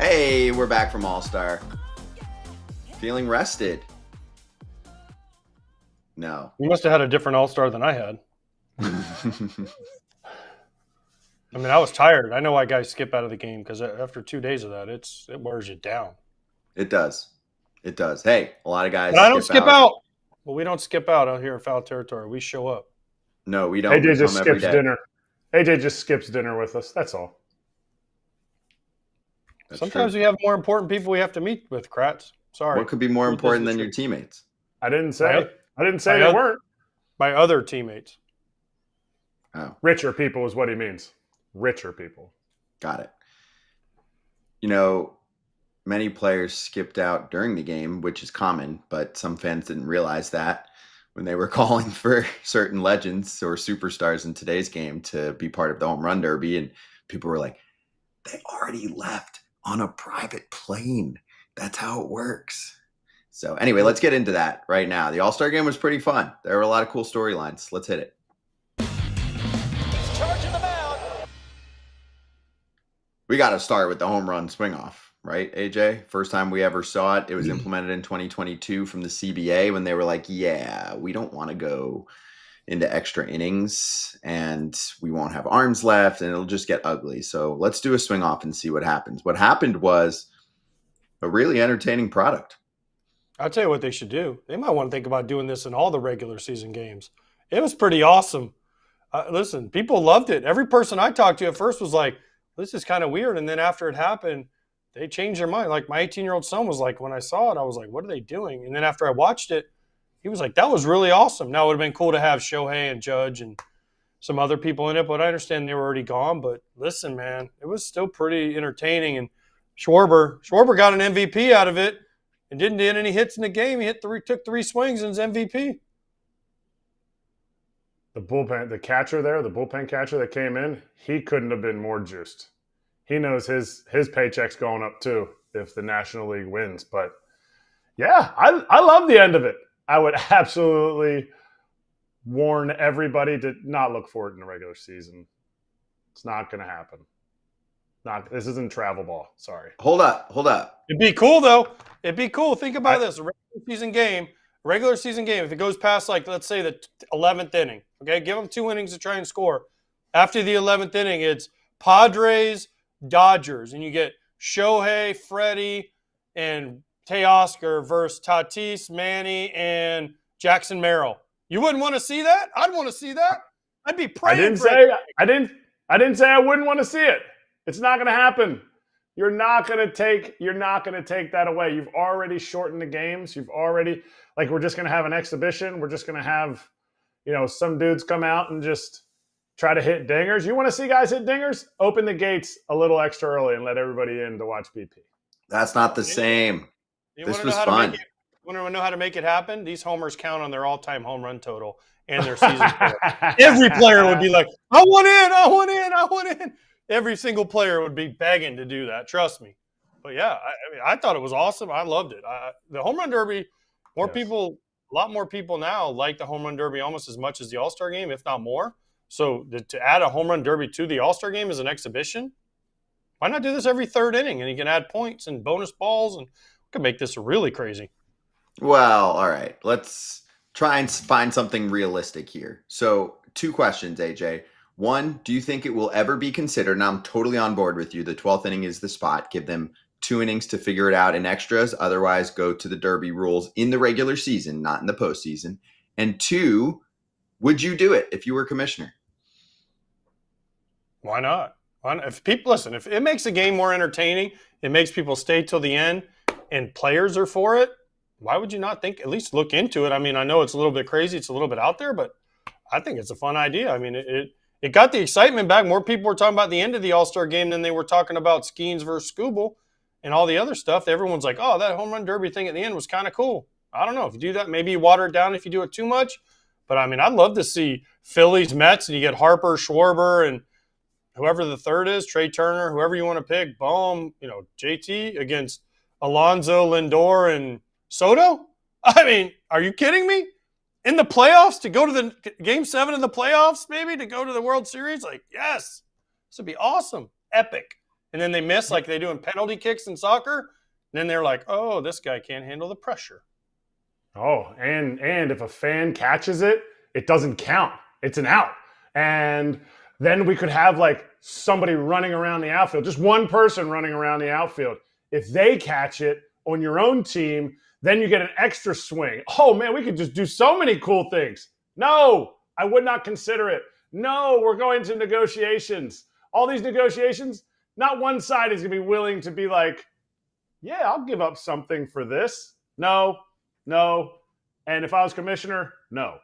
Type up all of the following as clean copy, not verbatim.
Hey, we're back from All-Star. Feeling rested? No. You must have had a different All-Star than I had. I mean, I was tired. I know why guys skip out of the game because after 2 days of that, it wears you down. It does. It does. Hey, a lot of guys But I don't skip out. Well, we don't skip out here in foul territory. We show up. No, we don't. AJ just skips dinner. AJ just skips dinner with us. That's all. Sometimes we have more important people we have to meet with, Kratz. Sorry. What could be more important than your teammates? I didn't say they weren't. My other teammates. Oh. Richer people is what he means. Richer people. Got it. You know, many players skipped out during the game, which is common, but some fans didn't realize that when they were calling for certain legends or superstars in today's game to be part of the home run derby. And people were like, they already left on a private plane. That's how it works. So anyway, let's get into that right now. The All-Star game was pretty fun. There were a lot of cool storylines. Let's hit it. He's charging the mound. We got to start with the home run swing off, right, AJ? First time we ever saw it. It was implemented in 2022 from the CBA when they were like, yeah, we don't want to go into extra innings and we won't have arms left and it'll just get ugly. So let's do a swing off and see what happens. What happened was a really entertaining product. I'll tell you what they should do. They might want to think about doing this in all the regular season games. It was pretty awesome. Listen, people loved it. Every person I talked to at first was like, this is kind of weird. And then after it happened, they changed their mind. Like my 18-year-old son was like, when I saw it, I was like, what are they doing? And then after I watched it, he was like, that was really awesome. Now it would have been cool to have Shohei and Judge and some other people in it, but I understand they were already gone. But listen, man, it was still pretty entertaining. And Schwarber got an MVP out of it and didn't get any hits in the game. He took 3 swings and was MVP. The bullpen catcher that came in, he couldn't have been more juiced. He knows his paycheck's going up too if the National League wins. But yeah, I love the end of it. I would absolutely warn everybody to not look for it in the regular season. It's not going to happen. This isn't travel ball. Sorry. Hold up. It'd be cool, though. It'd be cool. Think about this. A regular season game, if it goes past, like, let's say the 11th inning, okay, give them 2 innings to try and score. After the 11th inning, it's Padres, Dodgers, and you get Shohei, Freddie, and Teoscar versus Tatis, Manny, and Jackson Merrill. You wouldn't want to see that? I'd want to see that. I'd be praying. I didn't say I wouldn't want to see it. It's not going to happen. You're not going to take that away. You've already shortened the games. You've already, like, we're just going to have an exhibition. We're just going to have, some dudes come out and just try to hit dingers. You want to see guys hit dingers? Open the gates a little extra early and let everybody in to watch BP. That's not the same. This was fun. You want to know how to make it happen? These homers count on their all-time home run total and their season score. Every player would be like, I want in. Every single player would be begging to do that. Trust me. But yeah, I thought it was awesome. I loved it. The home run derby, a lot more people now like the home run derby almost as much as the All-Star game, if not more. So to add a home run derby to the All-Star game as an exhibition, why not do this every 3rd inning? And you can add points and bonus balls, and we can make this really crazy. Well, all right. Let's try and find something realistic here. So 2 questions, AJ. 1, do you think it will ever be considered, and I'm totally on board with you, the 12th inning is the spot, give them 2 innings to figure it out in extras, otherwise go to the derby rules in the regular season, not in the postseason. And 2, would you do it if you were commissioner? Why not? If it makes the game more entertaining, it makes people stay till the end, and players are for it, why would you not at least look into it? I mean, I know it's a little bit crazy, it's a little bit out there, but I think it's a fun idea. I mean, it got the excitement back. More people were talking about the end of the All-Star game than they were talking about Skeens versus Skubal and all the other stuff. Everyone's like, oh, that home run derby thing at the end was kind of cool. I don't know. If you do that, maybe you water it down if you do it too much. But, I mean, I'd love to see Phillies, Mets, and you get Harper, Schwarber, and whoever the third is, Trey Turner, whoever you want to pick, Bohm, JT against Alonso, Lindor, and Soto. I mean, are you kidding me? In the playoffs, to go to the Game 7 in the playoffs, maybe, to go to the World Series? Like, yes. This would be awesome. Epic. and then they miss like they do in penalty kicks in soccer. And then they're like, oh, this guy can't handle the pressure. Oh, and if a fan catches it, it doesn't count. It's an out. And then we could have like somebody running around the outfield, just one person running around the outfield. If they catch it on your own team, then you get an extra swing. Oh, man, we could just do so many cool things. No, I would not consider it. No, we're going to negotiations. All these negotiations, not one side is going to be willing to be like, yeah, I'll give up something for this. No. And if I was commissioner, no.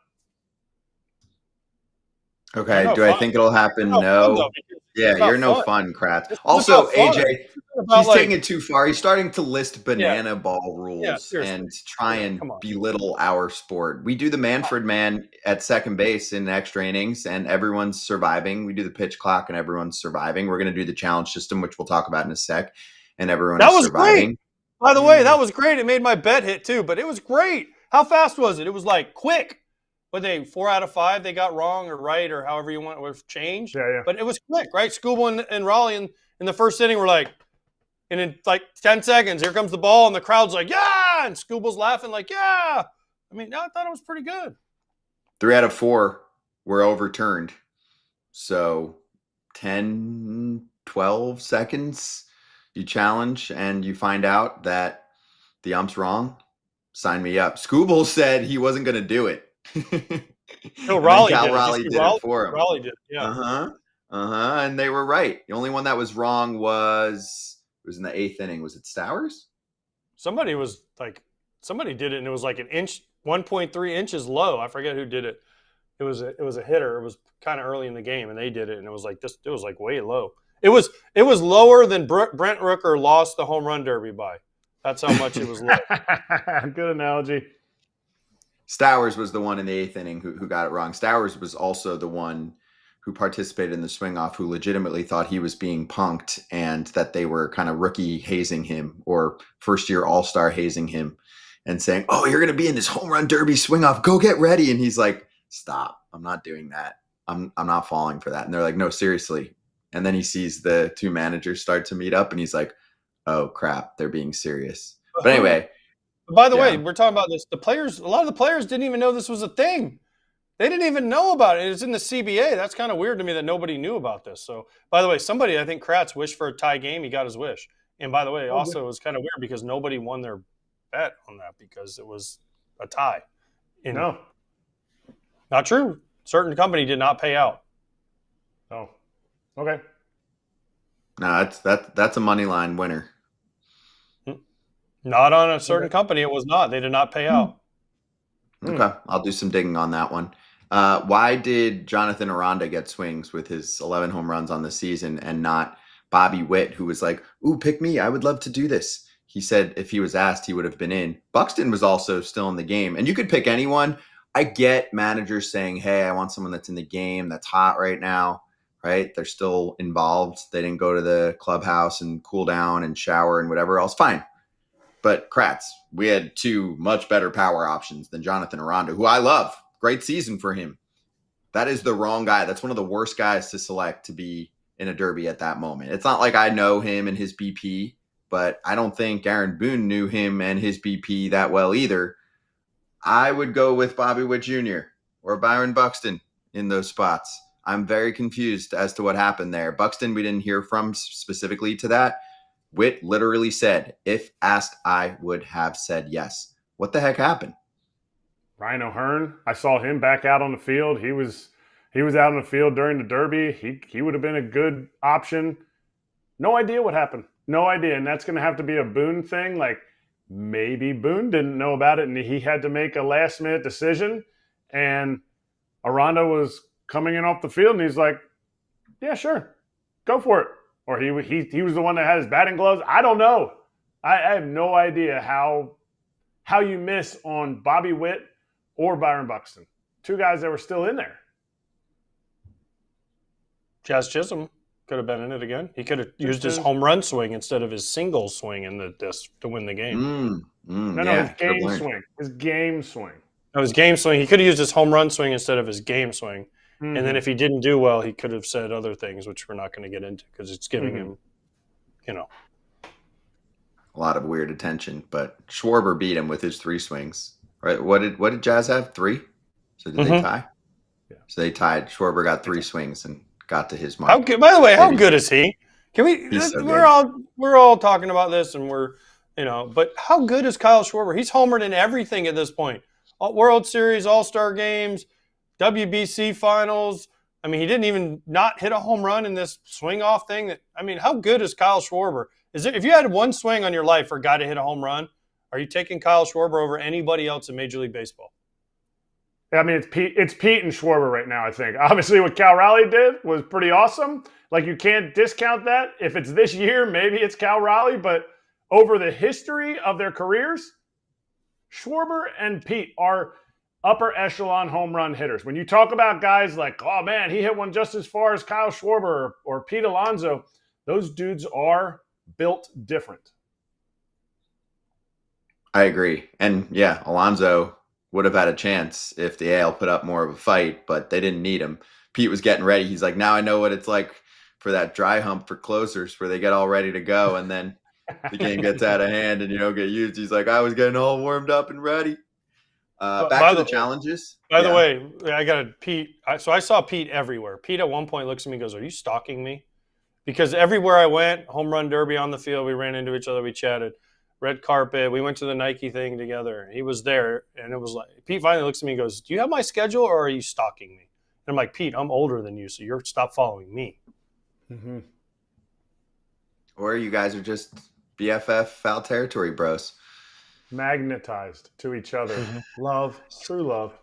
Okay, do I think it'll happen? No. Yeah, you're no fun, Kratz. Also, AJ, he's taking it too far. He's starting to list banana ball rules and try and belittle our sport. We do the Manfred man at second base in extra innings, and everyone's surviving. We do the pitch clock, and everyone's surviving. We're going to do the challenge system, which we'll talk about in a sec, and everyone is surviving. Great. By the way, that was great. It made my bet hit, too, but it was great. How fast was it? It was like quick. But 4 out of 5 they got wrong or right or however you want it changed. Yeah. But it was quick, right? Scooble and Raleigh in the first inning were like, and in like 10 seconds, here comes the ball, and the crowd's like, yeah, and Scooble's laughing like, yeah. I mean, I thought it was pretty good. 3 out of 4 were overturned. So 10, 12 seconds, you challenge, and you find out that the ump's wrong. Sign me up. Scooble said he wasn't going to do it. No, Raleigh did it for him. Raleigh did, yeah. And they were right. The only one that was wrong was in the 8th inning. Was it Stowers? Somebody did it, and it was like an inch, 1.3 inches low. I forget who did it. It was a hitter. It was kind of early in the game, and they did it, and it was like this. It was like way low. It was lower than Brent Rooker lost the home run derby by. That's how much it was low. Good analogy. Stowers was the one in the 8th inning who got it wrong. Stowers was also the one who participated in the swing off, who legitimately thought he was being punked and that they were kind of rookie hazing him or first year all-star hazing him and saying, oh, you're going to be in this home run derby swing off. Go get ready. And he's like, stop. I'm not doing that. I'm not falling for that. And they're like, no, seriously. And then he sees the 2 managers start to meet up and he's like, oh crap, they're being serious. But anyway, by the way, we're talking about this. A lot of the players didn't even know this was a thing. They didn't even know about it. It's in the CBA. That's kind of weird to me that nobody knew about this. So, by the way, somebody, I think Kratz, wished for a tie game. He got his wish. And by the way, also it was kind of weird because nobody won their bet on that because it was a tie. No. Not true. Certain company did not pay out. Oh, okay. No, that's a money line winner. Not on a certain company. It was not. They did not pay out. Okay. I'll do some digging on that one. Why did Jonathan Aranda get swings with his 11 home runs on the season and not Bobby Witt, who was like, ooh, pick me. I would love to do this. He said if he was asked, he would have been in. Buxton was also still in the game. And you could pick anyone. I get managers saying, hey, I want someone that's in the game, that's hot right now, right? They're still involved. They didn't go to the clubhouse and cool down and shower and whatever else. Fine. But Kratz, we had 2 much better power options than Jonathan Aranda, who I love. Great season for him. That is the wrong guy. That's one of the worst guys to select to be in a derby at that moment. It's not like I know him and his BP, but I don't think Aaron Boone knew him and his BP that well either. I would go with Bobby Witt Jr. or Byron Buxton in those spots. I'm very confused as to what happened there. Buxton, we didn't hear from specifically to that. Witt literally said, if asked, I would have said yes. What the heck happened? Ryan O'Hearn, I saw him back out on the field. He was out on the field during the Derby. He would have been a good option. No idea what happened. No idea. And that's going to have to be a Boone thing. Like maybe Boone didn't know about it and he had to make a last-minute decision. And Aranda was coming in off the field and he's like, yeah, sure, go for it. Or he was the one that had his batting gloves. I don't know. I have no idea how you miss on Bobby Witt or Byron Buxton. 2 guys that were still in there. Jazz Chisholm could have been in it again. He could have used his home run swing instead of his single swing in this to win the game. His game swing. His game swing. No, his game swing. He could have used his home run swing instead of his game swing. And then if he didn't do well, he could have said other things, which we're not going to get into because it's giving him A lot of weird attention, but Schwarber beat him with his 3 swings. Right? What did Jazz have? 3? So did they tie? Yeah. So they tied. Schwarber got 3 swings and got to his mark. How good, by the way, how good is he? Can we? So we're all talking about this, and but how good is Kyle Schwarber? He's homered in everything at this point. World Series, All-Star games, WBC finals. I mean, he didn't even not hit a home run in this swing-off thing. How good is Kyle Schwarber? If you had one swing on your life for a guy to hit a home run, are you taking Kyle Schwarber over anybody else in Major League Baseball? I mean, it's Pete and Schwarber right now, I think. Obviously, what Cal Raleigh did was pretty awesome. Like, you can't discount that. If it's this year, maybe it's Cal Raleigh. But over the history of their careers, Schwarber and Pete are upper echelon home run hitters. When you talk about guys like, oh, man, he hit one just as far as Kyle Schwarber or Pete Alonso, those dudes are built different. I agree. And, yeah, Alonso would have had a chance if the AL put up more of a fight, but they didn't need him. Pete was getting ready. He's like, now I know what it's like for that dry hump for closers where they get all ready to go, and then the game gets out of hand and you don't get used. He's like, I was getting all warmed up and ready. Back to the challenges. By the way, I got Pete. So I saw Pete everywhere. Pete at one point looks at me and goes, are you stalking me? Because everywhere I went, home run derby on the field, we ran into each other, we chatted. Red carpet, we went to the Nike thing together. He was there, and it was like, Pete finally looks at me and goes, do you have my schedule or are you stalking me? And I'm like, Pete, I'm older than you, so stop following me. Mm-hmm. Or you guys are just BFF foul territory bros. Magnetized to each other. Love, true love.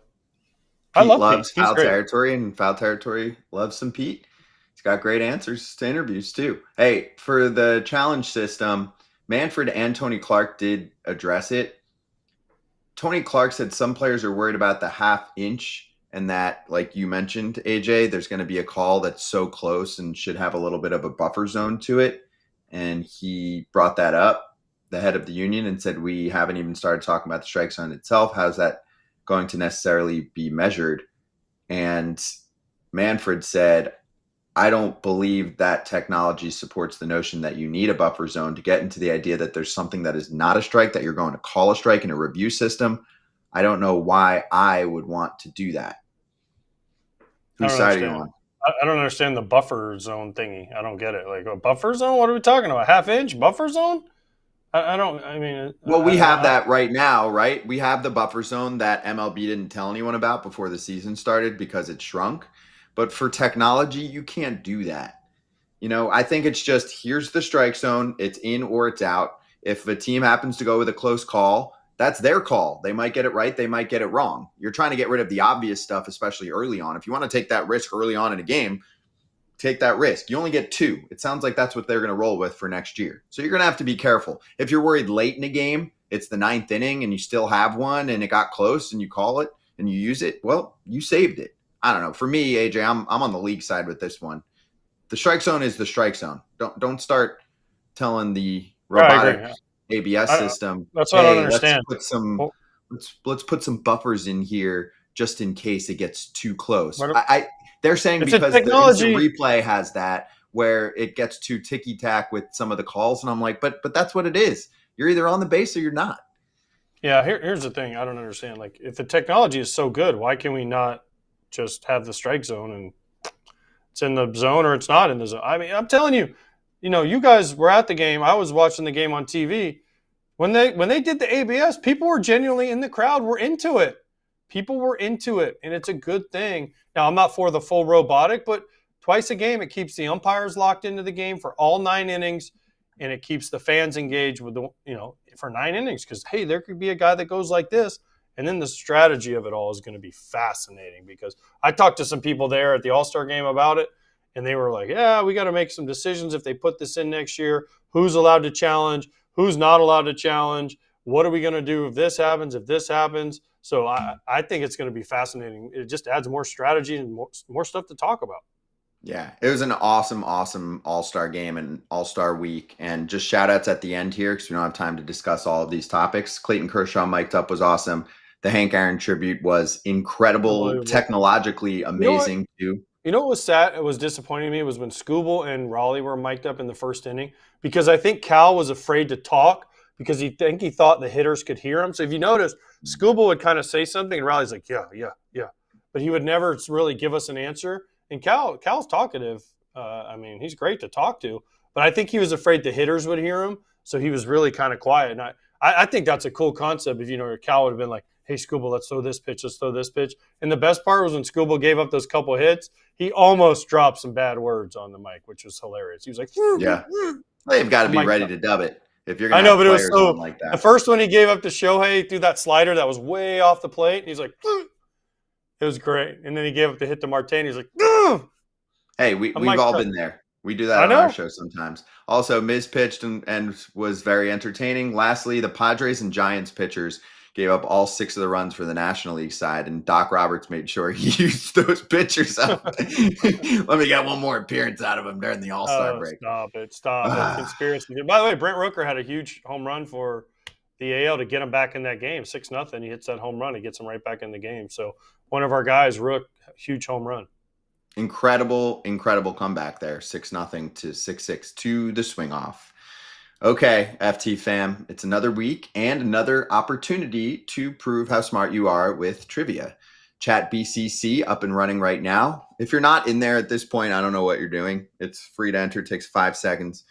Pete loves foul territory, and foul territory loves some Pete. He's got great answers to interviews, too. Hey, for the challenge system, Manfred and Tony Clark did address it. Tony Clark said some players are worried about the half inch and that, like you mentioned, AJ, there's going to be a call that's so close and should have a little bit of a buffer zone to it. And he brought that up, the head of the union, and said, we haven't even started talking about the strike zone itself. How's that going to necessarily be measured? And Manfred said, I don't believe that technology supports the notion that you need a buffer zone to get into the idea that there's something that is not a strike that you're going to call a strike in a review system. I don't know why I would want to do that. Whose side are you on? I don't understand the buffer zone thingy. I don't get it. Like, a buffer zone? What are we talking about? Half inch buffer zone? Well, we have that right now, right? We have the buffer zone that MLB didn't tell anyone about before the season started because it shrunk. But for technology, you can't do that. I think it's just, here's the strike zone. It's in or it's out. If a team happens to go with a close call, that's their call. They might get it right. They might get it wrong. You're trying to get rid of the obvious stuff, especially early on. If you want to take that risk early on in a game, take that risk. You only get 2. It sounds like that's what they're going to roll with for next year. So you're going to have to be careful. If you're worried late in a game, it's the 9th inning and you still have one and it got close and you call it and you use it, well, you saved it. I don't know. For me, AJ, I'm on the league side with this one. The strike zone is the strike zone. Don't start telling the robotic ABS system. That's what I don't understand. Let's put some buffers in here just in case it gets too close. They're saying because the instant replay has that where it gets too ticky-tack with some of the calls, and I'm like, but that's what it is. You're either on the base or you're not. Yeah, here's the thing. I don't understand. Like, if the technology is so good, why can we not just have the strike zone and it's in the zone or it's not in the zone? I mean, I'm telling you, you guys were at the game. I was watching the game on TV. When they did the ABS, people were genuinely in the crowd, were into it. People were into it, and it's a good thing. Now, I'm not for the full robotic, but twice a game, it keeps the umpires locked into the game for all 9 innings, and it keeps the fans engaged with for 9 innings. Because, hey, there could be a guy that goes like this. And then the strategy of it all is going to be fascinating, because I talked to some people there at the All-Star game about it, and they were like, yeah, we got to make some decisions if they put this in next year. Who's allowed to challenge? Who's not allowed to challenge? What are we going to do if this happens, So I think it's going to be fascinating. It just adds more strategy and more stuff to talk about. Yeah, it was an awesome All-Star game and All-Star week. And just shout-outs at the end here because we don't have time to discuss all of these topics. Clayton Kershaw mic'd up was awesome. The Hank Aaron tribute was incredible, technologically amazing too. You know what was sad? It was disappointing to me was when Scooble and Raleigh were mic'd up in the first inning because I think Cal was afraid to talk because he thought the hitters could hear him. So if you notice, Scooble would kind of say something and Raleigh's like, yeah, yeah, yeah. But he would never really give us an answer. And Cal's talkative. I mean, he's great to talk to. But I think he was afraid the hitters would hear him. So he was really kind of quiet. And I think that's a cool concept. If, Cal would have been like, hey, Scooble, let's throw this pitch. And the best part was when Scooble gave up those couple hits, he almost dropped some bad words on the mic, which was hilarious. He was like, yeah, they've got to be ready to dub it. If you're going I know, to but it was so like that. The first one he gave up to Shohei threw that slider that was way off the plate. And he's like, it was great. And then he gave up the hit to Marte. He's like, hey, we've all been there. We do that on our show sometimes. Also, Miz pitched and was very entertaining. Lastly, the Padres and Giants pitchers gave up all 6 of the runs for the National League side, and Doc Roberts made sure he used those pitchers up. Let me get one more appearance out of him during the All-Star break. Stop it. Conspiracy. By the way, Brent Rooker had a huge home run for the AL to get him back in that game. 6-0. He hits that home run. He gets him right back in the game. So one of our guys, Rook, huge home run. Incredible comeback there. 6-0 to 6-6 to the swing off. Okay, FT fam, it's another week and another opportunity to prove how smart you are with trivia. ChatBCC up and running right now. If you're not in there at this point, I don't know what you're doing. It's free to enter, takes 5 seconds.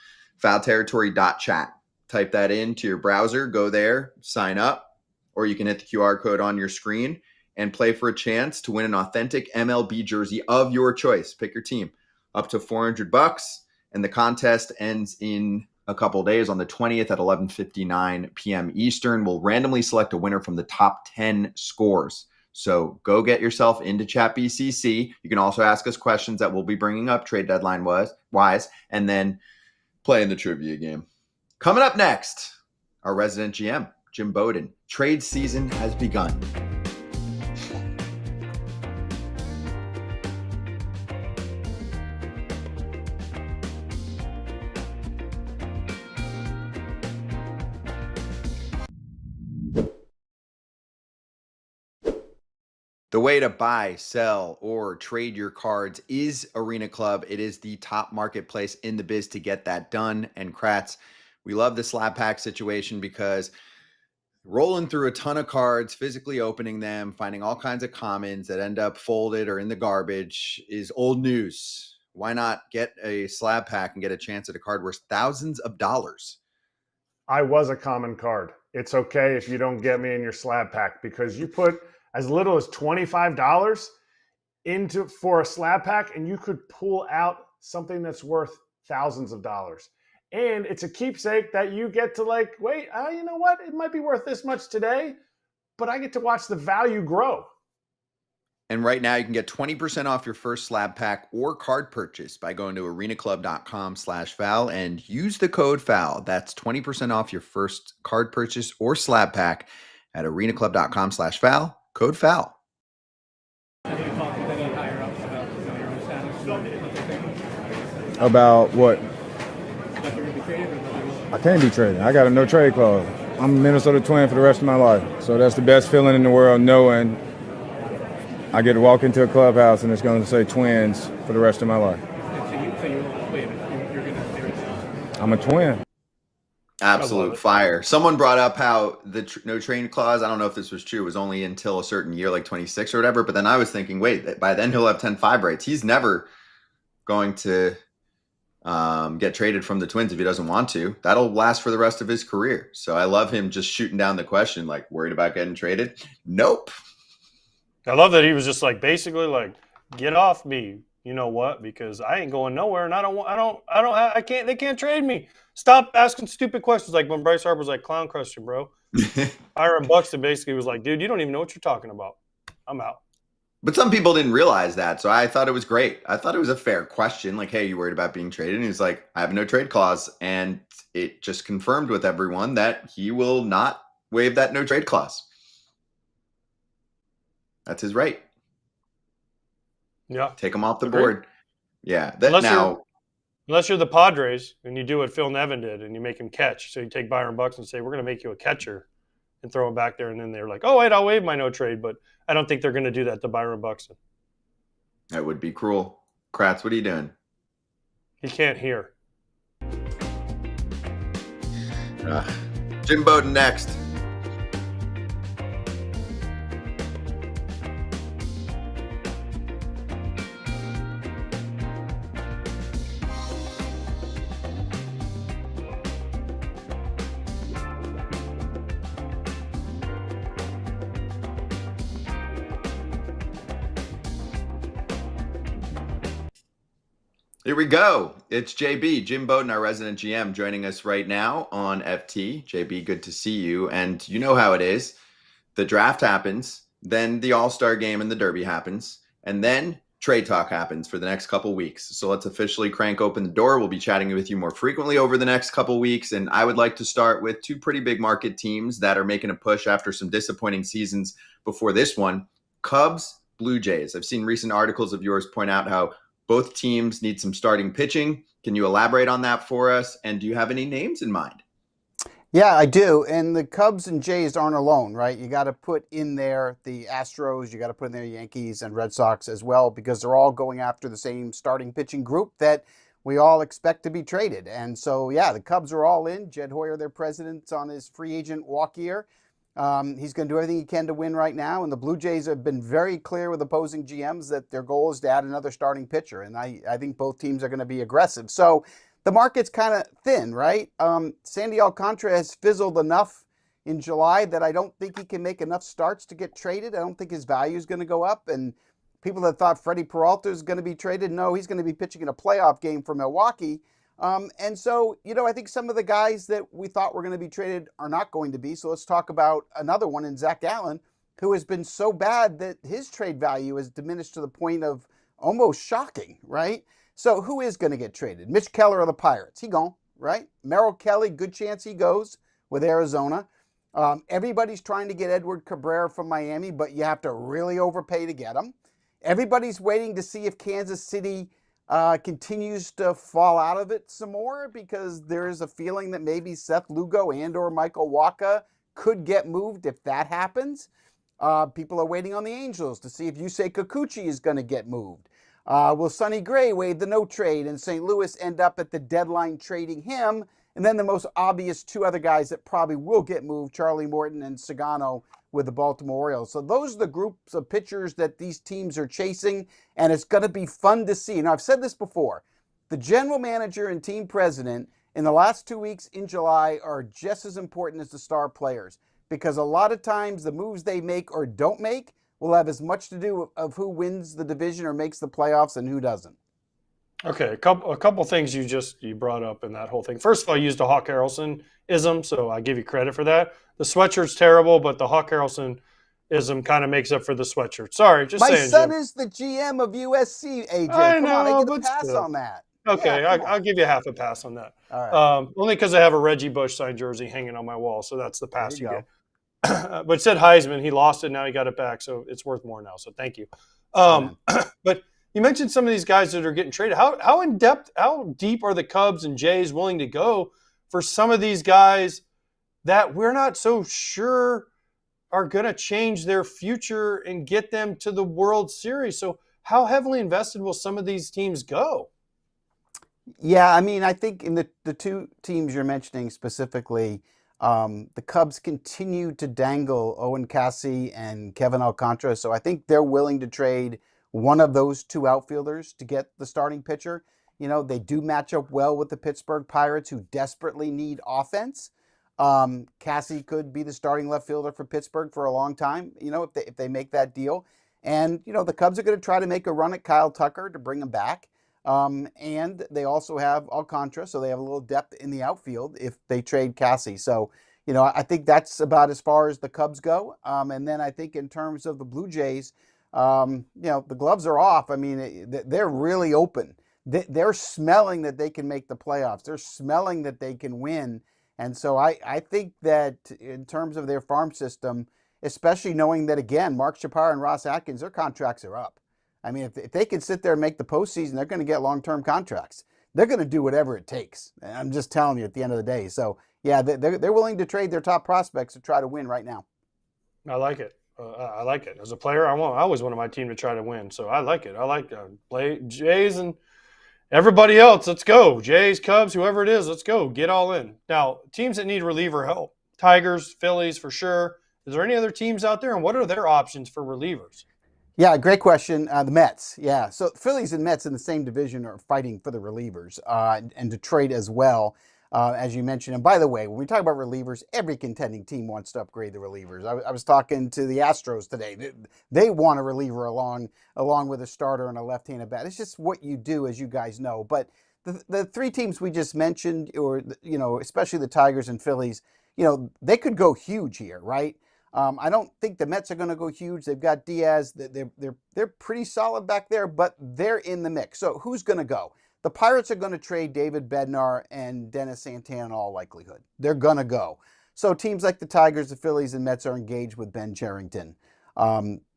Foulterritory.chat. Type that into your browser, go there, sign up, or you can hit the QR code on your screen and play for a chance to win an authentic MLB jersey of your choice. Pick your team. Up to $400, and the contest ends in a couple days on the 20th at 11:59 p.m. Eastern. We'll randomly select a winner from the top 10 scores. So go get yourself into ChatBCC. You can also ask us questions that we'll be bringing up trade deadline wise, and then play in the trivia game. Coming up next, our resident GM, Jim Bowden. Trade season has begun. The way to buy, sell, or trade your cards is Arena Club. It is the top marketplace in the biz to get that done. And Kratz, we love the slab pack situation because rolling through a ton of cards, physically opening them, finding all kinds of commons that end up folded or in the garbage is old news. Why not get a slab pack and get a chance at a card worth thousands of dollars? I was a common card. It's okay if you don't get me in your slab pack because you put as little as $25 for a slab pack, and you could pull out something that's worth thousands of dollars. And it's a keepsake that you get to wait, you know what? It might be worth this much today, but I get to watch the value grow. And right now you can get 20% off your first slab pack or card purchase by going to arenaclub.com/foul and use the code FOUL. That's 20% off your first card purchase or slab pack at arenaclub.com/foul. Code FOUL. About what? I can't be traded. I got a no trade clause. I'm a Minnesota Twin for the rest of my life. So that's the best feeling in the world, knowing I get to walk into a clubhouse and it's going to say Twins for the rest of my life. I'm a Twin. Absolute fire. Someone brought up how the no trade clause, I don't know if this was true, was only until a certain year, like 26 or whatever. But then I was thinking, wait, by then he'll have 10-5 rights. He's never going to get traded from the Twins if he doesn't want to. That'll last for the rest of his career. So I love him just shooting down the question, worried about getting traded. Nope. I love that he was just basically get off me. You know what? Because I ain't going nowhere, and I can't. They can't trade me. Stop asking stupid questions. Like when Bryce Harper was like, "Clown question, bro." Byron Buxton basically was like, "Dude, you don't even know what you're talking about. I'm out." But some people didn't realize that, so I thought it was great. I thought it was a fair question. Hey, you worried about being traded? And he's like, I have a no trade clause, and it just confirmed with everyone that he will not waive that no trade clause. That's his right. Yeah. Take him off the Agreed. board. Yeah. Unless you're the Padres and you do what Phil Nevin did and you make him catch. So you take Byron Buxton and say, we're going to make you a catcher and throw him back there. And then they're like, oh, wait, I'll waive my no trade. But I don't think they're going to do that to Byron Buxton. That would be cruel. Kratz, what are you doing? He can't hear. Jim Bowden next. Here we go. It's JB, Jim Bowden, our resident GM, joining us right now on FT. JB, good to see you. And you know how it is. The draft happens, then the All-Star game and the Derby happens, and then trade talk happens for the next couple weeks. So let's officially crank open the door. We'll be chatting with you more frequently over the next couple weeks. And I would like to start with two pretty big market teams that are making a push after some disappointing seasons before this one. Cubs, Blue Jays. I've seen recent articles of yours point out how both teams need some starting pitching. Can you elaborate on that for us? And do you have any names in mind? Yeah, I do. And the Cubs and Jays aren't alone, right? You got to put in there the Astros, you got to put in there Yankees and Red Sox as well, because they're all going after the same starting pitching group that we all expect to be traded. And so, yeah, the Cubs are all in. Jed Hoyer, their president, on his free agent walk year. He's going to do everything he can to win right now. And the Blue Jays have been very clear with opposing GMs that their goal is to add another starting pitcher. And I think both teams are going to be aggressive. So the market's kind of thin, right? Sandy Alcantara has fizzled enough in July that I don't think he can make enough starts to get traded. I don't think his value is going to go up. And people that thought Freddie Peralta is going to be traded, no, he's going to be pitching in a playoff game for Milwaukee. And so, I think some of the guys that we thought were going to be traded are not going to be. So let's talk about another one in Zach Allen, who has been so bad that his trade value has diminished to the point of almost shocking, right? So who is going to get traded? Mitch Keller of the Pirates. He gone, right? Merrill Kelly, good chance he goes with Arizona. Everybody's trying to get Edward Cabrera from Miami, but you have to really overpay to get him. Everybody's waiting to see if Kansas City continues to fall out of it some more, because there is a feeling that maybe Seth Lugo and or Michael Wacha could get moved if that happens. People are waiting on the Angels to see if Yusei Kikuchi is going to get moved. Will Sonny Gray waive the no trade and St. Louis end up at the deadline trading him? And then the most obvious two other guys that probably will get moved, Charlie Morton and Sagano with the Baltimore Orioles. So those are the groups of pitchers that these teams are chasing, and it's going to be fun to see. Now, I've said this before. The general manager and team president in the last 2 weeks in July are just as important as the star players, because a lot of times the moves they make or don't make will have as much to do of who wins the division or makes the playoffs and who doesn't. Okay, a couple things you brought up in that whole thing. First of all, I used a Hawk Harrelson-ism, so I give you credit for that. The sweatshirt's terrible, but the Hawk Harrelson-ism kind of makes up for the sweatshirt. Sorry, just saying, My son Jim. is the GM of USC, AJ. I Come on, I know, get a but pass still. on that. Okay, Yeah, I'll give you half a pass on that. all right. Only because I have a Reggie Bush signed jersey hanging on my wall, so that's the pass There you you get. But it said Heisman. He lost it. Now he got it back, so it's worth more now. So thank you. But you mentioned some of these guys that are getting traded. How in depth, how deep are the Cubs and Jays willing to go for some of these guys that we're not so sure are going to change their future and get them to the World Series? So how heavily invested will some of these teams go? Yeah, I mean, I think in the two teams you're mentioning specifically, the Cubs continue to dangle Owen Cassie and Kevin Alcantara. So I think they're willing to trade one of those two outfielders to get the starting pitcher. They do match up well with the Pittsburgh Pirates, who desperately need offense. Cassie could be the starting left fielder for Pittsburgh for a long time, if they make that deal. And, the Cubs are going to try to make a run at Kyle Tucker to bring him back. And they also have Alcantara, so they have a little depth in the outfield if they trade Cassie. So, I think that's about as far as the Cubs go. And then I think in terms of the Blue Jays, the gloves are off. I mean, they're really open. They're smelling that they can make the playoffs. They're smelling that they can win. And so I think that in terms of their farm system, especially knowing that, again, Mark Shapiro and Ross Atkins, their contracts are up. I mean, if they can sit there and make the postseason, they're going to get long-term contracts. They're going to do whatever it takes. I'm just telling you at the end of the day. So, yeah, they're willing to trade their top prospects to try to win right now. I like it. I like it. As a player, I always wanted my team to try to win, so I like it. I like play Jays and everybody else. Let's go. Jays, Cubs, whoever it is, let's go. Get all in. Now, teams that need reliever help. Tigers, Phillies for sure. Is there any other teams out there, and what are their options for relievers? Yeah, great question. The Mets. Yeah. So Phillies and Mets in the same division are fighting for the relievers and Detroit as well, as you mentioned. And by the way, when we talk about relievers, every contending team wants to upgrade the relievers. I was talking to the Astros today. They want a reliever along with a starter and a left-handed bat. It's just what you do, as you guys know. But the three teams we just mentioned, or especially the Tigers and Phillies, they could go huge here, right? I don't think the Mets are going to go huge. They've got Diaz. They're pretty solid back there, but they're in the mix. So who's going to go? The Pirates are going to trade David Bednar and Dennis Santana in all likelihood. They're going to go. So teams like the Tigers, the Phillies, and Mets are engaged with Ben Cherington.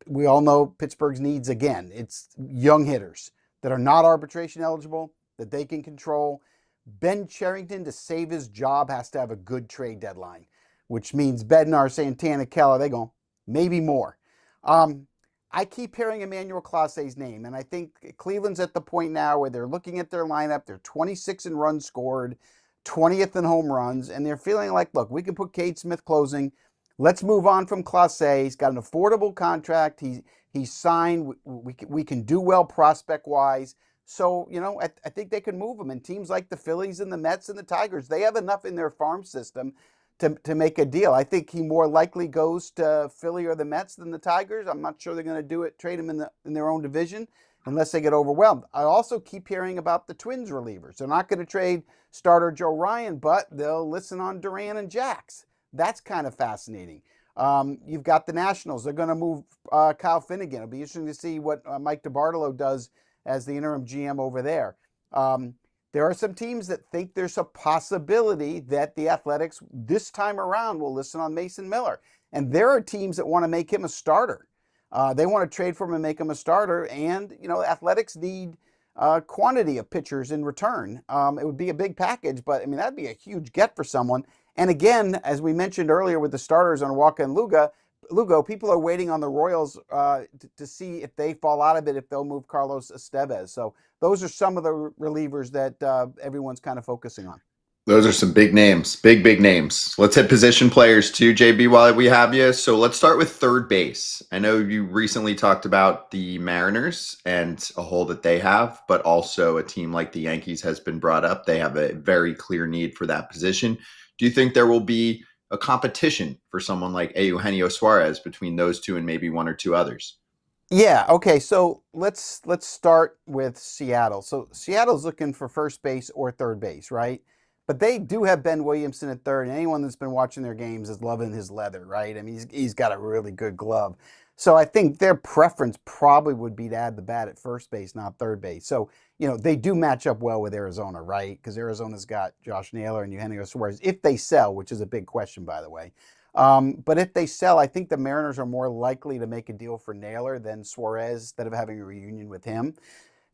We all know Pittsburgh's needs, again, it's young hitters that are not arbitration eligible, that they can control. Ben Cherington, to save his job, has to have a good trade deadline, which means Bednar, Santana, Keller, they go, maybe more. I keep hearing Emmanuel Clase's name, and I think Cleveland's at the point now where they're looking at their lineup. They're 26 in runs scored, 20th in home runs, and they're feeling like, look, we can put Cade Smith closing. Let's move on from Clase. He's got an affordable contract. He's signed. We can do well prospect-wise. So, I think they can move him. And teams like the Phillies and the Mets and the Tigers, they have enough in their farm system to make a deal. I think he more likely goes to Philly or the Mets than the Tigers. I'm not sure they're going to trade him in their own division unless they get overwhelmed. I also keep hearing about the Twins relievers. They're not going to trade starter Joe Ryan, but they'll listen on Duran and Jax. That's kind of fascinating. You've got the Nationals. They're going to move Kyle Finnegan. It'll be interesting to see what Mike DiBartolo does as the interim GM over there. There are some teams that think there's a possibility that the Athletics this time around will listen on Mason Miller. And there are teams that want to make him a starter. They want to trade for him and make him a starter. And, Athletics need quantity of pitchers in return. It would be a big package, but, that'd be a huge get for someone. And again, as we mentioned earlier with the starters on Wacha and Lugo, people are waiting on the Royals to see if they fall out of it, if they'll move Carlos Estevez. So those are some of the relievers that everyone's kind of focusing on. Those are some big names, big names. Let's hit position players too, JB, while we have you. So let's start with third base. I know you recently talked about the Mariners and a hole that they have, but also a team like the Yankees has been brought up. They have a very clear need for that position. Do you think there will be a competition for someone like Eugenio Suarez between those two and maybe one or two others? Yeah. Okay. So let's start with Seattle. So Seattle's looking for first base or third base, right? But they do have Ben Williamson at third, and anyone that's been watching their games is loving his leather, right? He's got a really good glove. So I think their preference probably would be to add the bat at first base, not third base. So, they do match up well with Arizona, right? Because Arizona's got Josh Naylor and Eugenio Suarez, if they sell, which is a big question, by the way. But if they sell, I think the Mariners are more likely to make a deal for Naylor than Suarez instead of having a reunion with him.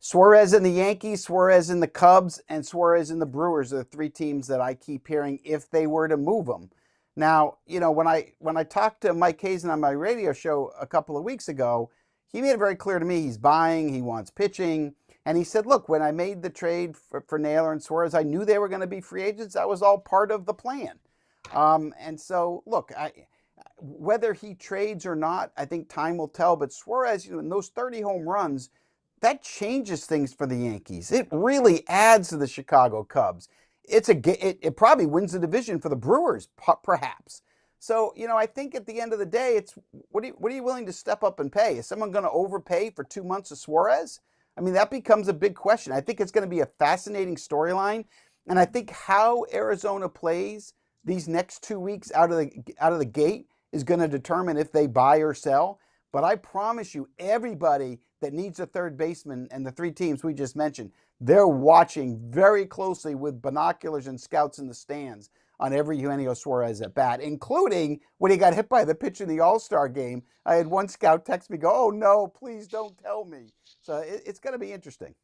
Suarez in the Yankees, Suarez in the Cubs, and Suarez in the Brewers are the three teams that I keep hearing if they were to move them. Now, when I talked to Mike Hazen on my radio show a couple of weeks ago, he made it very clear to me he's buying, he wants pitching, and he said, look, when I made the trade for Naylor and Suarez, I knew they were going to be free agents. That was all part of the plan. And so, look, whether he trades or not, I think time will tell. But Suarez, in those 30 home runs, that changes things for the Yankees. It really adds to the Chicago Cubs. It probably wins the division for the Brewers, perhaps. So, I think at the end of the day, it's what are you willing to step up and pay? Is someone going to overpay for 2 months of Suarez? That becomes a big question. I think it's going to be a fascinating storyline, and I think how Arizona plays these next 2 weeks out of the gate is going to determine if they buy or sell. But I promise you, everybody that needs a third baseman and the three teams we just mentioned, they're watching very closely with binoculars and scouts in the stands on every Eugenio Suarez at bat, including when he got hit by the pitch in the All-Star game. I had one scout text me, go, "Oh no, please don't tell me." So it's going to be interesting.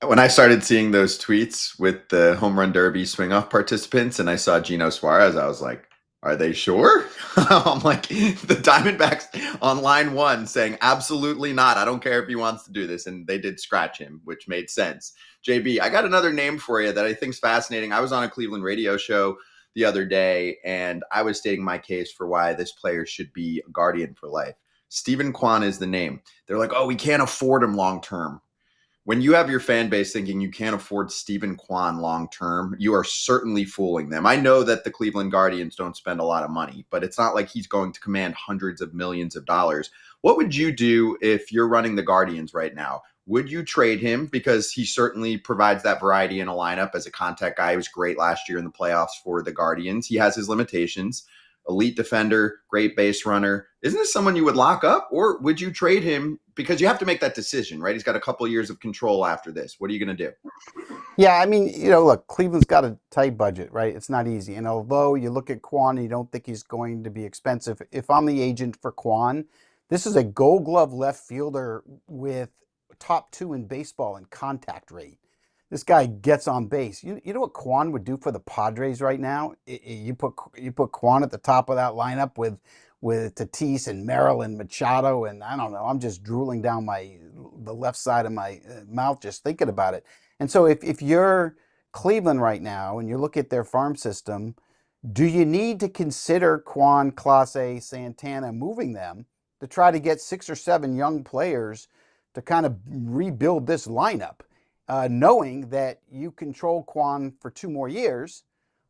When I started seeing those tweets with the home run derby swing off participants and I saw Gino Suarez, I was like, Are they sure? I'm like, the Diamondbacks on line one saying, absolutely not. I don't care if he wants to do this. And they did scratch him, which made sense. JB, I got another name for you that I think is fascinating. I was on a Cleveland radio show the other day, and I was stating my case for why this player should be a Guardian for life. Steven Kwan is the name. They're like, oh, we can't afford him long term. When you have your fan base thinking you can't afford Steven Kwan long term, you are certainly fooling them. I know that the Cleveland Guardians don't spend a lot of money, but it's not like he's going to command hundreds of millions of dollars. What would you do if you're running the Guardians right now? Would you trade him? Because he certainly provides that variety in a lineup as a contact guy. He was great last year in the playoffs for the Guardians. He has his limitations. Elite defender, great base runner. Isn't this someone you would lock up, or would you trade him? Because you have to make that decision, right? He's got a couple of years of control after this. What are you going to do? Yeah, I mean, look, Cleveland's got a tight budget, right? It's not easy. And although you look at Kwan and you don't think he's going to be expensive, if I'm the agent for Kwan, this is a Gold Glove left fielder with top 2 in baseball in contact rate. This guy gets on base. You know what Kwan would do for the Padres right now? You put Kwan at the top of that lineup with Tatis and Merrill and Machado, and I don't know. I'm just drooling down the left side of my mouth just thinking about it. And so if you're Cleveland right now and you look at their farm system, do you need to consider Kwan, Clase, Santana, moving them to try to get 6 or 7 young players to kind of rebuild this lineup? Knowing that you control Kwan for 2 more years,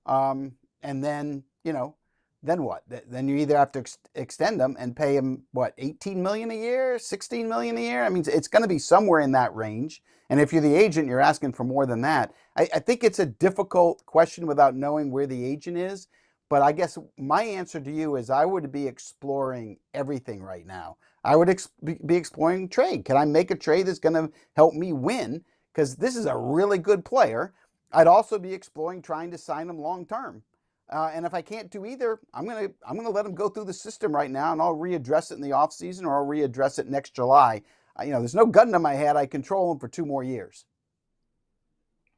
and then, then what? Then you either have to extend them and pay him, what, $18 million a year, $16 million a year? I mean, it's going to be somewhere in that range. And if you're the agent, you're asking for more than that. I think it's a difficult question without knowing where the agent is. But I guess my answer to you is I would be exploring everything right now. I would be exploring trade. Can I make a trade that's going to help me win? Because this is a really good player. I'd also be exploring trying to sign him long term. And if I can't do either, I'm gonna let him go through the system right now, and I'll readdress it in the offseason, or I'll readdress it next July. There's no gun to my head. I control him for 2 more years.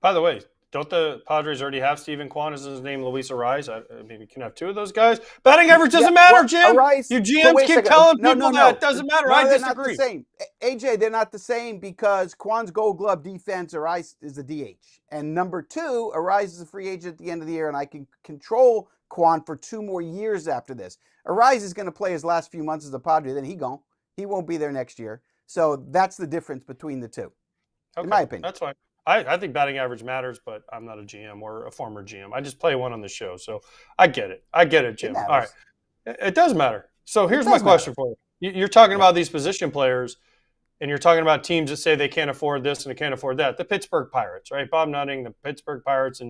By the way, don't the Padres already have Steven Kwan as his name, Luis Arraez? Maybe you can have 2 of those guys. Batting average doesn't matter, Jim. Arraez, You GMs keep telling people that it doesn't matter. No, I they're disagree. not the same. AJ, they're not the same because Kwan's Gold Glove defense, Arraez is the DH. And number 2, Arraez is a free agent at the end of the year, and I can control Kwan for 2 more years after this. Arraez is going to play his last few months as a Padre, then he won't be there next year. So that's the difference between the 2, in my opinion. That's fine. I think batting average matters, but I'm not a GM or a former GM. I just play one on the show, so I get it, Jim. All right, it does matter. So here's my question for you. You're talking about these position players, and you're talking about teams that say they can't afford this and they can't afford that. The Pittsburgh Pirates, right? Bob Nutting, the Pittsburgh Pirates,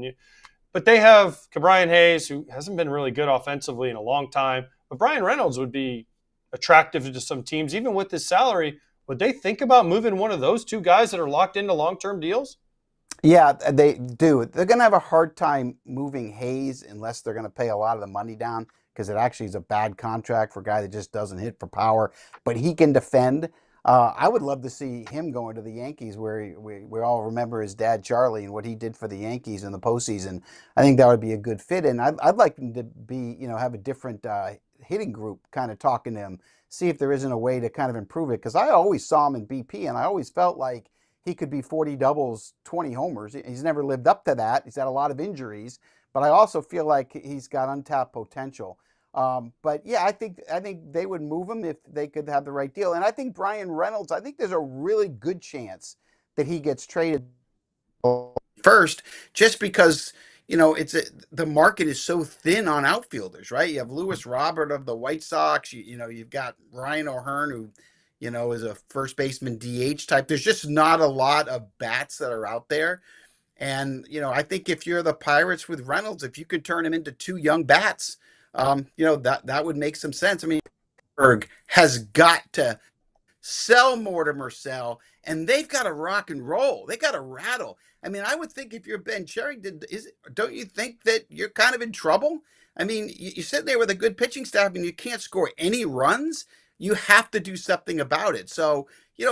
but they have Brian Hayes, who hasn't been really good offensively in a long time. But Brian Reynolds would be attractive to some teams, even with his salary. Would they think about moving one of those 2 guys that are locked into long-term deals? Yeah, they do. They're going to have a hard time moving Hayes unless they're going to pay a lot of the money down, because it actually is a bad contract for a guy that just doesn't hit for power. But he can defend. I would love to see him going to the Yankees, where we all remember his dad, Charlie, and what he did for the Yankees in the postseason. I think that would be a good fit. And I'd like him to be, have a different hitting group kind of talking to him, see if there isn't a way to kind of improve it. Because I always saw him in BP, and I always felt like he could be 40 doubles, 20 homers. He's never lived up to that. He's had a lot of injuries, but I also feel like he's got untapped potential. But yeah, I think they would move him if they could have the right deal. And I think Brian Reynolds, I think there's a really good chance that he gets traded first, just because the market is so thin on outfielders, right? You have Lewis Robert of the White Sox. You've got Ryan O'Hearn, who is a first baseman DH type. There's just not a lot of bats that are out there. And, I think if you're the Pirates with Reynolds, if you could turn him into 2 young bats, that would make some sense. I mean, Berg has got to sell Mortimer Sell, and they've got to rock and roll. They got to rattle. I mean, I would think if you're Ben Cherington, don't you think that you're kind of in trouble? I mean, you sit there with a good pitching staff and you can't score any runs. You have to do something about it. So,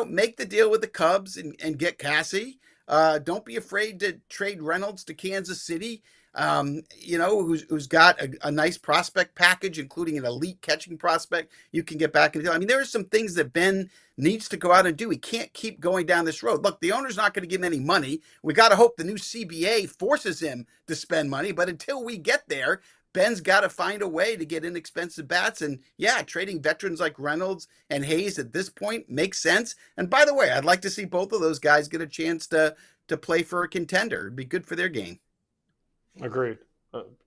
make the deal with the Cubs and get Cassie. Don't be afraid to trade Reynolds to Kansas City. who's got a nice prospect package, including an elite catching prospect you can get back into. I mean, there are some things that Ben needs to go out and do. He can't keep going down this road. Look, the owner's not going to give him any money. We got to hope the new CBA forces him to spend money. But until we get there, Ben's got to find a way to get inexpensive bats. And yeah, trading veterans like Reynolds and Hayes at this point makes sense. And by the way, I'd like to see both of those guys get a chance to play for a contender. It'd be good for their game. Agreed.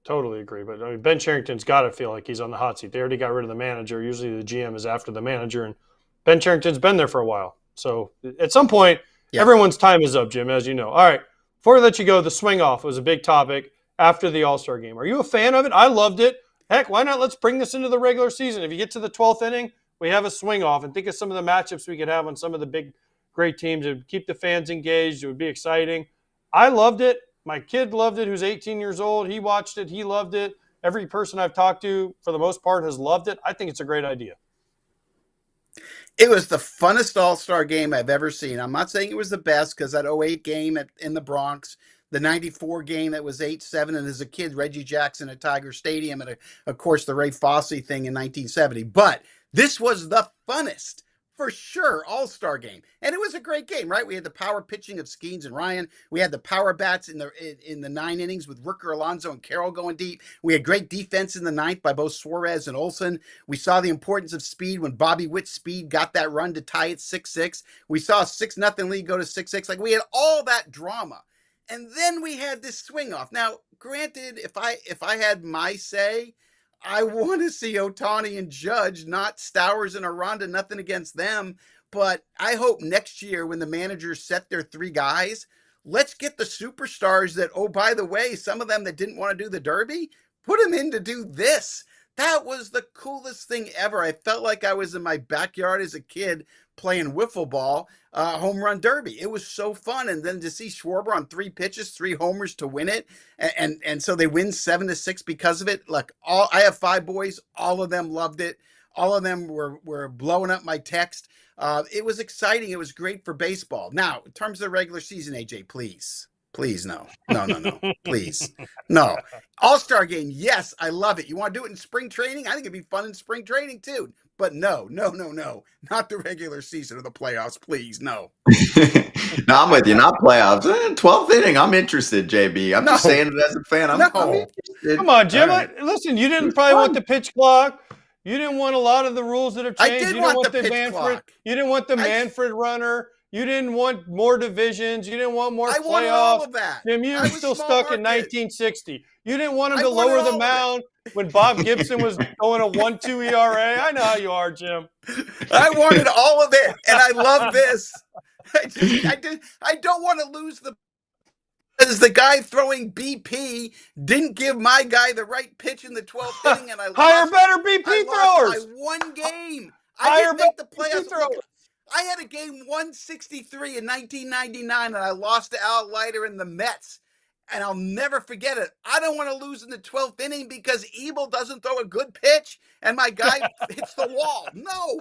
Totally agree. But I mean, Ben Cherington's got to feel like he's on the hot seat. They already got rid of the manager. Usually the GM is after the manager, and Ben Cherington's been there for a while. So at some point, everyone's time is up, Jim, as you know. All right. Before I let you go, the swing off was a big topic after the All-Star game. Are you a fan of it? I loved it. Heck, why not? Let's bring this into the regular season. If you get to the 12th inning, we have a swing off, and think of some of the matchups we could have on some of the big, great teams. It would keep the fans engaged. It would be exciting. I loved it. My kid loved it, who's 18 years old. He watched it. He loved it. Every person I've talked to, for the most part, has loved it. I think it's a great idea. It was the funnest All-Star game I've ever seen. I'm not saying it was the best, because that 08 game in the Bronx, the 94 game that was 8-7, and as a kid, Reggie Jackson at Tiger Stadium, and of course the Ray Fosse thing in 1970. But this was the funnest, for sure, All-Star game. And it was a great game, right? We had the power pitching of Skeens and Ryan. We had the power bats in the 9 innings with Rooker, Alonso, and Carroll going deep. We had great defense in the 9th by both Suarez and Olson. We saw the importance of speed when Bobby Witt's speed got that run to tie it 6-6. We saw a 6-0 lead go to 6-6. Like, we had all that drama. And then we had this swing off. Now, granted, if I had my say, I want to see Ohtani and Judge, not Stowers and Aranda, nothing against them. But I hope next year when the managers set their 3 guys, let's get the superstars that, oh, by the way, some of them that didn't want to do the Derby, put them in to do this. That was the coolest thing ever. I felt like I was in my backyard as a kid playing wiffle ball, home run derby. It was so fun. And then to see Schwarber on 3 pitches, 3 homers to win it. And so they win 7-6 because of it. Look, I have 5 boys. All of them loved it. All of them were blowing up my text. It was exciting. It was great for baseball. Now, in terms of the regular season, AJ, please, no. Please, no. All-Star game, yes, I love it. You want to do it in spring training? I think it'd be fun in spring training too. But no. Not the regular season or the playoffs, please, no. No, I'm with you. Not playoffs. 12th inning, I'm interested, JB. I'm just saying it as a fan. I'm interested. Come on, Jim. Right. Listen, you didn't probably want the pitch clock. You didn't want a lot of the rules that have changed. I did want the pitch clock. You didn't want the Manfred runner. You didn't want more divisions. You didn't want more playoffs. I wanted all of that. Jim, you were still stuck in 1960. You didn't want him to lower the mound when Bob Gibson was going a 1.2 ERA. I know how you are, Jim. I wanted all of it, and I love this. I don't want to lose because the guy throwing BP didn't give my guy the right pitch in the 12th inning, and I hire better BP throwers. I won game. I didn't make the playoffs. I had a game 163 in 1999, and I lost to Al Leiter in the Mets. And I'll never forget it. I don't want to lose in the 12th inning because Ebel doesn't throw a good pitch and my guy hits the wall. No.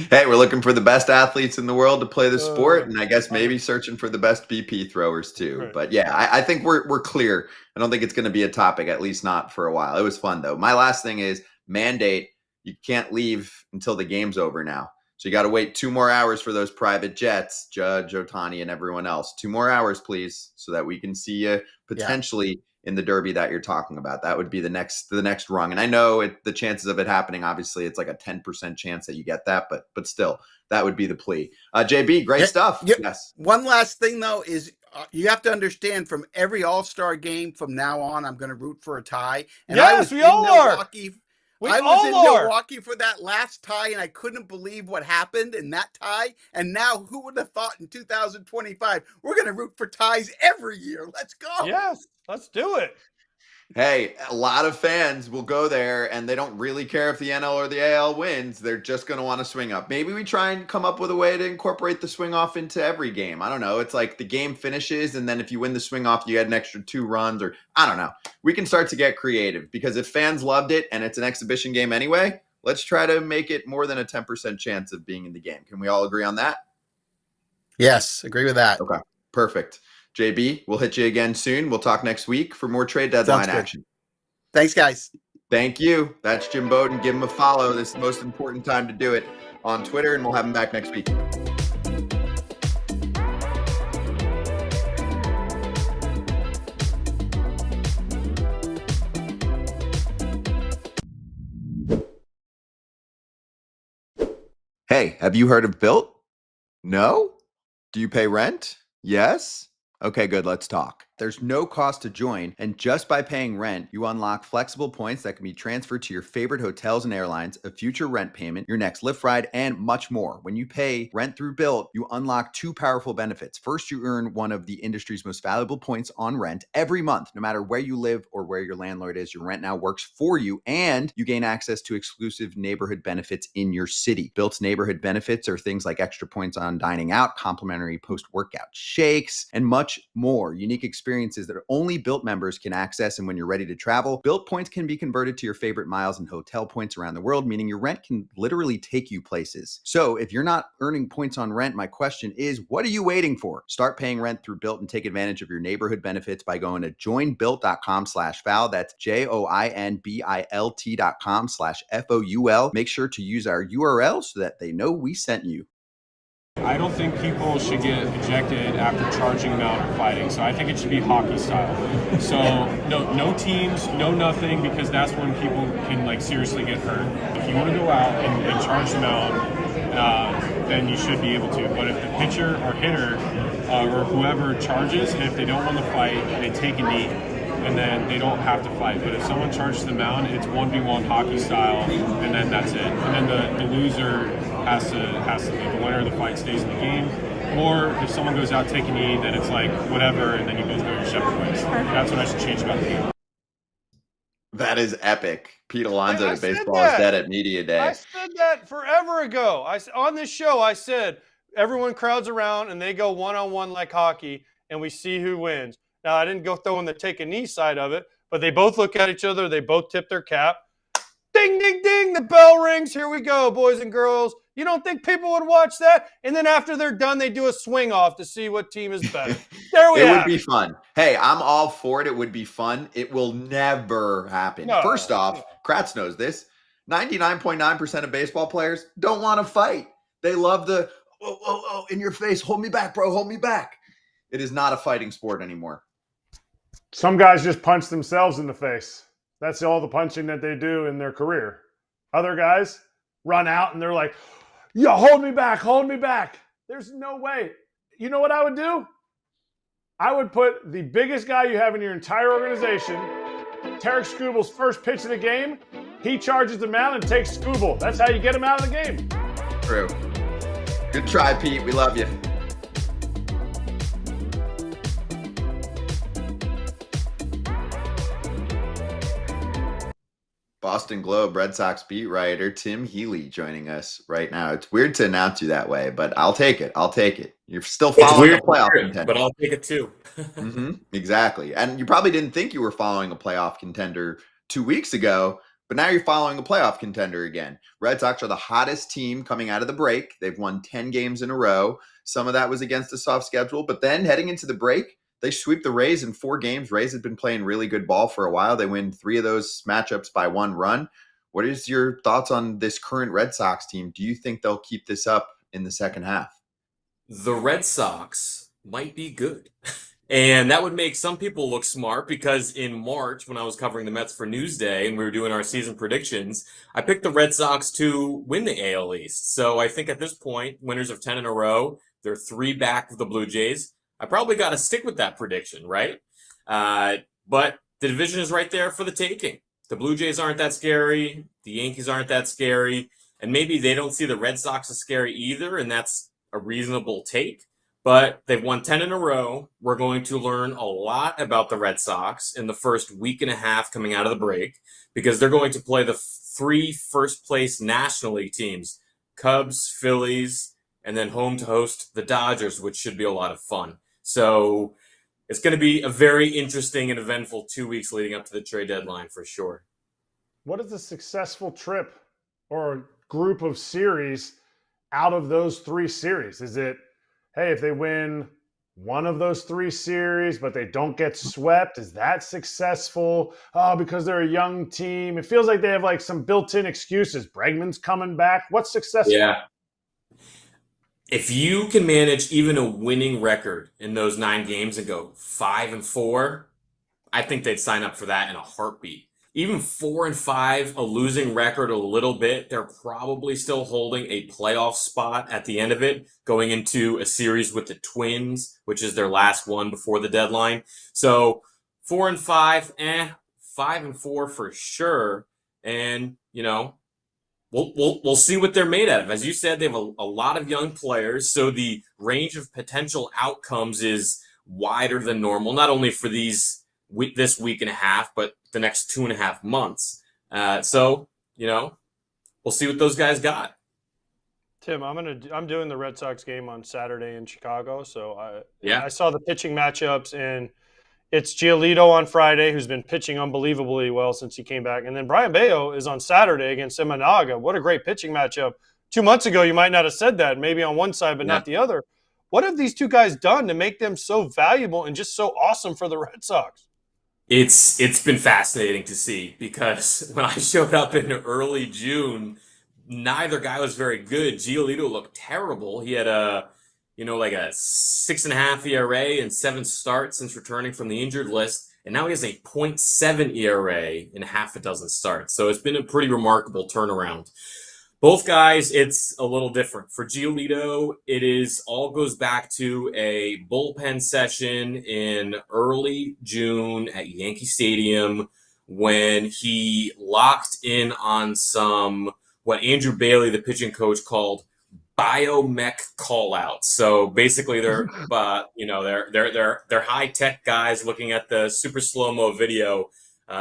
Hey, we're looking for the best athletes in the world to play the sport, and I guess maybe searching for the best BP throwers too. Right. But yeah, I think we're clear. I don't think it's going to be a topic, at least not for a while. It was fun though. My last thing is mandate. You can't leave until the game's over now. So you got to wait 2 more hours for those private jets, Judge, Ohtani, and everyone else. 2 more hours, please, so that we can see you potentially in the Derby that you're talking about. That would be the next rung. And I know the chances of it happening, obviously, it's like a 10% chance that you get that, but still, that would be the plea. JB, great stuff. Yes. One last thing, though, is you have to understand from every All-Star game from now on, I'm going to root for a tie. And yes, we all are. I was in Milwaukee for that last tie, and I couldn't believe what happened in that tie. And now, who would have thought in 2025 we're going to root for ties every year? Let's go. Yes, let's do it. Hey, a lot of fans will go there, and they don't really care if the NL or the AL wins. They're just going to want to swing up. Maybe we try and come up with a way to incorporate the swing off into every game. I don't know. It's like the game finishes, and then if you win the swing off, you get an extra 2 runs, or I don't know. We can start to get creative, because if fans loved it and it's an exhibition game anyway, let's try to make it more than a 10% chance of being in the game. Can we all agree on that? Yes, agree with that. Okay, perfect. JB, we'll hit you again soon. We'll talk next week for more trade deadline action. Thanks, guys. Thank you. That's Jim Bowden. Give him a follow. This is the most important time to do it on Twitter, and we'll have him back next week. Hey, have you heard of Built? No? Do you pay rent? Yes? Okay, good. Let's talk. There's no cost to join, and just by paying rent, you unlock flexible points that can be transferred to your favorite hotels and airlines, a future rent payment, your next Lyft ride, and much more. When you pay rent through Built, you unlock two powerful benefits. First, you earn one of the industry's most valuable points on rent every month. No matter where you live or where your landlord is, your rent now works for you, and you gain access to exclusive neighborhood benefits in your city. Built's neighborhood benefits are things like extra points on dining out, complimentary post-workout shakes, and much more. Unique experiences that only Built members can access. And when you're ready to travel, Built points can be converted to your favorite miles and hotel points around the world, meaning your rent can literally take you places. So if you're not earning points on rent, my question is, what are you waiting for? Start paying rent through Built and take advantage of your neighborhood benefits by going to joinbuilt.com/foul. That's joinbilt.com/FOUL. Make sure to use our URL so that they know we sent you. I don't think people should get ejected after charging them out or fighting. So I think it should be hockey style. So no teams, no nothing, because that's when people can like seriously get hurt. If you want to go out and charge them out, then you should be able to. But if the pitcher or hitter or whoever charges, and if they don't want to fight, they take a knee, and then they don't have to fight. But if someone charges the mound, it's 1v1 hockey style, and then that's it. And then the loser has to leave. The winner of the fight stays in the game. Or if someone goes out, take a knee, then it's like whatever, and then you both go your separate ways. That's what I should change about the game. That is epic. Pete Alonso to Baseball is Dead at Media Day. I said that forever ago. On this show, I said everyone crowds around and they go one-on-one like hockey, and we see who wins. Now, I didn't go throw in the take a knee side of it, but they both look at each other. They both tip their cap. Ding, ding, ding. The bell rings. Here we go, boys and girls. You don't think people would watch that? And then after they're done, they do a swing off to see what team is better. There we It have would be fun. Hey, I'm all for it. It would be fun. It will never happen. No. First off, Kratz knows this. 99.9% of baseball players don't want to fight. They love the, oh, in your face. Hold me back, bro. Hold me back. It is not a fighting sport anymore. Some guys just punch themselves in the face. That's all the punching that they do in their career. Other guys run out and they're like, yo, hold me back, hold me back. There's no way. You know what I would do? I would put the biggest guy you have in your entire organization, Tarek Skubal's first pitch of the game. He charges the mound and takes Skubal. That's how you get him out of the game. True. Good try, Pete. We love you. Boston Globe Red Sox beat writer Tim Healey joining us right now. It's weird to announce you that way, but I'll take it. I'll take it. You're still following a playoff contender. But I'll take it too. Exactly. And you probably didn't think you were following a playoff contender 2 weeks ago, but now you're following a playoff contender again. Red Sox are the hottest team coming out of the break. They've won 10 games in a row. Some of that was against a soft schedule, but then heading into the break, they sweep the Rays in 4 games. Rays have been playing really good ball for a while. They win 3 of those matchups by 1 run. What is your thoughts on this current Red Sox team? Do you think they'll keep this up in the second half? The Red Sox might be good. And that would make some people look smart because in March, when I was covering the Mets for Newsday and we were doing our season predictions, I picked the Red Sox to win the AL East. So I think at this point, winners of 10 in a row, they're 3 back of the Blue Jays. I probably got to stick with that prediction, right? But the division is right there for the taking. The Blue Jays aren't that scary. The Yankees aren't that scary. And maybe they don't see the Red Sox as scary either, and that's a reasonable take. But they've won 10 in a row. We're going to learn a lot about the Red Sox in the first week and a half coming out of the break because they're going to play the 3 first-place National League teams, Cubs, Phillies, and then home to host the Dodgers, which should be a lot of fun. So it's going to be a very interesting and eventful 2 weeks leading up to the trade deadline for sure. What is a successful trip or group of series out of those 3 series? Is it, hey, if they win one of those 3 series, but they don't get swept? Is that successful? Oh, because they're a young team. It feels like they have like some built-in excuses. Bregman's coming back. What's successful? Yeah. If you can manage even a winning record in those 9 games and go 5-4, I think they'd sign up for that in a heartbeat. Even 4-5, a losing record a little bit, they're probably still holding a playoff spot at the end of it, going into a series with the Twins, which is their last one before the deadline. So 4-5, 5-4 for sure. And, you know, we'll see what they're made out of. As you said, they have a lot of young players, so the range of potential outcomes is wider than normal, not only for this week and a half, but the next 2.5 months. So, you know, we'll see what those guys got. Tim, I'm doing the Red Sox game on Saturday in Chicago, so Yeah. I saw the pitching matchups, and it's Giolito on Friday, who's been pitching unbelievably well since he came back, and then Brian Bayo is on Saturday against Imanaga. What a great pitching matchup! 2 months ago, you might not have said that, maybe on one side, but not the other. What have these two guys done to make them so valuable and just so awesome for the Red Sox? It's been fascinating to see, because when I showed up in early June, neither guy was very good. Giolito looked terrible. He had like a 6.5 ERA and 7 starts since returning from the injured list, and now he has a .7 ERA in half a dozen starts. So it's been a pretty remarkable turnaround. Both guys, it's a little different. For Giolito, all goes back to a bullpen session in early June at Yankee Stadium when he locked in on some, what Andrew Bailey, the pitching coach, called biomech call-outs. So basically they're high tech guys looking at the super slow-mo video,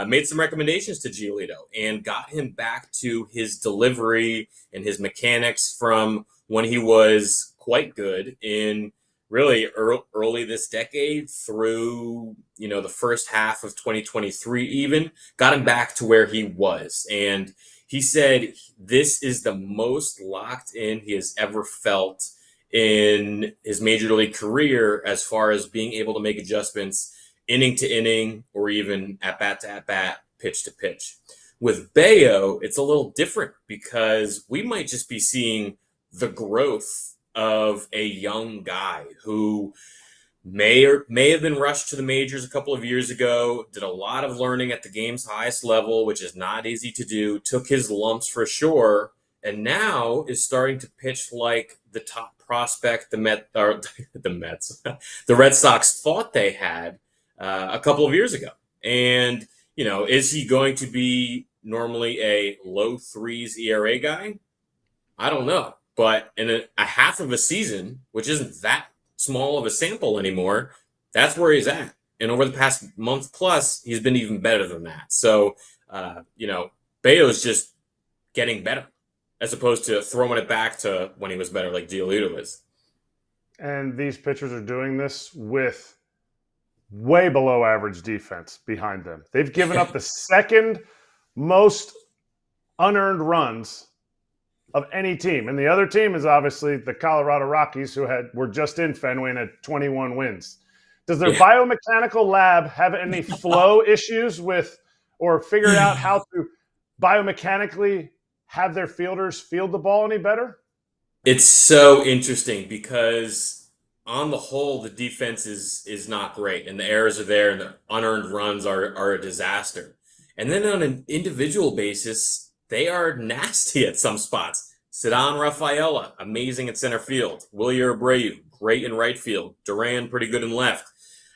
made some recommendations to Giolito and got him back to his delivery and his mechanics from when he was quite good in really early this decade through, the first half of 2023 even, got him back to where he was. And he said this is the most locked in he has ever felt in his major league career as far as being able to make adjustments inning to inning or even at bat to at bat, pitch to pitch. With Bayo, it's a little different because we might just be seeing the growth of a young guy who may have been rushed to the majors a couple of years ago, did a lot of learning at the game's highest level, which is not easy to do, took his lumps for sure, and now is starting to pitch like the top prospect the Red Sox thought they had a couple of years ago. And, is he going to be normally a low 3s ERA guy? I don't know. But in a half of a season, which isn't that small of a sample anymore, that's where he's at. And over the past month plus, he's been even better than that. So, Bayo's just getting better as opposed to throwing it back to when he was better like Giolito is. And these pitchers are doing this with way below average defense behind them. They've given up the second most unearned runs of any team. And the other team is obviously the Colorado Rockies, who were just in Fenway and had 21 wins. Does their biomechanical lab have any flow issues with, or figure out how to biomechanically have their fielders field the ball any better? It's so interesting because on the whole, the defense is not great, and the errors are there, and the unearned runs are a disaster. And then on an individual basis, they are nasty at some spots. Ceddanne Rafaela, amazing at center field. Willie Abreu, great in right field. Duran, pretty good in left.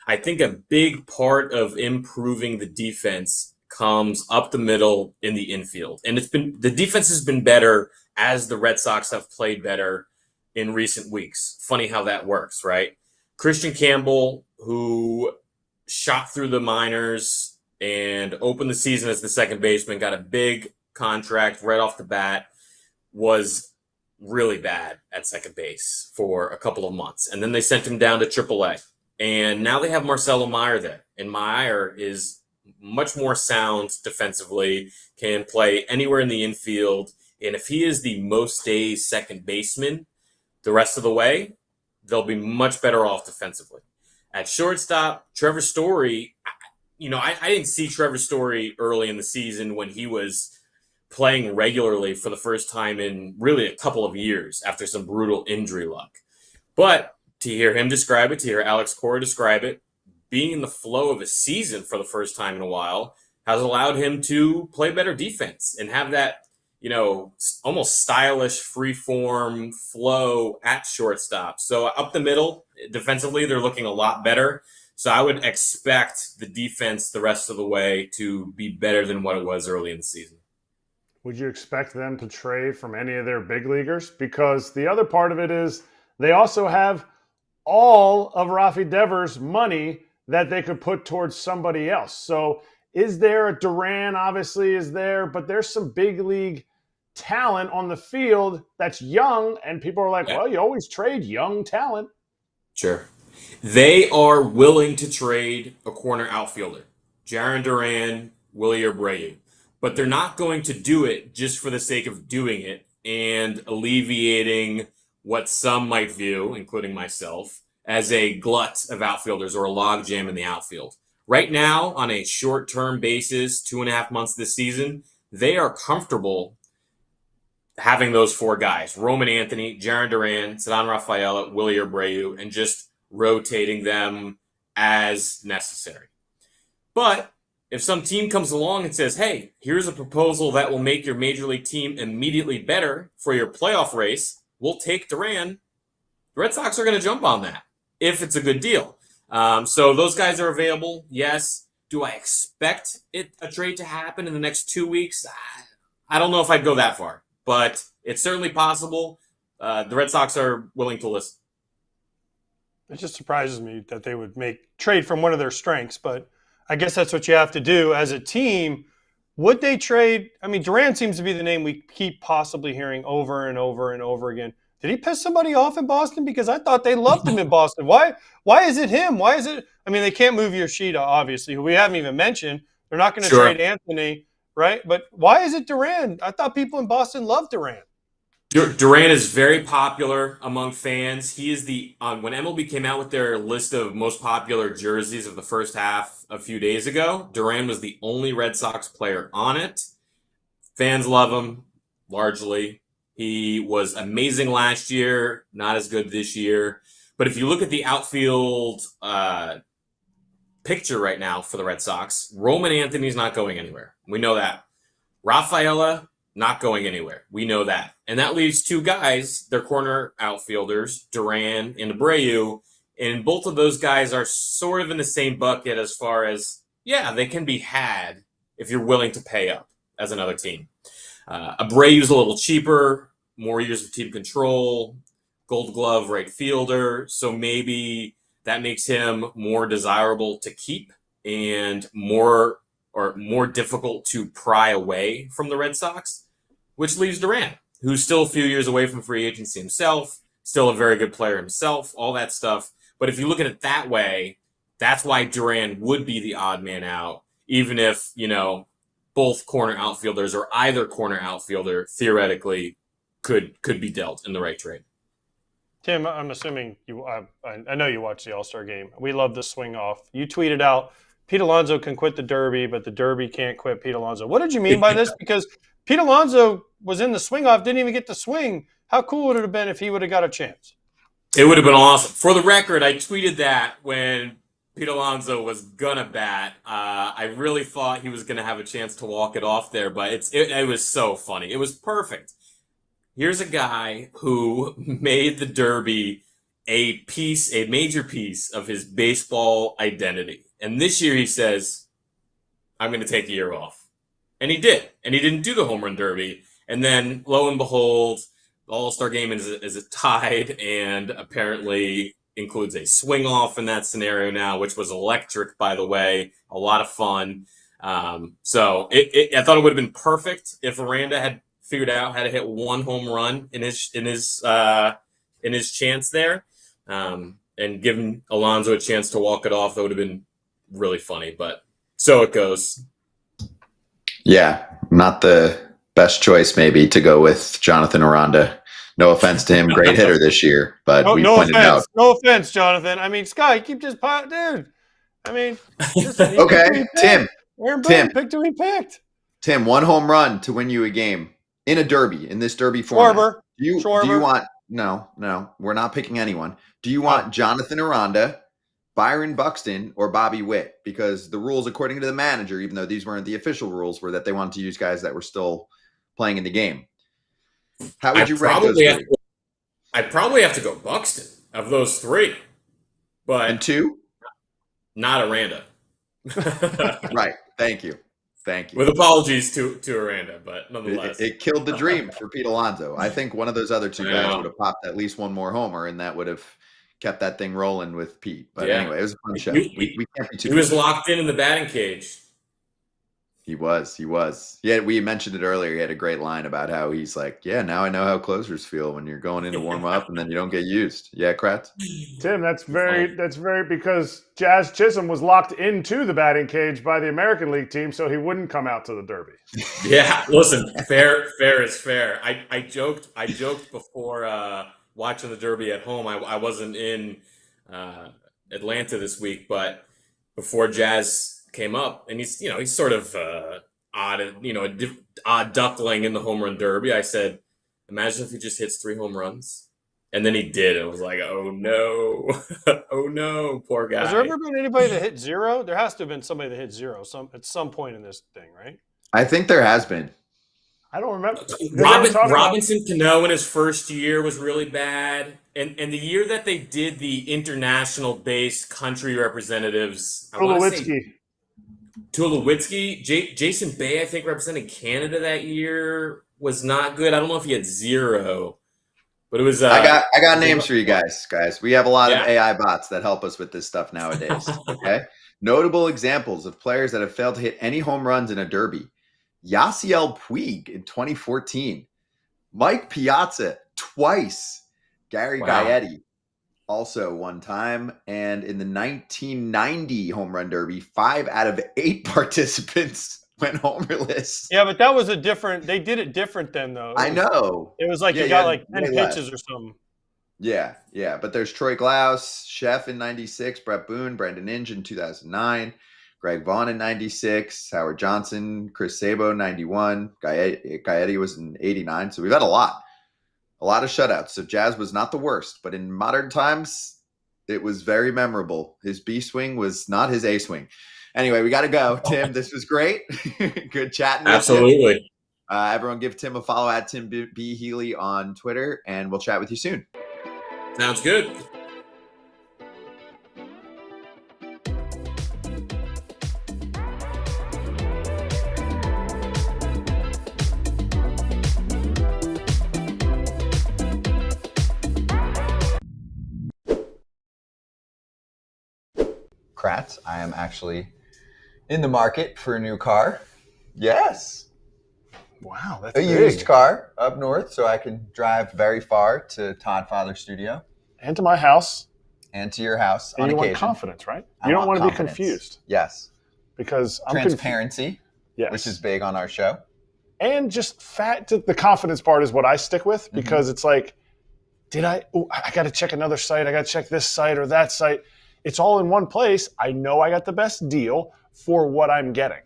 I think a big part of improving the defense comes up the middle in the infield. And the defense has been better as the Red Sox have played better in recent weeks. Funny how that works, right? Christian Campbell, who shot through the minors and opened the season as the second baseman, got a big contract right off the bat, was really bad at second base for a couple of months. And then they sent him down to AAA. And now they have Marcelo Meyer there. And Meyer is much more sound defensively, can play anywhere in the infield. And if he is the most days second baseman the rest of the way, they'll be much better off defensively. At shortstop, Trevor Story, I didn't see Trevor Story early in the season when he was playing regularly for the first time in really a couple of years after some brutal injury luck. But to hear him describe it, to hear Alex Cora describe it, being in the flow of a season for the first time in a while has allowed him to play better defense and have that, almost stylish free-form flow at shortstop. So up the middle, defensively, they're looking a lot better. So I would expect the defense the rest of the way to be better than what it was early in the season. Would you expect them to trade from any of their big leaguers? Because the other part of it is they also have all of Rafi Devers' money that they could put towards somebody else. So is there a Duran, obviously is there, but there's some big league talent on the field that's young, and people are like, well, you always trade young talent. Sure. They are willing to trade a corner outfielder, Jarren Duran, Willie Abreu, but they're not going to do it just for the sake of doing it and alleviating what some might view, including myself, as a glut of outfielders or a logjam in the outfield. Right now, on a short-term basis, 2.5 months this season, they are comfortable having those four guys, Roman Anthony, Jarren Duran, Ceddanne Rafaela, Willie Abreu, and just rotating them as necessary. But if some team comes along and says, hey, here's a proposal that will make your major league team immediately better for your playoff race, we'll take Duran, the Red Sox are going to jump on that if it's a good deal. So those guys are available, yes. Do I expect a trade to happen in the next 2 weeks? I don't know if I'd go that far, but it's certainly possible. The Red Sox are willing to listen. It just surprises me that they would trade from one of their strengths, but I guess that's what you have to do as a team. Would they trade? I mean, Duran seems to be the name we keep possibly hearing over and over and over again. Did he piss somebody off in Boston? Because I thought they loved him in Boston. Why is it him? Why is it? I mean, they can't move Yoshida, obviously, who we haven't even mentioned. They're not going to trade Anthony, right? But why is it Duran? I thought people in Boston loved Duran. Duran is very popular among fans. He is when MLB came out with their list of most popular jerseys of the first half a few days ago, Duran was the only Red Sox player on it. Fans love him, largely. He was amazing last year, not as good this year. But if you look at the outfield picture right now for the Red Sox, Roman Anthony's not going anywhere. We know that. Rafaela, not going anywhere. We know that. And that leaves two guys, their corner outfielders, Duran and Abreu. And both of those guys are sort of in the same bucket as far as, they can be had if you're willing to pay up as another team. Abreu's a little cheaper, more years of team control, Gold Glove right fielder. So maybe that makes him more desirable to keep and more difficult to pry away from the Red Sox, which leaves Duran, who's still a few years away from free agency himself, still a very good player himself, all that stuff. But if you look at it that way, that's why Duran would be the odd man out, even if, both corner outfielders or either corner outfielder theoretically could be dealt in the right trade. Tim, I'm assuming I know you watched the All-Star game. We love the swing off. You tweeted out, Pete Alonso can quit the Derby, but the Derby can't quit Pete Alonso. What did you mean by this? Because Pete Alonso was in the swing off, didn't even get to swing. How cool would it have been if he would have got a chance? It would have been awesome. For the record, I tweeted that when Pete Alonso was gonna bat. I really thought he was gonna have a chance to walk it off there, but it was so funny. It was perfect. Here's a guy who made the Derby a major piece of his baseball identity. And this year he says, I'm going to take a year off. And he did. And he didn't do the home run derby. And then, lo and behold, the All-Star game is tied and apparently includes a swing off in that scenario now, which was electric, by the way. A lot of fun. So I thought it would have been perfect if Aranda had figured out how to hit one home run in his chance there, and given Alonso a chance to walk it off. That would have been really funny, but so it goes. Yeah, not the best choice maybe to go with Jonathan Aranda No offense to him, great hitter this year, but we no pointed offense. out. No offense, Jonathan. I mean, Scott, you keep just dude. I mean, listen, he Okay, picked who he Tim. picked. Aaron Tim. Boone picked who he picked. Tim, 1 home run to win you a game in a derby, in this derby format. Do you want no, we're not picking anyone. Do you want Jonathan Aranda, Byron Buxton, or Bobby Witt? Because the rules, according to the manager, even though these weren't the official rules, were that they wanted to use guys that were still playing in the game. How would you rank those three? I'd probably have to go Buxton of those three. But and 2? Not Aranda. Right. Thank you. With apologies to Aranda, but nonetheless. It killed the dream for Pete Alonso. I think one of those other 2 guys would have popped at least one more homer, and that would have kept that thing rolling with Pete. But anyway, it was a fun show. We can't be too. He was locked in the batting cage. He was. Yeah, we mentioned it earlier. He had a great line about how he's like, yeah, now I know how closers feel when you're going in to warm up and then you don't get used. Yeah, Kratz? Tim, that's very because Jazz Chisholm was locked into the batting cage by the American League team, so he wouldn't come out to the Derby. Yeah, listen, fair is fair. I joked before watching the Derby at home. I wasn't in Atlanta this week, but before Jazz came up, and he's sort of odd duckling in the home run derby. I said, imagine if he just hits 3 home runs, and then he did. I was like, oh no, oh no, poor guy. Has there ever been anybody that hit 0? There has to have been somebody that hit 0 at some point in this thing, right? I think there has been. I don't remember. Robinson Cano in his first year was really bad. And the year that they did the international-based country representatives, Tulowitzki, Jason Bay, I think, representing Canada that year, was not good. I don't know if he had 0, but it was. I got names for you guys. We have a lot of AI bots that help us with this stuff nowadays. Okay, notable examples of players that have failed to hit any home runs in a derby: Yasiel Puig in 2014, Mike Piazza twice, Gary Gaetti also one time, and in the 1990 home run derby, 5 out of 8 participants went homerless. Yeah, but that was they did it different then, though. I know. It was like you got like 10 pitches or something. Yeah. But there's Troy Glaus, Chef in 96, Brett Boone, Brandon Inge in 2009, Greg Vaughn in 96, Howard Johnson, Chris Sabo 91, Gaetti was in 89. So we've had a lot of shutouts. So Jazz was not the worst, but in modern times, it was very memorable. His B swing was not his A swing. Anyway, we got to go. Tim, this was great. Good chatting. Absolutely. Everyone give Tim a follow at Tim B. Healey on Twitter, and we'll chat with you soon. Sounds good. Kratz, I am actually in the market for a new car. Yes. Wow, that's a used car up north, so I can drive very far to Todd Father's studio. And to my house. And to your house and on you occasion. Want confidence, right? You don't want to be confused. Yes. Because I'm transparency, which is big on our show. And just the confidence part is what I stick with, because it's like, I got to check another site. I got to check this site or that site. It's all in one place. I know I got the best deal for what I'm getting.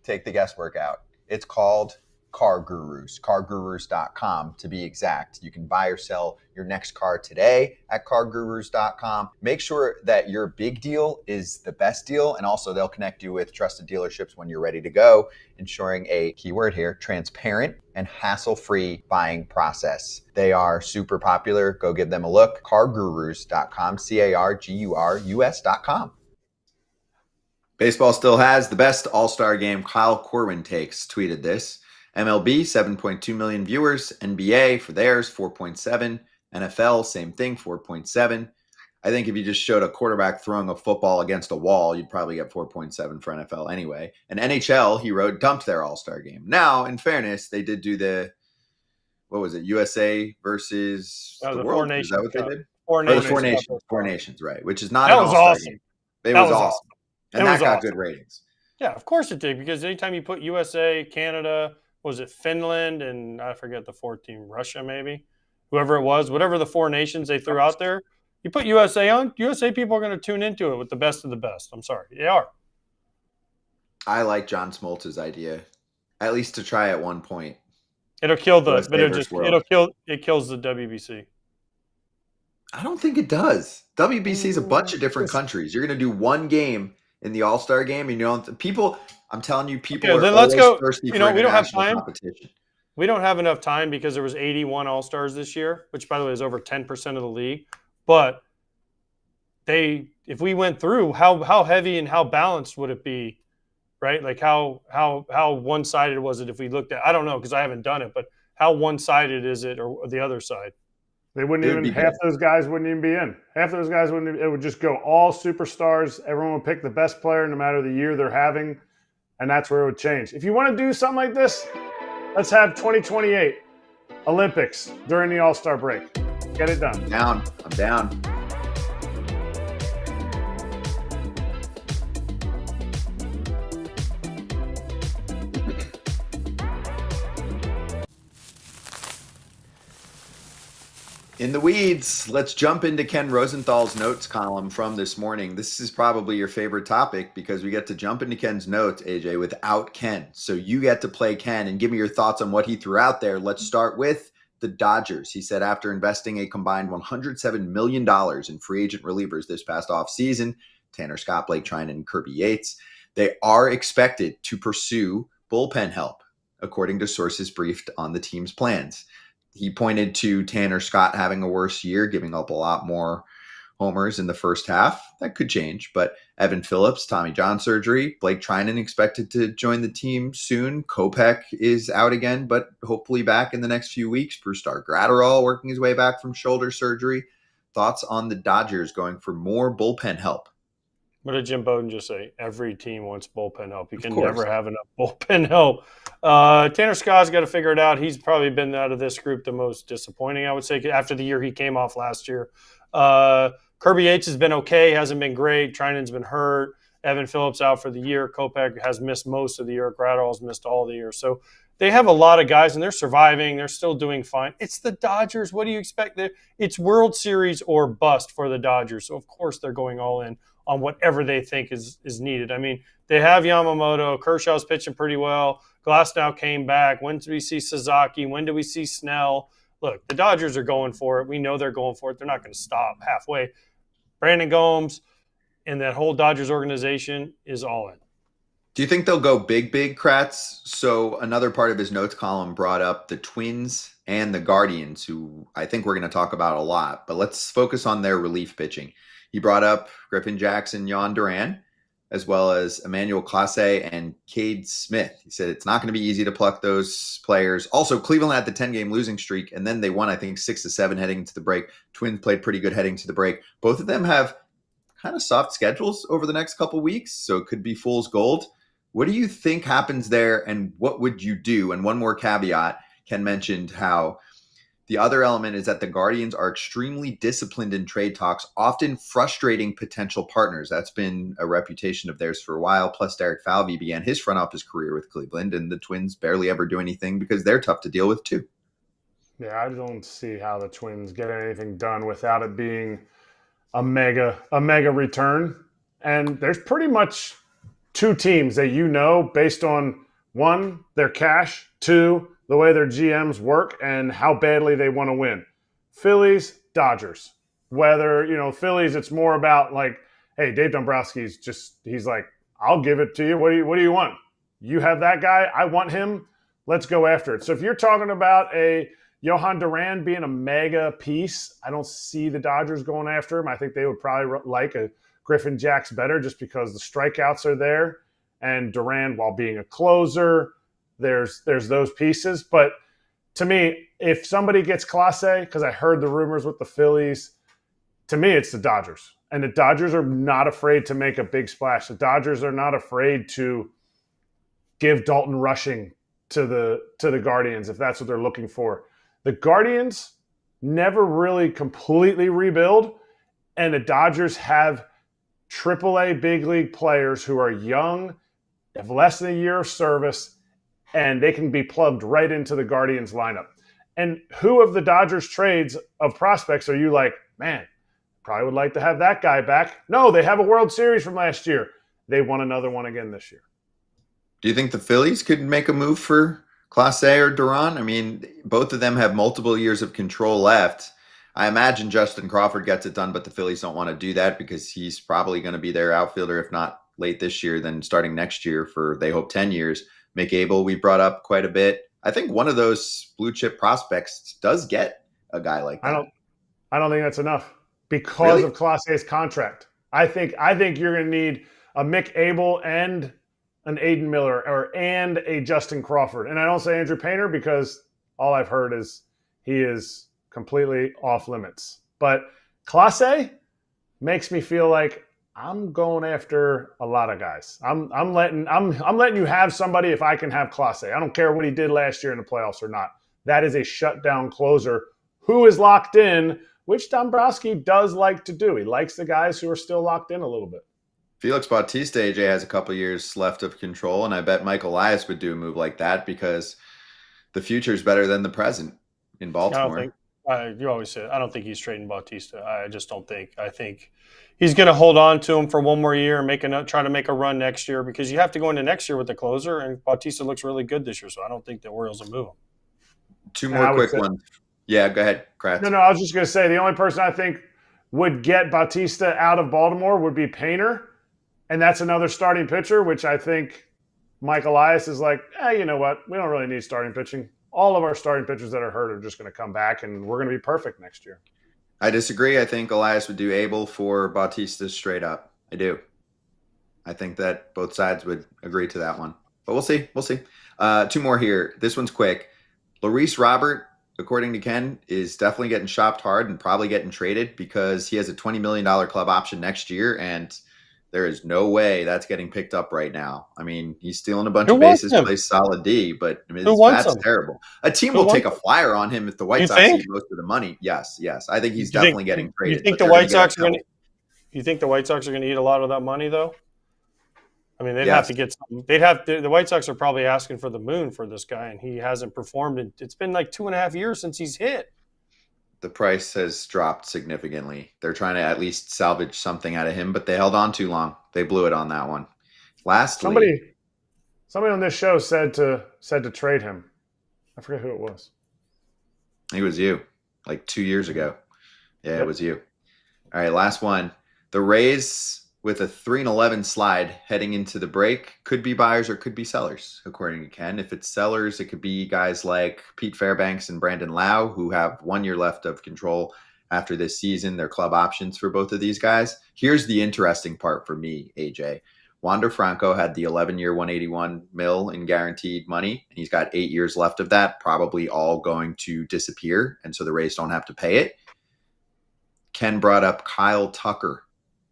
Take the guesswork out. It's called Car Gurus, cargurus.com to be exact. You can buy or sell your next car today at cargurus.com. Make sure that your big deal is the best deal, and also they'll connect you with trusted dealerships when you're ready to go, ensuring a keyword here, transparent and hassle-free buying process. They are super popular. Go give them a look. cargurus.com, cargurus.com. Baseball still has the best all-star game. Kyle Corwin tweeted this. MLB, 7.2 million viewers. NBA, for theirs, 4.7. NFL, same thing, 4.7. I think if you just showed a quarterback throwing a football against a wall, you'd probably get 4.7 for NFL anyway. And NHL, he wrote, dumped their all-star game. Now, in fairness, they did do USA versus the world? Is that what they did? Four Nations, right, which is not an all-star game. It was awesome. And that got good ratings. Yeah, of course it did, because anytime you put USA, Canada, was it Finland, and I forget the fourth team, Russia maybe? whoever it was, whatever the 4 nations they threw out there. You put USA on, USA people are going to tune into it with the best of the best. I'm sorry. They are. I like John Smoltz's idea, at least to try at one point. It'll kill USA versus world. it kills the WBC. I don't think it does. WBC is a bunch of different countries. You're going to do one game in the All-Star game, and I'm telling you, people are then let's always go. thirsty for We don't have international time. competition. We don't have enough time because there was 81 All-Stars this year, which, by the way, is over 10% of the league. But if we went through, how heavy and how balanced would it be, right? Like how one-sided was it if we looked at? I don't know because I haven't done it, but how one-sided is it or the other side? They wouldn't even half those guys wouldn't even be in. Half those guys wouldn't. It would just go all superstars. Everyone would pick the best player no matter the year they're having, and that's where it would change. If you want to do something like this, let's have 2028 Olympics during the All-Star break. Get it done. I'm down. In the weeds, let's jump into Ken Rosenthal's notes column from this morning. This is probably your favorite topic because we get to jump into Ken's notes, AJ, without Ken. So you get to play Ken and give me your thoughts on what he threw out there. Let's start with the Dodgers. He said after investing a combined $107 million in free agent relievers this past offseason, Tanner Scott, Blake Treinen, and Kirby Yates, they are expected to pursue bullpen help, according to sources briefed on the team's plans. He pointed to Tanner Scott having a worse year, giving up a lot more homers in the first half. That could change, but Evan Phillips, Tommy John surgery, Blake Treinen expected to join the team soon. Kopech is out again, but hopefully back in the next few weeks. Brusdar Graterol working his way back from shoulder surgery. Thoughts on the Dodgers going for more bullpen help? What did Jim Bowden just say? Every team wants bullpen help. You can never have enough bullpen help. Tanner Scott's got to figure it out. He's probably been out of this group the most disappointing, I would say, after the year he came off last year. Kirby Yates has been okay, hasn't been great. Treinen's been hurt. Evan Phillips out for the year. Kopech has missed most of the year. Graterol's missed all the year. So they have a lot of guys, and they're surviving. They're still doing fine. It's the Dodgers. What do you expect? It's World Series or bust for the Dodgers. So, of course, they're going all in on whatever they think is needed. I mean, they have Yamamoto. Kershaw's pitching pretty well. Glasnow came back. When do we see Sasaki? When do we see Snell? Look, the Dodgers are going for it. We know they're going for it. They're not going to stop halfway. Brandon Gomes and that whole Dodgers organization is all in. Do you think they'll go big, Kratz? So another part of his notes column brought up the Twins and the Guardians, who I think we're going to talk about a lot. But let's focus on their relief pitching. He brought up Griffin Jackson, Jan Duran, as well as Emmanuel Clase and Cade Smith. He said it's not going to be easy to pluck those players. Also, Cleveland had the 10-game losing streak, and then they won, I think, 6-7 heading into the break. Twins played pretty good heading to the break. Both of them have kind of soft schedules over the next couple weeks, so it could be fool's gold. What do you think happens there, and what would you do? And one more caveat, Ken mentioned how the other element is that the Guardians are extremely disciplined in trade talks, often frustrating potential partners. That's been a reputation of theirs for a while. Plus, Derek Falvey began his front office career with Cleveland, and the Twins barely ever do anything because they're tough to deal with too. Yeah, I don't see how the Twins get anything done without it being a mega return. And there's pretty much two teams that you know based on, one, their cash, two, the way their GMs work and how badly they want to win. Phillies, Dodgers. Whether, Phillies, it's more about like, hey, Dave Dombrowski's he's like, I'll give it to you. What do you want? You have that guy. I want him. Let's go after it. So if you're talking about a Johan Duran being a mega piece, I don't see the Dodgers going after him. I think they would probably like a Griffin Jacks better just because the strikeouts are there. And Duran, while being a closer, there's those pieces. But to me, if somebody gets Clase, because I heard the rumors with the Phillies, to me, it's the Dodgers. And the Dodgers are not afraid to make a big splash. The Dodgers are not afraid to give Dalton Rushing to the Guardians if that's what they're looking for. The Guardians never really completely rebuild, and the Dodgers have AAA big league players who are young, have less than a year of service, and they can be plugged right into the Guardians lineup. And who of the Dodgers trades of prospects are you like, man, probably would like to have that guy back? No, they have a World Series from last year. They won another one again this year. Do you think the Phillies could make a move for Clase or Duran? I mean, both of them have multiple years of control left. I imagine Justin Crawford gets it done, but the Phillies don't want to do that because he's probably going to be their outfielder, if not late this year, then starting next year for, they hope, 10 years. McAble, we brought up quite a bit. I think one of those blue chip prospects does get a guy like that. I don't think that's enough because Really? of Clase's contract. I think you're going to need a Mick Abel and an Aiden Miller and a Justin Crawford. And I don't say Andrew Painter because all I've heard is he is completely off limits. But Clase makes me feel like I'm going after a lot of guys. I'm letting you have somebody if I can have Clase. I don't care what he did last year in the playoffs or not. That is a shutdown closer who is locked in, which Dombrowski does like to do. He likes the guys who are still locked in a little bit. Felix Bautista, AJ, has a couple years left of control, and I bet Mike Elias would do a move like that because the future is better than the present in Baltimore. You always say I don't think he's trading Bautista. I just don't think. I think he's going to hold on to him for one more year and try to make a run next year because you have to go into next year with the closer, and Bautista looks really good this year, so I don't think the Orioles will move him. Two more quick ones. Yeah, go ahead, Kratz. No, I was just going to say the only person I think would get Bautista out of Baltimore would be Painter, and that's another starting pitcher, which I think Mike Elias is like, you know what? We don't really need starting pitching. All of our starting pitchers that are hurt are just going to come back, and we're going to be perfect next year. I disagree. I think Elias would do Abel for Bautista straight up. I do. I think that both sides would agree to that one. But we'll see. We'll see. Two more here. This one's quick. Luis Robert, according to Ken, is definitely getting shopped hard and probably getting traded because he has a $20 million club option next year, and there is no way that's getting picked up right now. I mean, he's stealing a bunch of bases, plays solid D, but I mean, that's terrible. A team will take a flyer on him if the White Sox get most of the money. Yes. I think he's definitely getting traded. You think the White Sox are going to? You think the White Sox are going to eat a lot of that money, though? I mean, they'd have to get something. The White Sox are probably asking for the moon for this guy, and he hasn't performed. It's been like 2.5 years since he's hit. The price has dropped significantly. They're trying to at least salvage something out of him, but they held on too long. They blew it on that one. Lastly, somebody on this show said to trade him. I forget who it was. It was you, like 2 years ago. Yeah, It was you. All right, last one. The Rays with a 3-11 slide heading into the break could be buyers or could be sellers, according to Ken. If it's sellers, it could be guys like Pete Fairbanks and Brandon Lau, who have 1 year left of control after this season. They're club options for both of these guys. Here's the interesting part for me, AJ. Wander Franco had the 11-year, $181 million in guaranteed money, and he's got 8 years left of that, probably all going to disappear, and so the Rays don't have to pay it. Ken brought up Kyle Tucker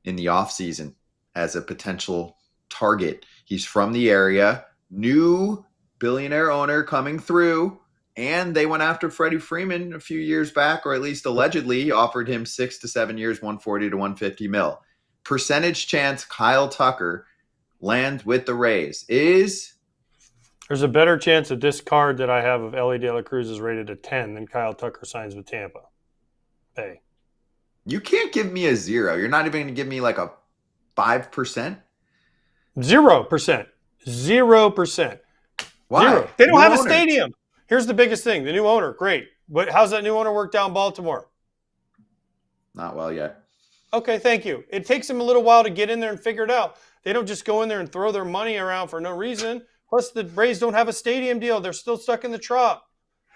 in the offseason as a potential target. He's from the area, new billionaire owner coming through, and they went after Freddie Freeman a few years back, or at least allegedly offered him 6 to 7 years, $140 to $150 million. Percentage chance Kyle Tucker lands with the Rays is? There's a better chance that this card that I have of Ellie De La Cruz is rated a 10 than Kyle Tucker signs with Tampa. Hey. You can't give me a 0. You're not even going to give me like a 5%? 0%. 0%. Why? 0. They don't have owner. A stadium. Here's the biggest thing. The new owner, great. But how's that new owner work down Baltimore? Not well yet. Okay, thank you. It takes them a little while to get in there and figure it out. They don't just go in there and throw their money around for no reason. Plus, the Rays don't have a stadium deal. They're still stuck in the trop.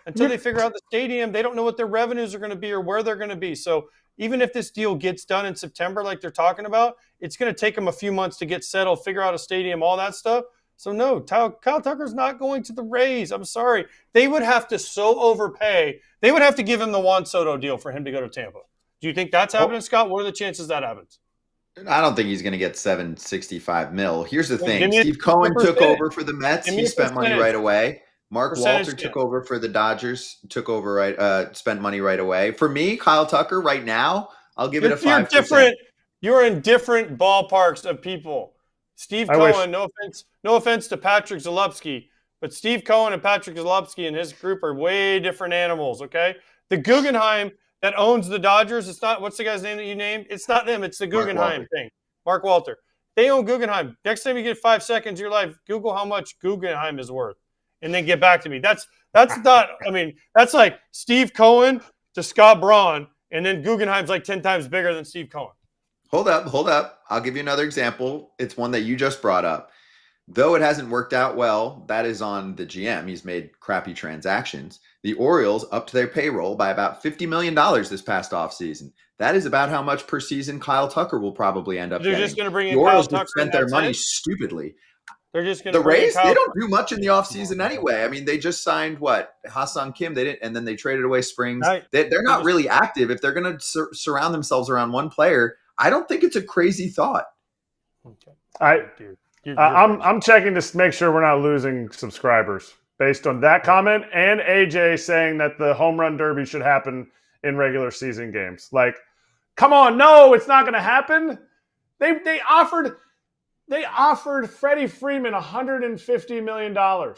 Until they figure out the stadium, they don't know what their revenues are going to be or where they're going to be. So even if this deal gets done in September like they're talking about, it's going to take them a few months to get settled, figure out a stadium, all that stuff. So no, Kyle Tucker's not going to the Rays. I'm sorry. They would have to so overpay. They would have to give him the Juan Soto deal for him to go to Tampa. Do you think that's happening, Scott? What are the chances that happens? I don't think he's going to get $765 million. Here's the thing. Steve Cohen took over for the Mets. He spent money right away. Mark Walter took over for the Dodgers, spent money right away. For me, Kyle Tucker, right now, I'll give it a 5%. You're in different ballparks of people. Steve Cohen, no offense to Patrick Zalewski, but Steve Cohen and Patrick Zalewski and his group are way different animals, okay? The Guggenheim that owns the Dodgers, it's not – what's the guy's name that you named? It's not them. It's the Guggenheim thing. Mark Walter. They own Guggenheim. Next time you get 5 seconds of your life, Google how much Guggenheim is worth and then get back to me. That's not – I mean, that's like Steve Cohen to Scott Braun, and then Guggenheim's like 10 times bigger than Steve Cohen. Hold up. I'll give you another example. It's one that you just brought up. Though it hasn't worked out well, that is on the GM. He's made crappy transactions. The Orioles upped their payroll by about $50 million this past offseason. That is about how much per season Kyle Tucker will probably end up They're getting. just going to bring in the Orioles Kyle Tucker. spent their money stupidly. They're just going to the Rays. They don't do much in the offseason anyway. I mean, they just signed Ha-Seong Kim. They didn't, and then they traded away Springs. They're not really active. If they're going to surround themselves around one player, I don't think it's a crazy thought. Okay. I'm checking to make sure we're not losing subscribers based on that comment and AJ saying that the home run derby should happen in regular season games. Like, come on, no, it's not going to happen. They offered Freddie Freeman $150 million.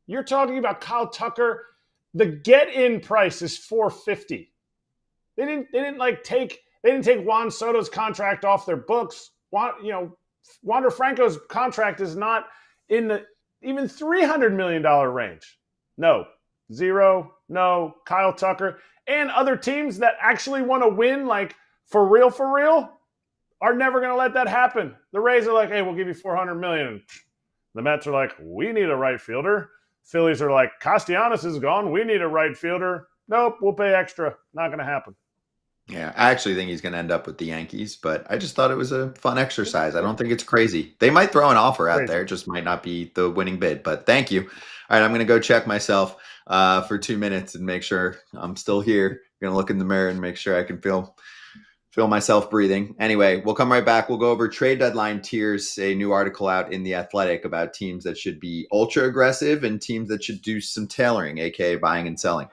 You're talking about Kyle Tucker. The get-in price is $450. They didn't take Juan Soto's contract off their books. Wander Franco's contract is not in the even $300 million range. No. Zero. No. Kyle Tucker. And other teams that actually want to win, like for real, are never going to let that happen. The Rays are like, hey, we'll give you $400 million. The Mets are like, we need a right fielder. Phillies are like, Castellanos is gone. We need a right fielder. Nope, we'll pay extra. Not going to happen. Yeah, I actually think he's going to end up with the Yankees, but I just thought it was a fun exercise. I don't think it's crazy. They might throw an offer out there, just might not be the winning bid, but thank you. All right, I'm going to go check myself for 2 minutes and make sure I'm still here. I'm going to look in the mirror and make sure I can feel myself breathing. Anyway, we'll come right back. We'll go over trade deadline tiers, a new article out in The Athletic about teams that should be ultra aggressive and teams that should do some tailoring, aka buying and selling.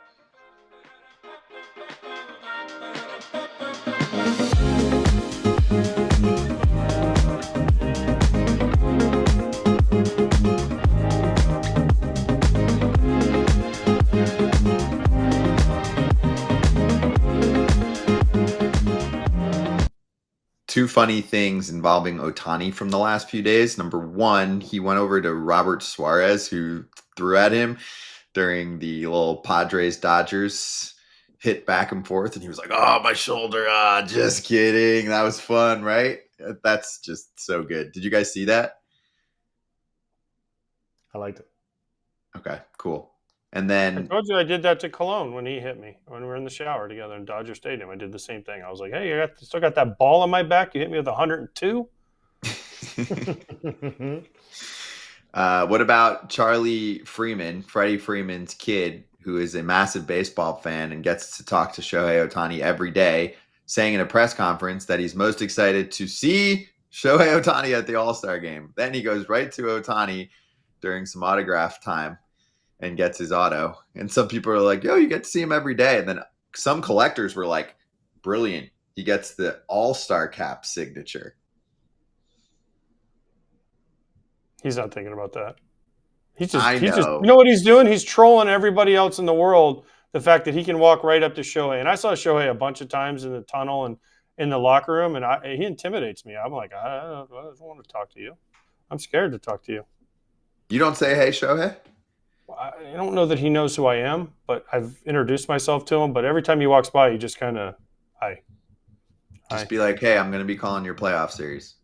Two funny things involving Ohtani from the last few days. Number one, he went over to Robert Suarez, who threw at him during the little Padres-Dodgers hit back and forth. And he was like, oh, my shoulder. Just kidding. That was fun, right? That's just so good. Did you guys see that? I liked it. Okay, cool. And then I told you I did that to Cologne when he hit me when we were in the shower together in Dodger Stadium. I did the same thing. I was like, "Hey, you still got that ball on my back? You hit me with 102." What about Charlie Freeman, Freddie Freeman's kid, who is a massive baseball fan and gets to talk to Shohei Ohtani every day, saying in a press conference that he's most excited to see Shohei Ohtani at the All-Star game. Then he goes right to Ohtani during some autograph time and gets his auto. And some people are like, yo, you get to see him every day. And then some collectors were like, brilliant. He gets the All-Star cap signature. He's not thinking about that. He's know. You know what he's doing? He's trolling everybody else in the world, the fact that he can walk right up to Shohei. And I saw Shohei a bunch of times in the tunnel and in the locker room, and he intimidates me. I'm like, I don't want to talk to you. I'm scared to talk to you. You don't say, hey, Shohei? I don't know that he knows who I am, but I've introduced myself to him. But every time he walks by, he just kind of, hi. Just be like, hey, I'm going to be calling your playoff series.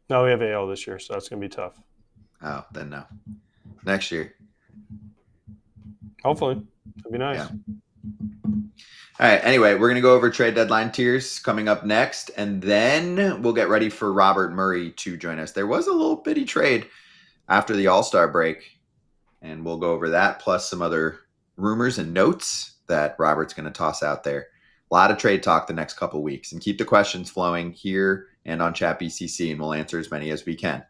No, we have AL this year, so that's going to be tough. Oh, then no. Next year. Hopefully. That'd be nice. Yeah. All right. Anyway, we're going to go over trade deadline tiers coming up next, and then we'll get ready for Robert Murray to join us. There was a little bitty trade after the All-Star break, and we'll go over that, plus some other rumors and notes that Robert's going to toss out there. A lot of trade talk the next couple weeks, and keep the questions flowing here and on ChatBCC, and we'll answer as many as we can.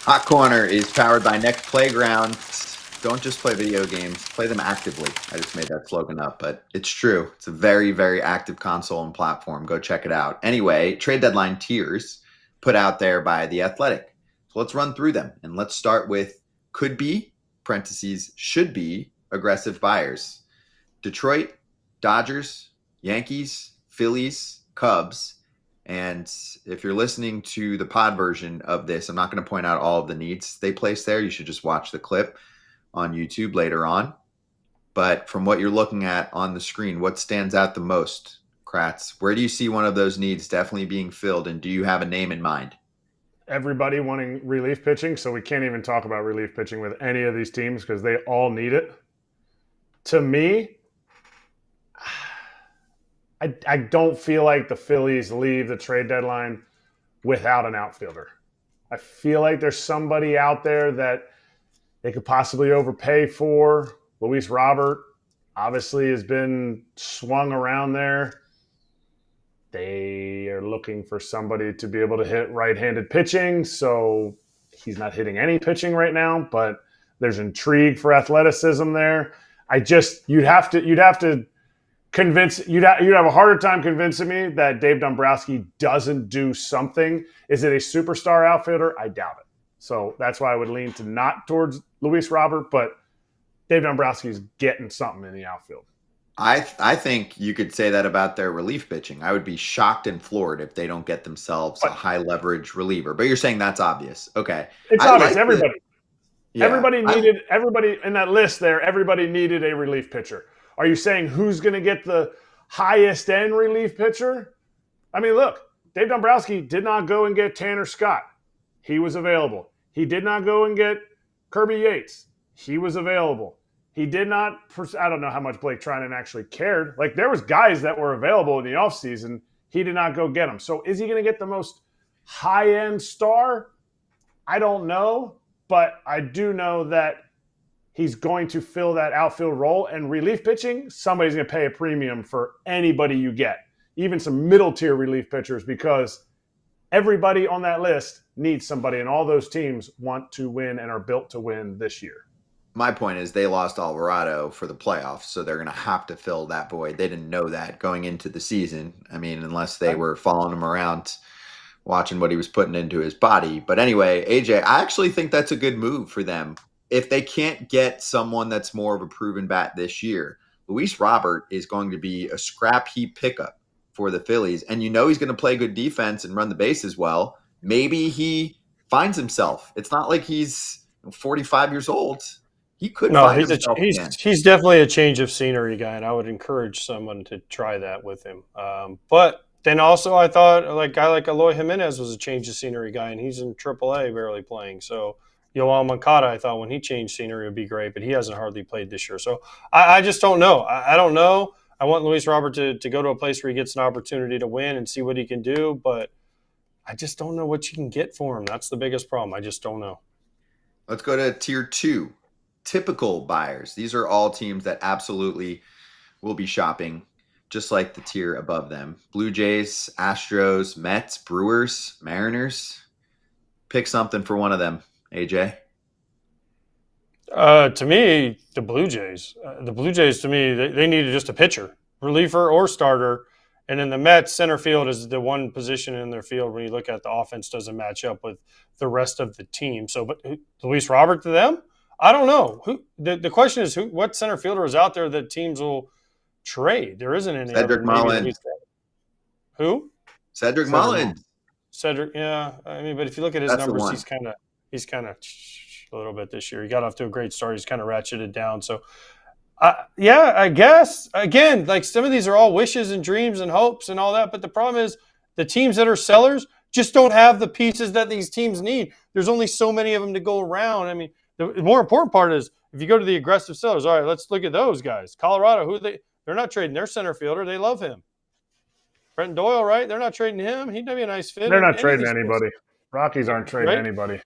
Hot Corner is powered by NEX Playground. Don't just play video games, play them actively. I just made that slogan up, but it's true. It's a very, very active console and platform. Go check it out. Anyway, trade deadline tiers put out there by The Athletic. So let's run through them. And let's start with could be, parentheses, should be aggressive buyers. Detroit, Dodgers, Yankees, Phillies, Cubs. And if you're listening to the pod version of this, I'm not going to point out all of the needs they place there. You should just watch the clip on YouTube later on. But from what you're looking at on the screen, what stands out the most, Kratz? Where do you see one of those needs definitely being filled, and do you have a name in mind? Everybody wanting relief pitching, so we can't even talk about relief pitching with any of these teams because they all need it. To me, I don't feel like the Phillies leave the trade deadline without an outfielder. I feel like there's somebody out there that they could possibly overpay for. Luis Robert obviously has been swung around there. They are looking for somebody to be able to hit right-handed pitching, so he's not hitting any pitching right now, but there's intrigue for athleticism there. You'd have to convince you'd have a harder time convincing me that Dave Dombrowski doesn't do something. Is it a superstar outfielder? I doubt it. So that's why I would lean to not towards Luis Robert, but Dave Dombrowski's getting something in the outfield. I think you could say that about their relief pitching. I would be shocked and floored if they don't get themselves a high leverage reliever. But you're saying that's obvious. Okay. It's obvious. Everybody in that list there, everybody needed a relief pitcher. Are you saying who's going to get the highest end relief pitcher? I mean, look, Dave Dombrowski did not go and get Tanner Scott. He was available. He did not go and get Kirby Yates. He was available. He did not – I don't know how much Blake Trinan actually cared. Like, there was guys that were available in the offseason. He did not go get them. So is he going to get the most high-end star? I don't know. But I do know that he's going to fill that outfield role. And relief pitching, somebody's going to pay a premium for anybody you get, even some middle-tier relief pitchers, because everybody on that list needs somebody, and all those teams want to win and are built to win this year. My point is they lost Alvarado for the playoffs, so they're going to have to fill that void. They didn't know that going into the season. I mean, unless they were following him around, watching what he was putting into his body. But anyway, AJ, I actually think that's a good move for them. If they can't get someone that's more of a proven bat this year, Luis Robert is going to be a scrap heap pickup for the Phillies. And you know he's going to play good defense and run the bases well. Maybe he finds himself. It's not like he's 45 years old. He could find himself again. He's definitely a change of scenery guy, and I would encourage someone to try that with him. But then also I thought a guy like Eloy Jimenez was a change of scenery guy, and he's in AAA barely playing. So Yoel Moncada, I thought when he changed scenery would be great, but he hasn't hardly played this year. So I just don't know. I don't know. I want Luis Robert to go to a place where he gets an opportunity to win and see what he can do, but I just don't know what you can get for him. That's the biggest problem. I just don't know. Let's go to tier 2. Typical buyers. These are all teams that absolutely will be shopping, just like the tier above them. Blue Jays, Astros, Mets, Brewers, Mariners. Pick something for one of them, AJ. To me, the Blue Jays. The Blue Jays, to me, they needed just a pitcher, reliever or starter. And then the Mets, center field is the one position in their field when you look at the offense doesn't match up with the rest of the team. So, but Luis Robert to them? I don't know. The question is what center fielder is out there that teams will trade? There isn't any. Cedric Mullins. Who? Cedric Mullins. Cedric, yeah. I mean, but if you look at his numbers, he's kind of a little bit this year. He got off to a great start. He's kind of ratcheted down. So, yeah, I guess again, like some of these are all wishes and dreams and hopes and all that. But the problem is the teams that are sellers just don't have the pieces that these teams need. There's only so many of them to go around. I mean. The more important part is if you go to the aggressive sellers, all right, let's look at those guys. Colorado, they're not trading their center fielder. They love him. Brenton Doyle, right? They're not trading him. He'd be a nice fit. They're not trading anybody. Rockies aren't trading anybody.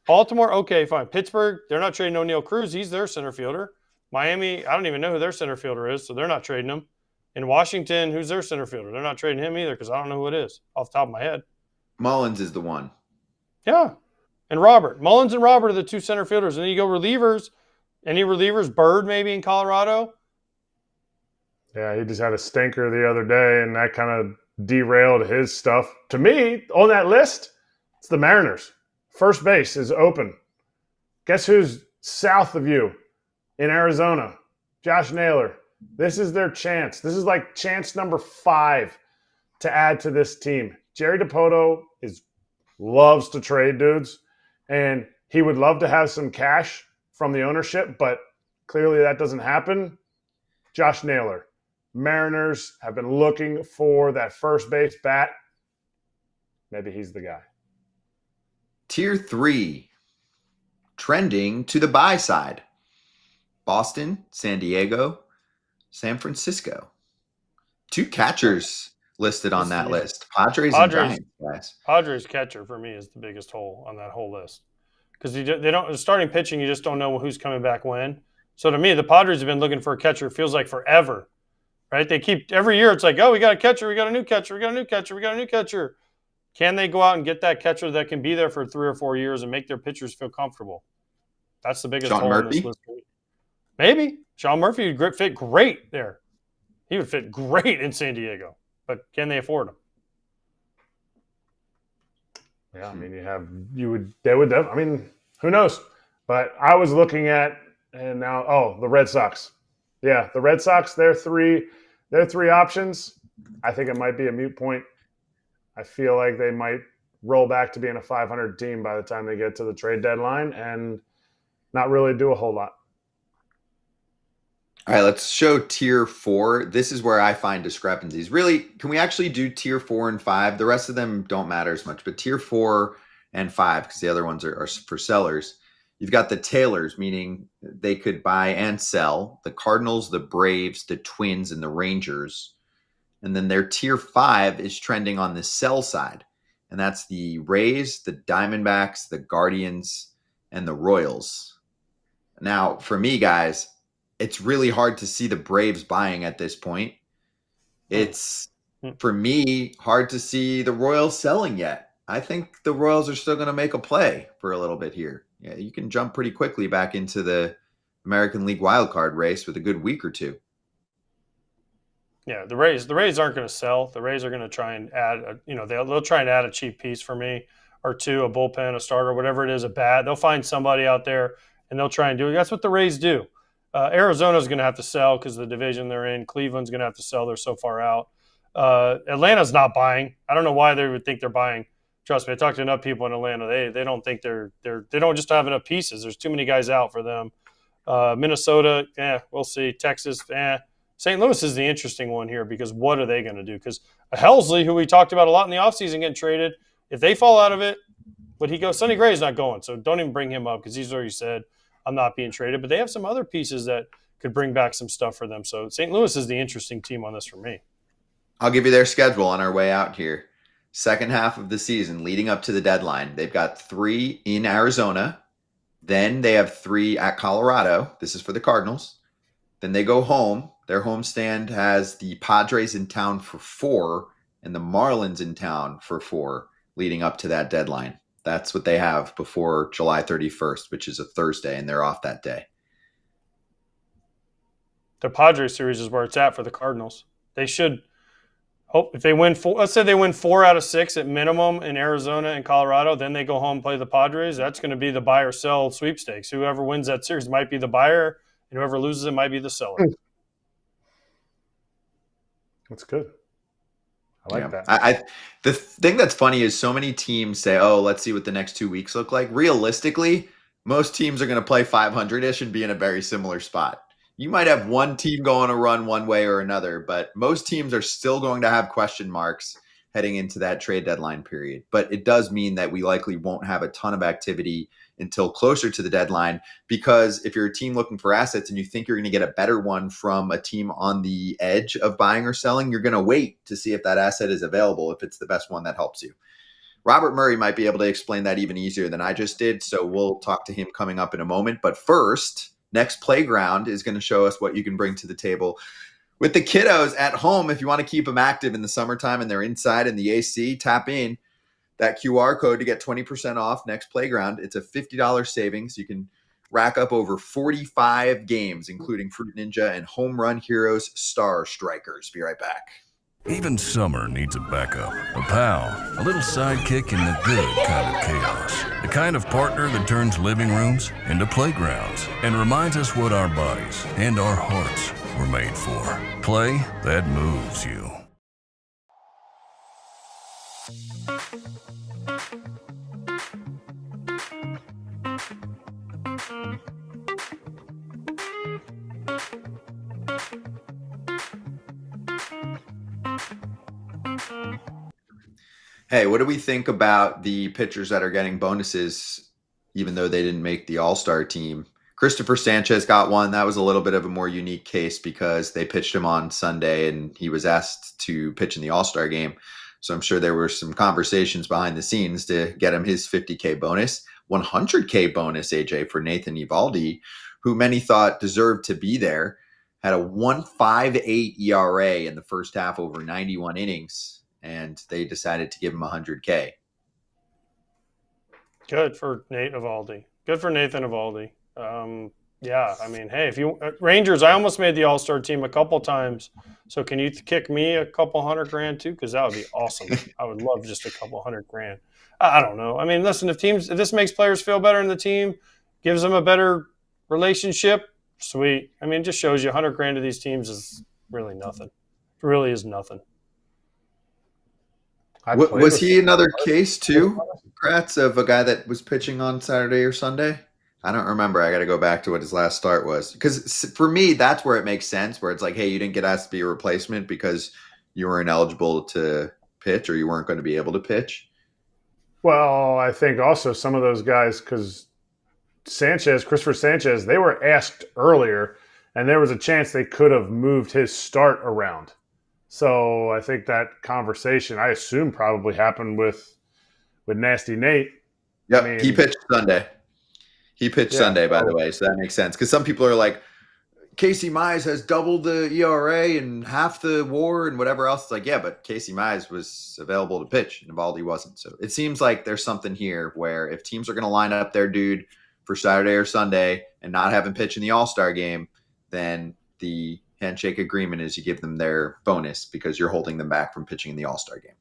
Baltimore, okay, fine. Pittsburgh, they're not trading O'Neal Cruz. He's their center fielder. Miami, I don't even know who their center fielder is, so they're not trading him. In Washington, who's their center fielder? They're not trading him either because I don't know who it is off the top of my head. Mullins is the one. Yeah. and Robert. Mullins and Robert are the two center fielders. And then you go relievers. Any relievers? Bird maybe in Colorado. Yeah, he just had a stinker the other day, and that kind of derailed his stuff. To me, on that list, it's the Mariners. First base is open. Guess who's south of you in Arizona? Josh Naylor. This is their chance. This is like chance number 5 to add to this team. Jerry DiPoto loves to trade dudes, and he would love to have some cash from the ownership, but clearly that doesn't happen. Josh Naylor. Mariners have been looking for that first base bat. Maybe he's the guy. Tier 3, trending to the buy side. Boston, San Diego, San Francisco. 2 catchers listed on that list. Padres and Giants, guys. Padres catcher for me is the biggest hole on that whole list. Because they don't starting pitching, you just don't know who's coming back when. So to me, the Padres have been looking for a catcher. It feels like forever, right? They keep every year. It's like, oh, we got a catcher, we got a new catcher, we got a new catcher, we got a new catcher. Can they go out and get that catcher that can be there for 3 or 4 years and make their pitchers feel comfortable? That's the biggest hole in this list. Maybe Sean Murphy would fit great there. He would fit great in San Diego, but can they afford him? Yeah, I mean, they would. I mean, who knows? But I was looking at, and now, the Red Sox. Yeah, the Red Sox. Their three options. I think it might be a moot point. I feel like they might roll back to being a 500 team by the time they get to the trade deadline and not really do a whole lot. All right, let's show tier 4. This is where I find discrepancies. Really, can we actually do tier 4 and 5? The rest of them don't matter as much, but tier 4 and 5, because the other ones are for sellers. You've got the tailors, meaning they could buy and sell. The Cardinals, the Braves, the Twins, and the Rangers. And then their tier 5 is trending on the sell side. And that's the Rays, the Diamondbacks, the Guardians, and the Royals. Now, for me, guys, it's really hard to see the Braves buying at this point. It's, for me, hard to see the Royals selling yet. I think the Royals are still going to make a play for a little bit here. Yeah, you can jump pretty quickly back into the American League wildcard race with a good week or two. Yeah, the Rays aren't going to sell. The Rays are going to try and add, they'll try and add a cheap piece for me or two, a bullpen, a starter, whatever it is, a bat. They'll find somebody out there and they'll try and do it. That's what the Rays do. Arizona's going to have to sell because of the division they're in. Cleveland's going to have to sell. They're so far out. Atlanta's not buying. I don't know why they would think they're buying. Trust me, I talked to enough people in Atlanta. They don't think they don't just have enough pieces. There's too many guys out for them. Minnesota, we'll see. Texas, St. Louis is the interesting one here because what are they going to do? Because Helsley, who we talked about a lot in the offseason, getting traded, if they fall out of it, would he go? Sonny Gray's not going, so don't even bring him up because he's already said, I'm not being traded. But they have some other pieces that could bring back some stuff for them. So St. Louis is the interesting team on this for me. I'll give you their schedule on our way out here. Second half of the season leading up to the deadline, they've got 3 in Arizona. Then they have 3 at Colorado. This is for the Cardinals. Then they go home. Their homestand has the Padres in town for 4 and the Marlins in town for 4 leading up to that deadline. That's what they have before July 31st, which is a Thursday, and they're off that day. The Padres series is where it's at for the Cardinals. They should hope if they win 4. Let's say they win 4 out of 6 at minimum in Arizona and Colorado. Then they go home and play the Padres. That's going to be the buy or sell sweepstakes. Whoever wins that series might be the buyer, and whoever loses it might be the seller. That's good. I like that. The thing that's funny is so many teams say, oh, let's see what the next 2 weeks look like. Realistically, most teams are going to play 500-ish and be in a very similar spot. You might have one team go on a run one way or another, but most teams are still going to have question marks heading into that trade deadline period. But it does mean that we likely won't have a ton of activity until closer to the deadline, because if you're a team looking for assets and you think you're going to get a better one from a team on the edge of buying or selling, you're going to wait to see if that asset is available, if it's the best one that helps you. Robert Murray might be able to explain that even easier than I just did, so we'll talk to him coming up in a moment. But first, NEX Playground is going to show us what you can bring to the table with the kiddos at home. If you want to keep them active in the summertime and they're inside in the AC, tap in that QR code to get 20% off NEX Playground. It's a $50 savings. You can rack up over 45 games, including Fruit Ninja and Home Run Heroes Star Strikers. Be right back. Even summer needs a backup, a pal, a little sidekick in the good kind of chaos. The kind of partner that turns living rooms into playgrounds and reminds us what our bodies and our hearts were made for. Play that moves you. Hey, what do we think about the pitchers that are getting bonuses, even though they didn't make the All-Star team? Christopher Sanchez got one. That was a little bit of a more unique case because they pitched him on Sunday and he was asked to pitch in the All-Star game. So I'm sure there were some conversations behind the scenes to get him his $50K bonus. $100K bonus, AJ, for Nathan Eovaldi, who many thought deserved to be there. Had a 1.58 ERA in the first half over 91 innings, and they decided to give him $100K. Good for Nate Eovaldi. Good for Nathan Eovaldi. Yeah, I mean, hey, if you Rangers, I almost made the All-Star team a couple times. So can you kick me a couple $100,000 too? Because that would be awesome. I would love just a couple $100,000. I don't know. I mean, listen, if this makes players feel better in the team, gives them a better relationship, sweet. I mean, it just shows you $100,000 to these teams is really nothing. It really is nothing. Was he another case too, Kratz, of a guy that was pitching on Saturday or Sunday? I don't remember. I got to go back to what his last start was. Because for me, that's where it makes sense, where it's like, hey, you didn't get asked to be a replacement because you were ineligible to pitch or you weren't going to be able to pitch. Well, I think also some of those guys, because Christopher Sanchez, they were asked earlier, and there was a chance they could have moved his start around. So I think that conversation, I assume, probably happened with Nasty Nate. Yep, I mean, he pitched Sunday. Sunday, by the way, so that makes sense. Because some people are like, Casey Mize has doubled the ERA and half the WAR and whatever else. It's like, yeah, but Casey Mize was available to pitch and Eovaldi wasn't. So it seems like there's something here where if teams are going to line up their dude for Saturday or Sunday and not have him pitch in the All-Star game, then the handshake agreement is you give them their bonus because you're holding them back from pitching in the All-Star game.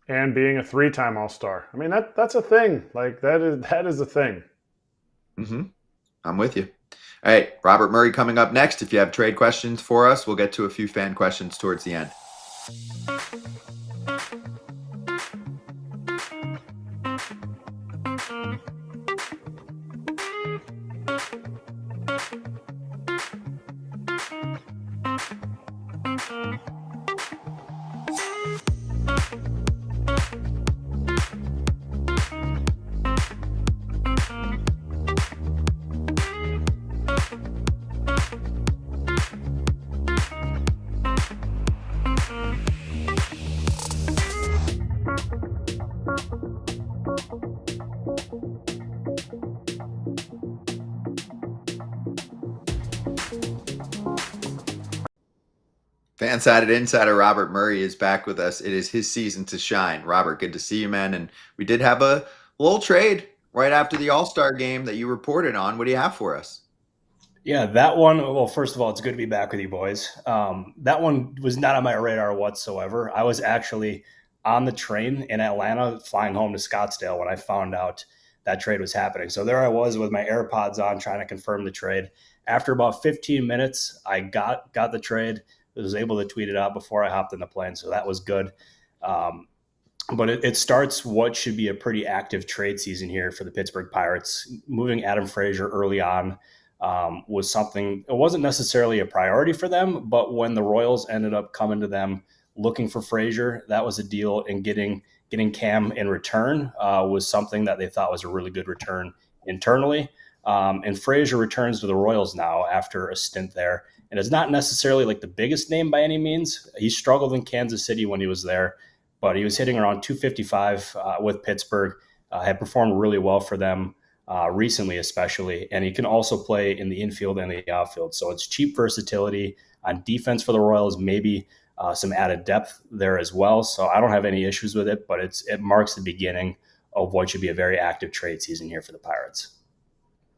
And being a 3-time All-Star. I mean, that's a thing. Like, that is a thing. Mm-hmm. I'm with you. All right, Robert Murray coming up next. If you have trade questions for us, we'll get to a few fan questions towards the end. FanSided insider Robert Murray is back with us. It is his season to shine. Robert, good to see you, man. And we did have a little trade right after the All-Star game that you reported on. What do you have for us? Yeah, that one. Well, first of all, it's good to be back with you boys. That one was not on my radar whatsoever. I was actually on the train in Atlanta flying home to Scottsdale when I found out that trade was happening. So there I was with my AirPods on trying to confirm the trade. After about 15 minutes, I got the trade. I was able to tweet it out before I hopped in the plane, so that was good. But it starts what should be a pretty active trade season here for the Pittsburgh Pirates. Moving Adam Frazier early on was something, it wasn't necessarily a priority for them, but when the Royals ended up coming to them looking for Frazier, that was a deal, and getting Cam in return was something that they thought was a really good return internally. And Frazier returns to the Royals now after a stint there. And it's not necessarily like the biggest name by any means. He struggled in Kansas City when he was there, but he was hitting around 255 with Pittsburgh, had performed really well for them recently especially. And he can also play in the infield and the outfield. So it's cheap versatility on defense for the Royals, maybe some added depth there as well. So I don't have any issues with it, but it marks the beginning of what should be a very active trade season here for the Pirates.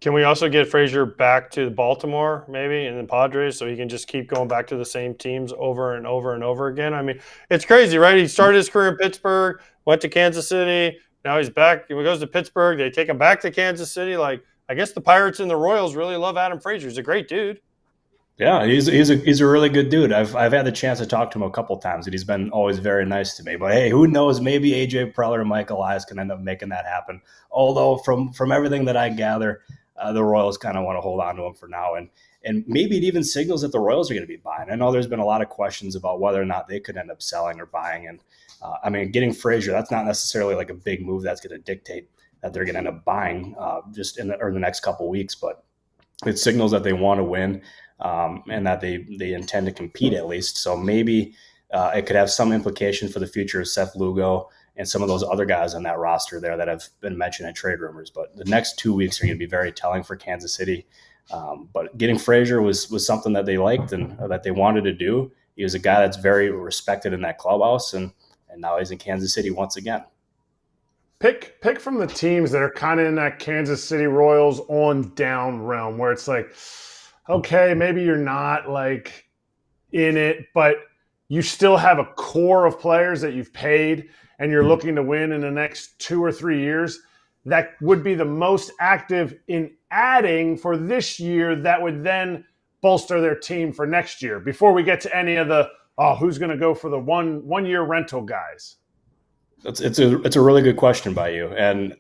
Can we also get Frazier back to Baltimore maybe and the Padres so he can just keep going back to the same teams over and over and over again? I mean, it's crazy, right? He started his career in Pittsburgh, went to Kansas City. Now he's back. He goes to Pittsburgh. They take him back to Kansas City. Like, I guess the Pirates and the Royals really love Adam Frazier. He's a great dude. Yeah, he's a really good dude. I've had the chance to talk to him a couple times, and he's been always very nice to me. But hey, who knows? Maybe AJ Preller and Mike Elias can end up making that happen. Although from everything that I gather, the Royals kind of want to hold on to him for now, and maybe it even signals that the Royals are going to be buying. I know there's been a lot of questions about whether or not they could end up selling or buying, and I mean, getting Frazier, that's not necessarily like a big move that's going to dictate that they're going to end up buying just in the next couple weeks, but it signals that they want to win. And that they intend to compete at least. So maybe it could have some implication for the future of Seth Lugo and some of those other guys on that roster there that have been mentioned in trade rumors. But the next 2 weeks are going to be very telling for Kansas City. But getting Frazier was something that they liked and that they wanted to do. He was a guy that's very respected in that clubhouse, and now he's in Kansas City once again. Pick from the teams that are kind of in that Kansas City Royals on down realm where it's like, okay, maybe you're not like in it, but you still have a core of players that you've paid and you're looking to win in the next 2 or 3 years. That would be the most active in adding for this year that would then bolster their team for next year before we get to any of the, who's going to go for the one year rental guys? It's a really good question by you. And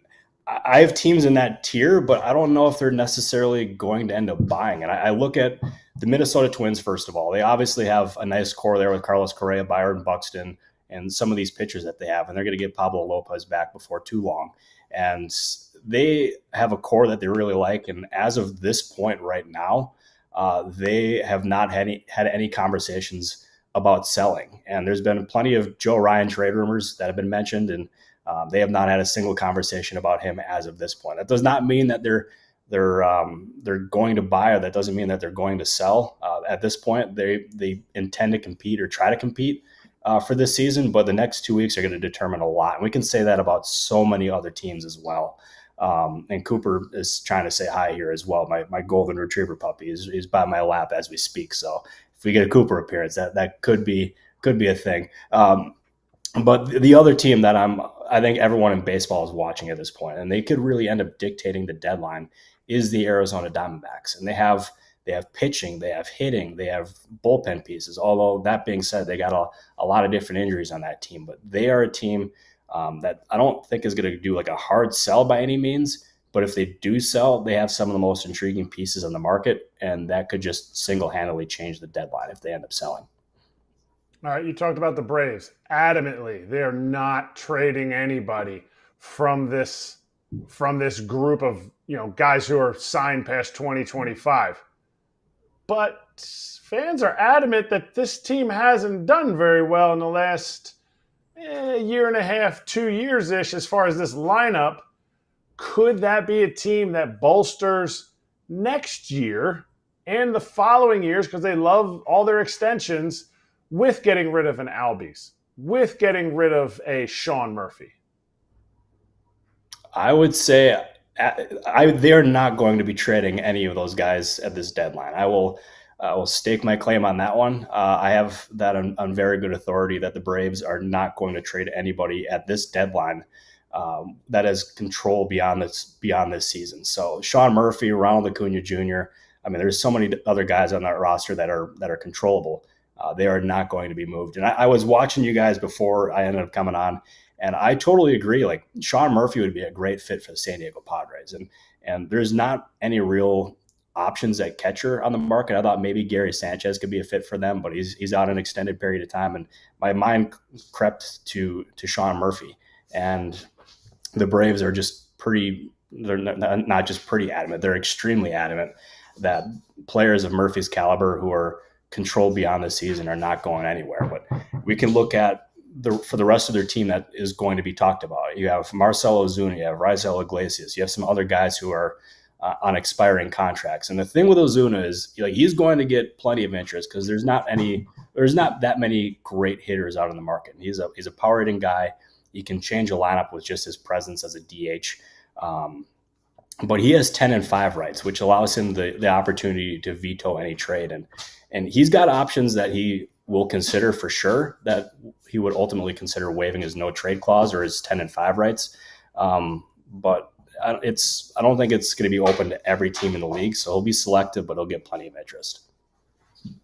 I have teams in that tier, but I don't know if they're necessarily going to end up buying. And I look at the Minnesota Twins, first of all. They obviously have a nice core there with Carlos Correa, Byron Buxton, and some of these pitchers that they have. And they're going to get Pablo Lopez back before too long. And they have a core that they really like. And as of this point right now, they have not had any conversations about selling. And there's been plenty of Joe Ryan trade rumors that have been mentioned, and they have not had a single conversation about him as of this point. That does not mean that they're going to buy, or that doesn't mean that they're going to sell. At this point, they intend to compete or try to compete for this season, but the next 2 weeks are going to determine a lot. And we can say that about so many other teams as well. And Cooper is trying to say hi here as well. My golden retriever puppy is by my lap as we speak. So if we get a Cooper appearance, that could be a thing. But the other team that I think everyone in baseball is watching at this point, and they could really end up dictating the deadline, is the Arizona Diamondbacks. And they have pitching, they have hitting, they have bullpen pieces. Although that being said, they got a lot of different injuries on that team. But they are a team that I don't think is going to do like a hard sell by any means. But if they do sell, they have some of the most intriguing pieces on the market, and that could just single-handedly change the deadline if they end up selling. All right, you talked about the Braves. Adamantly, they are not trading anybody from this group of guys who are signed past 2025. But fans are adamant that this team hasn't done very well in the last year and a half, 2 years-ish as far as this lineup. Could that be a team that bolsters next year and the following years, because they love all their extensions, with getting rid of an Albies, with getting rid of a Sean Murphy? I would say they're not going to be trading any of those guys at this deadline. I will stake my claim on that one. I have that on very good authority that the Braves are not going to trade anybody at this deadline that has control beyond this season. So Sean Murphy, Ronald Acuna Jr., I mean, there's so many other guys on that roster that are controllable. They are not going to be moved. And I was watching you guys before I ended up coming on, and I totally agree. Like, Sean Murphy would be a great fit for the San Diego Padres. And there's not any real options at catcher on the market. I thought maybe Gary Sanchez could be a fit for them, but he's out an extended period of time. And my mind crept to Sean Murphy. And the Braves are just they're not just pretty adamant. They're extremely adamant that players of Murphy's caliber who are controlled beyond the season are not going anywhere. But we can look at for the rest of their team that is going to be talked about. You have Marcell Ozuna, you have Raisel Iglesias, you have some other guys who are on expiring contracts. And the thing with Ozuna is, he's going to get plenty of interest because there's not any there's not that many great hitters out in the market. He's a power hitting guy. He can change a lineup with just his presence as a DH. But he has 10-5 rights, which allows him the opportunity to veto any trade. And he's got options that he will consider for sure, that he would ultimately consider waiving his no trade clause or his 10-5 rights. But I don't think it's going to be open to every team in the league. So he'll be selective, but he'll get plenty of interest.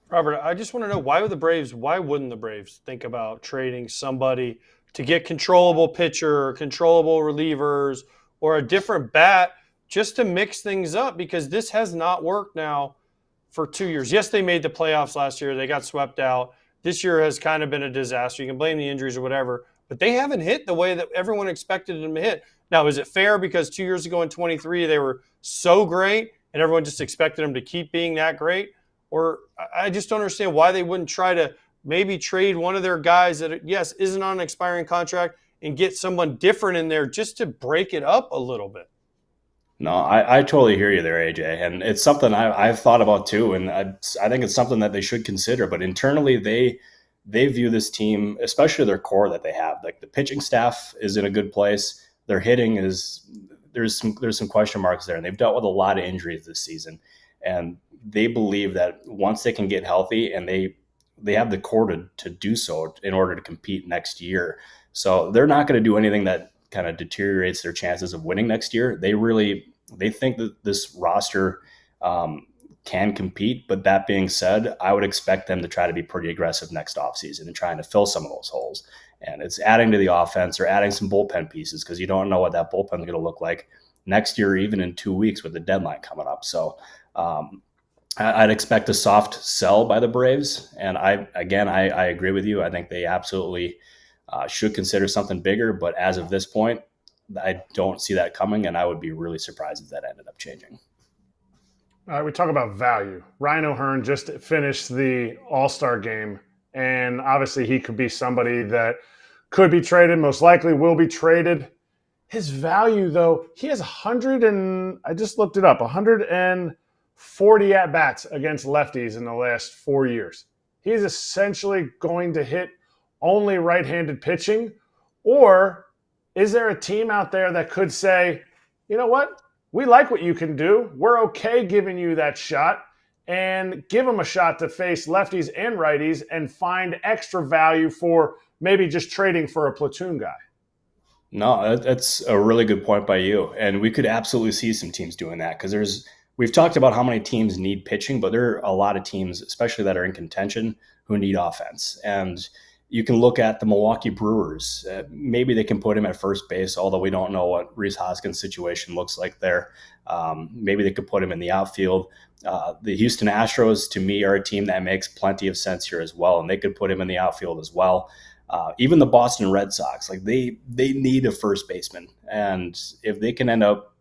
Robert, I just want to know, why wouldn't the Braves think about trading somebody to get controllable pitcher, controllable relievers, or a different bat, just to mix things up? Because this has not worked now for 2 years. Yes, they made the playoffs last year. They got swept out. This year has kind of been a disaster. You can blame the injuries or whatever, but they haven't hit the way that everyone expected them to hit. Now, is it fair because 2 years ago in 23 they were so great and everyone just expected them to keep being that great? Or I just don't understand why they wouldn't try to maybe trade one of their guys that, yes, isn't on an expiring contract and get someone different in there just to break it up a little bit. No, I totally hear you there, AJ. And it's something I've thought about too. And I think it's something that they should consider. But internally, they view this team, especially their core that they have. Like, the pitching staff is in a good place. Their hitting there's some question marks there. And they've dealt with a lot of injuries this season. And they believe that once they can get healthy, and they have the core to do so in order to compete next year. So they're not going to do anything that kind of deteriorates their chances of winning next year. They think that this roster can compete. But that being said, I would expect them to try to be pretty aggressive next offseason and trying to fill some of those holes. And it's adding to the offense or adding some bullpen pieces, because you don't know what that bullpen is going to look like next year, even in 2 weeks with the deadline coming up. So I'd expect a soft sell by the Braves. And I agree with you. I think they absolutely should consider something bigger. But as of this point, I don't see that coming, and I would be really surprised if that ended up changing. All right, we talk about value. Ryan O'Hearn just finished the All-Star game, and obviously he could be somebody that could be traded, most likely will be traded. His value, though, he has 140 at-bats against lefties in the last 4 years. He's essentially going to hit only right-handed pitching? Or is there a team out there that could say, you know what, we like what you can do. We're okay giving you that shot, and give them a shot to face lefties and righties and find extra value for maybe just trading for a platoon guy? No, that's a really good point by you. And we could absolutely see some teams doing that, because we've talked about how many teams need pitching, but there are a lot of teams, especially that are in contention, who need offense. And you can look at the Milwaukee Brewers. Maybe they can put him at first base, although we don't know what Rhys Hoskins' situation looks like there. Maybe they could put him in the outfield. The Houston Astros, to me, are a team that makes plenty of sense here as well, and they could put him in the outfield as well. Even the Boston Red Sox, like they need a first baseman. And if they can end up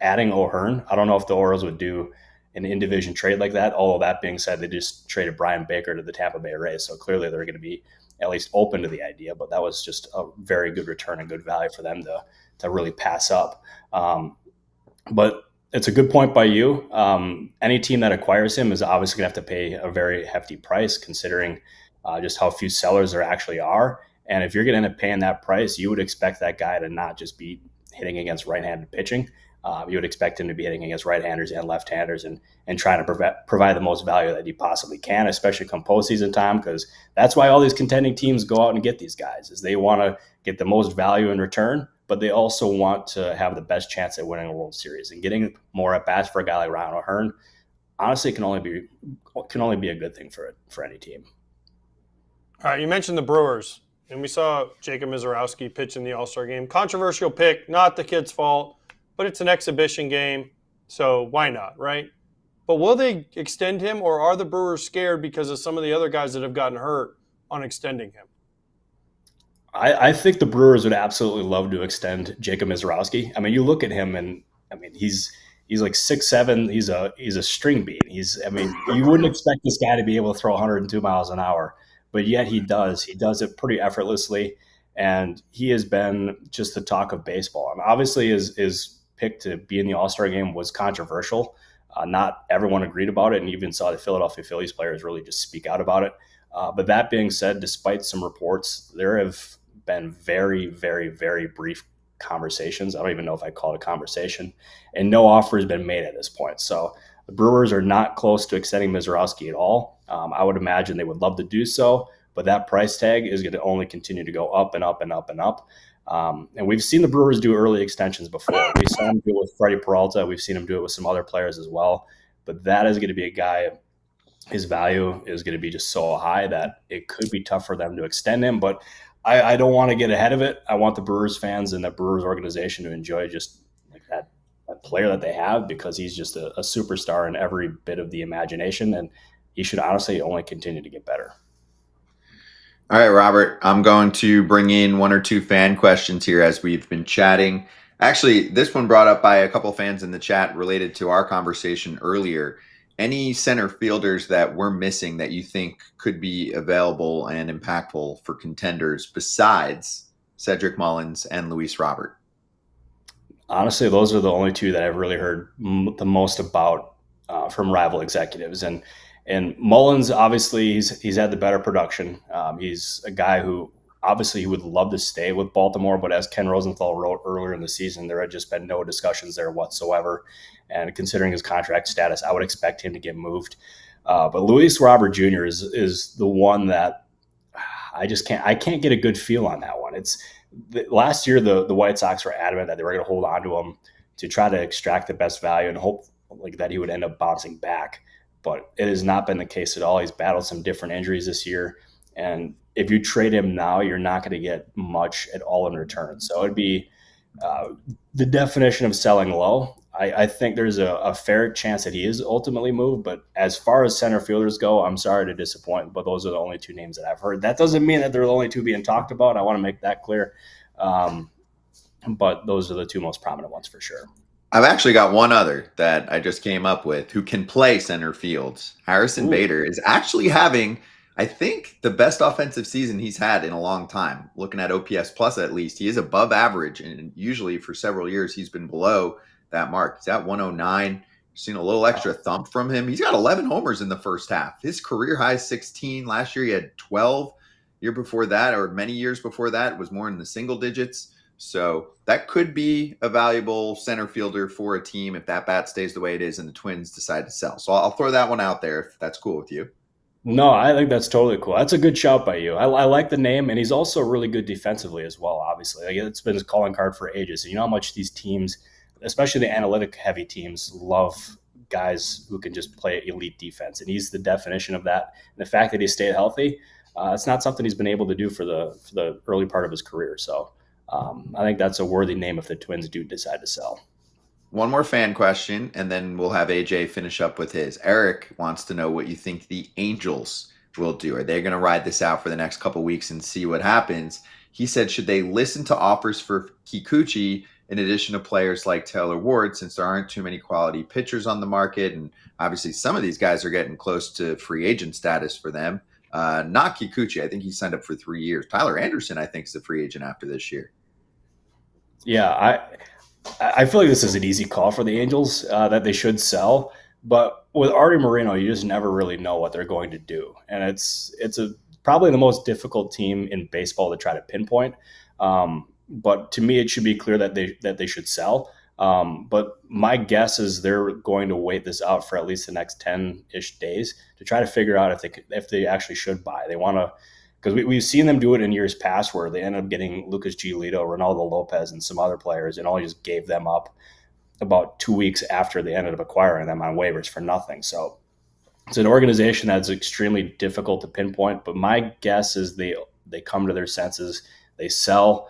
adding O'Hearn, I don't know if the Orioles would do an in-division trade like that. Although that being said, they just traded Brian Baker to the Tampa Bay Rays, so clearly they're going to be at least open to the idea. But that was just a very good return and good value for them to really pass up. But it's a good point by you. Any team that acquires him is obviously going to have to pay a very hefty price, considering just how few sellers there actually are. And if you're going to end up paying that price, you would expect that guy to not just be hitting against right-handed pitching. You would expect him to be hitting against right-handers and left-handers and trying to provide the most value that he possibly can, especially come postseason time, because that's why all these contending teams go out and get these guys, is they want to get the most value in return, but they also want to have the best chance at winning a World Series. And getting more at-bats for a guy like Ryan O'Hearn, honestly, can only be a good thing for any team. All right, you mentioned the Brewers, and we saw Jacob Mizorowski pitch in the All-Star game. Controversial pick, not the kid's fault, but it's an exhibition game, so why not, right? But will they extend him, or are the Brewers scared because of some of the other guys that have gotten hurt on extending him? I think the Brewers would absolutely love to extend Jacob Mizorowski. I mean, you look at him, and I mean, he's like 6'7". He's a string bean. You wouldn't expect this guy to be able to throw 102 miles an hour, but yet he does. He does it pretty effortlessly, and he has been just the talk of baseball. And obviously, his pick to be in the All-Star game was controversial. Not everyone agreed about it, and even saw the Philadelphia Phillies players really just speak out about it. But that being said, despite some reports, there have been very, very, very brief conversations. I don't even know if I call it a conversation, and no offer has been made at this point. So the Brewers are not close to extending Mizorowski at all. I would imagine they would love to do so, but that price tag is going to only continue to go up and up and up and up. And we've seen the Brewers do early extensions before. We saw them do it with Freddie Peralta. We've seen them do it with some other players as well. But that is going to be a guy, his value is going to be just so high that it could be tough for them to extend him. But I don't want to get ahead of it. I want the Brewers fans and the Brewers organization to enjoy just like that player that they have, because he's just a superstar in every bit of the imagination. And he should honestly only continue to get better. All right, Robert, I'm going to bring in one or two fan questions here as we've been chatting. Actually, this one brought up by a couple fans in the chat related to our conversation earlier. Any center fielders that we're missing that you think could be available and impactful for contenders besides Cedric Mullins and Luis Robert? Honestly, those are the only two that I've really heard the most about from rival executives. And Mullins, obviously, he's had the better production. He's a guy who obviously he would love to stay with Baltimore, but as Ken Rosenthal wrote earlier in the season, there had just been no discussions there whatsoever. And considering his contract status, I would expect him to get moved. But Luis Robert Jr. is the one that I can't get a good feel on that one. Last year, the White Sox were adamant that they were going to hold on to him to try to extract the best value and hope like that he would end up bouncing back. But it has not been the case at all. He's battled some different injuries this year. And if you trade him now, you're not going to get much at all in return. So it'd be the definition of selling low. I think there's a fair chance that he is ultimately moved. But as far as center fielders go, I'm sorry to disappoint, but those are the only two names that I've heard. That doesn't mean that they're the only two being talked about. I want to make that clear. But those are the two most prominent ones for sure. I've actually got one other that I just came up with who can play center fields. Harrison Bader is actually having, I think, the best offensive season he's had in a long time. Looking at OPS plus, at least, he is above average, and usually for several years he's been below that mark. He's at 109. Seen a little extra thump from him. He's got 11 homers in the first half. His career high is 16. Last year he had 12. Year before that, or many years before that, was more in the single digits. So that could be a valuable center fielder for a team if that bat stays the way it is and the Twins decide to sell. So I'll throw that one out there if that's cool with you. No, I think that's totally cool. That's a good shout by you. I like the name, and he's also really good defensively as well, obviously. Like, it's been his calling card for ages. You know how much these teams, especially the analytic-heavy teams, love guys who can just play elite defense, and he's the definition of that. And the fact that he stayed healthy, it's not something he's been able to do for the early part of his career. So I think that's a worthy name if the Twins do decide to sell. One more fan question, and then we'll have AJ finish up with his. Eric wants to know what you think the Angels will do. Are they going to ride this out for the next couple weeks and see what happens? He said, should they listen to offers for Kikuchi in addition to players like Taylor Ward, since there aren't too many quality pitchers on the market? And obviously some of these guys are getting close to free agent status for them. Not Kikuchi. I think he signed up for 3 years. Tyler Anderson, I think, is a free agent after this year. Yeah, I feel like this is an easy call for the Angels that they should sell. But with Artie Moreno, you just never really know what they're going to do. And it's probably the most difficult team in baseball to try to pinpoint. But to me, it should be clear that they should sell. But my guess is they're going to wait this out for at least the next 10-ish days to try to figure out if they actually should buy. They want to, because we've seen them do it in years past where they ended up getting Lucas Giolito, Ronaldo Lopez, and some other players, and all just gave them up about 2 weeks after they ended up acquiring them on waivers for nothing. So it's an organization that's extremely difficult to pinpoint. But my guess is they come to their senses, they sell.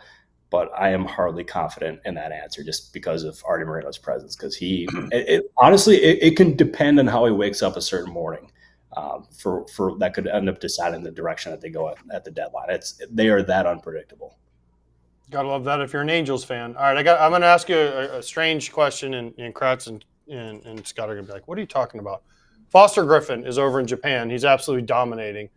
But I am hardly confident in that answer just because of Artie Moreno's presence. Because honestly, it can depend on how he wakes up a certain morning. For that could end up deciding the direction that they go at the deadline. They are that unpredictable. Gotta love that if you're an Angels fan. All right, I'm going to ask you a strange question, and Kratz and Scott are going to be like, "What are you talking about?" Foster Griffin is over in Japan. He's absolutely dominating.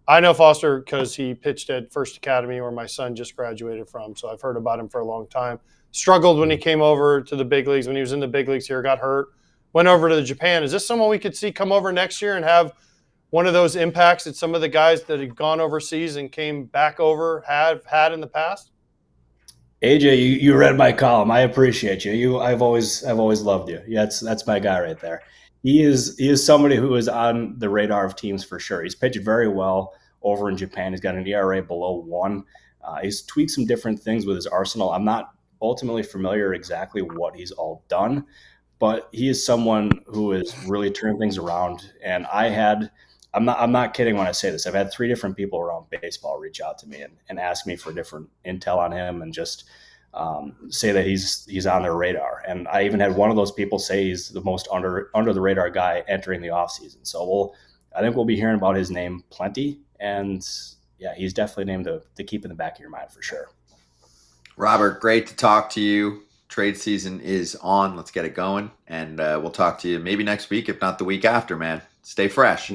I know Foster because he pitched at First Academy, where my son just graduated from. So I've heard about him for a long time. Struggled when he came over to the big leagues. When he was in the big leagues here, got hurt. went over to Japan. Is this someone we could see come over next year and have one of those impacts that some of the guys that had gone overseas and came back over have had in the past? AJ, you read my column. I appreciate you. I've always loved you. Yeah, that's my guy right there. He is somebody who is on the radar of teams for sure. He's pitched very well over in Japan. He's got an ERA below 1. He's tweaked some different things with his arsenal. I'm not ultimately familiar exactly what he's all done, but he is someone who is really turning things around. And I'm not kidding when I say this. I've had 3 different people around baseball reach out to me and ask me for different intel on him and just say that he's on their radar. And I even had one of those people say he's the most under the radar guy entering the offseason. So I think we'll be hearing about his name plenty. And yeah, he's definitely a name to keep in the back of your mind for sure. Robert, great to talk to you. Trade season is on. Let's get it going. And we'll talk to you maybe next week, if not the week after, man. Stay fresh.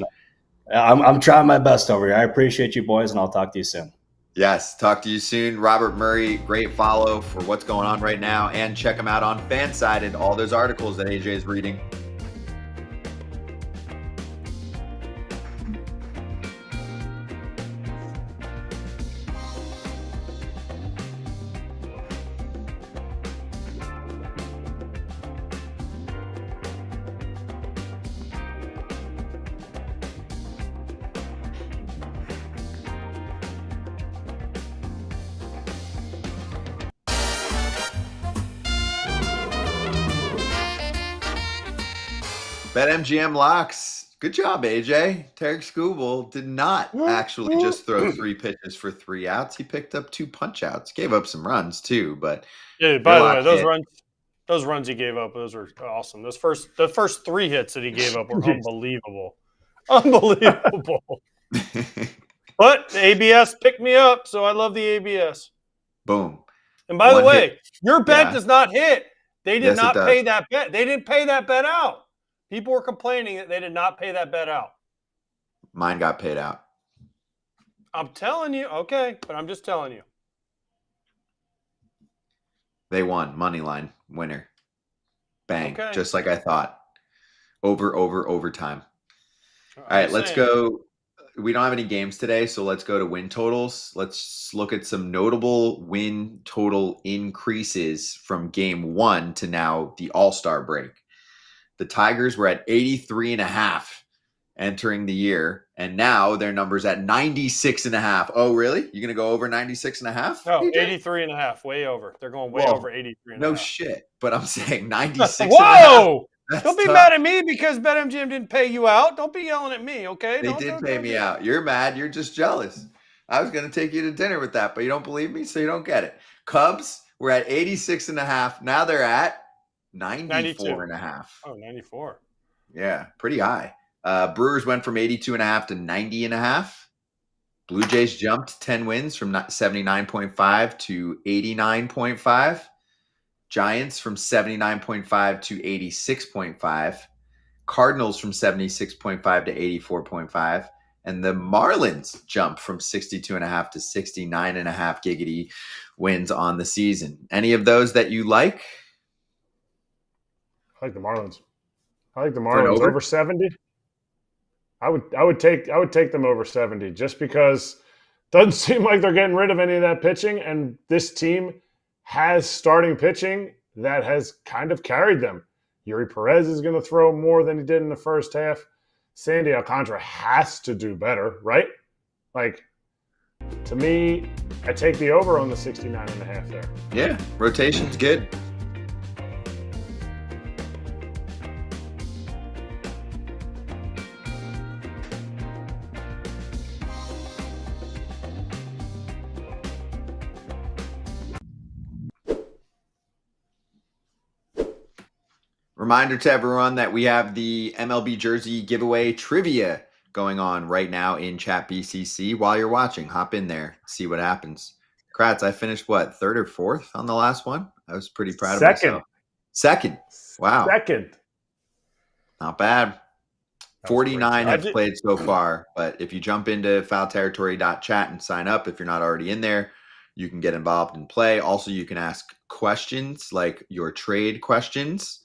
I'm trying my best over here. I appreciate you boys, and I'll talk to you soon. Yes, talk to you soon. Robert Murray, great follow for what's going on right now. And check him out on FanSided, all those articles that AJ is reading. BetMGM locks. Good job, AJ. Tarek Skubal did not actually just throw 3 pitches for 3 outs. He picked up 2 punch outs. Gave up some runs too, but yeah. By the way, those runs he gave up, those were awesome. The first 3 hits that he gave up were unbelievable, unbelievable. But the ABS picked me up, so I love the ABS. Boom. And by the way, your bet does not hit. They did not pay that bet. They didn't pay that bet out. People were complaining that they did not pay that bet out. Mine got paid out. I'm telling you. Okay, but I'm just telling you. They won. Money line. Winner. Bang. Okay. Just like I thought. Overtime. All right, let's go. We don't have any games today, so let's go to win totals. Let's look at some notable win total increases from game 1 to now the All-Star break. The Tigers were at 83.5 entering the year, and now their number's at 96.5. Oh, really? You're going to go over 96.5? No, 83.5, way over. They're going way over 83.5. No shit, but I'm saying 96. Whoa! Don't be mad at me because BetMGM didn't pay you out. Don't be yelling at me, okay? They did pay me out. You're mad. You're just jealous. I was going to take you to dinner with that, but you don't believe me, so you don't get it. Cubs were at 86.5. Now they're at 94.5. Oh, 94. Yeah, pretty high. Brewers went from 82.5 to 90.5. Blue Jays jumped 10 wins from 79.5 to 89.5. Giants from 79.5 to 86.5. Cardinals from 76.5 to 84.5. And the Marlins jumped from 62.5 to 69.5 giggity wins on the season. Any of those that you like? I like the Marlins. Over 70. I would take them over 70 just because it doesn't seem like they're getting rid of any of that pitching, and this team has starting pitching that has kind of carried them. Yuri Perez is going to throw more than he did in the first half. Sandy Alcantara has to do better, right? Like, to me, I take the over on the 69.5 there. Yeah, rotation's good. Reminder to everyone that we have the MLB jersey giveaway trivia going on right now in ChatBCC. While you're watching, hop in there, see what happens. Kratz, I finished what, 3rd or 4th on the last one? I was pretty proud of myself. Second. Wow. Second. Not bad. 49 have played so far, but if you jump into foulterritory.chat and sign up, if you're not already in there, you can get involved and play. Also, you can ask questions like your trade questions.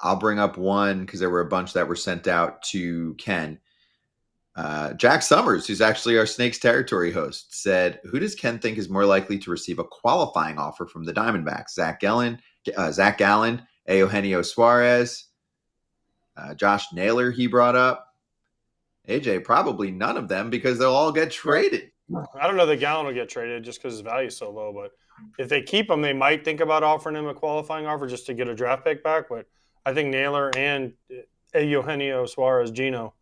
I'll bring up one because there were a bunch that were sent out to Ken. Jack Summers, who's actually our Snakes territory host, said, "Who does Ken think is more likely to receive a qualifying offer from the Diamondbacks? Zach Gallen, Eugenio Suarez, Josh Naylor?" He brought up AJ. Probably none of them because they'll all get traded. I don't know that Gallen will get traded just because his value is so low. But if they keep him, they might think about offering him a qualifying offer just to get a draft pick back. But I think Naylor and Eugenio Suarez, Gino.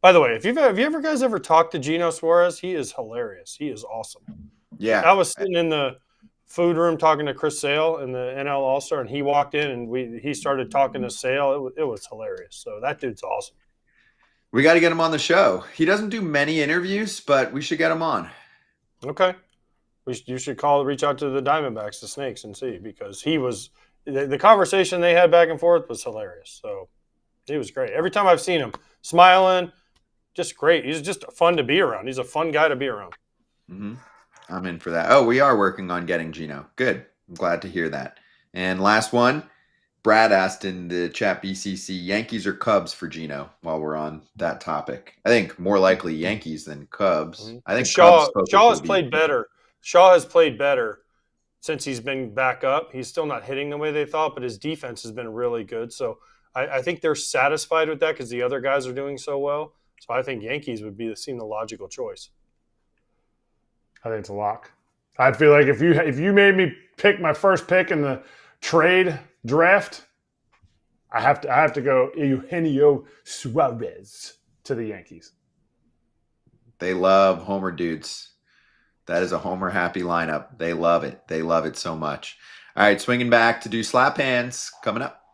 By the way, have you ever guys ever talked to Gino Suarez? He is hilarious. He is awesome. Yeah. I was sitting in the food room talking to Chris Sale in the NL All-Star, and he walked in and he started talking to Sale. It was hilarious. So that dude's awesome. We got to get him on the show. He doesn't do many interviews, but we should get him on. Okay. You should reach out to the Diamondbacks, the Snakes, and see, because he was the conversation they had back and forth was hilarious. So he was great. Every time I've seen him, smiling, just great. He's just fun to be around. He's a fun guy to be around. Mm-hmm. I'm in for that. Oh, we are working on getting Gino. Good. I'm glad to hear that. And last one, Brad asked in the ChatBCC, Yankees or Cubs for Gino, while we're on that topic. I think more likely Yankees than Cubs. Mm-hmm. I think Shaw has played better. Shaw has played better since he's been back up. He's still not hitting the way they thought, but his defense has been really good. So I think they're satisfied with that because the other guys are doing so well. So I think Yankees would seem the logical choice. I think it's a lock. I feel like if you made me pick my first pick in the trade draft, I have to go Eugenio Suarez to the Yankees. They love homer dudes. That is a homer happy lineup. They love it. They love it so much. All right, swinging back to do slap hands coming up.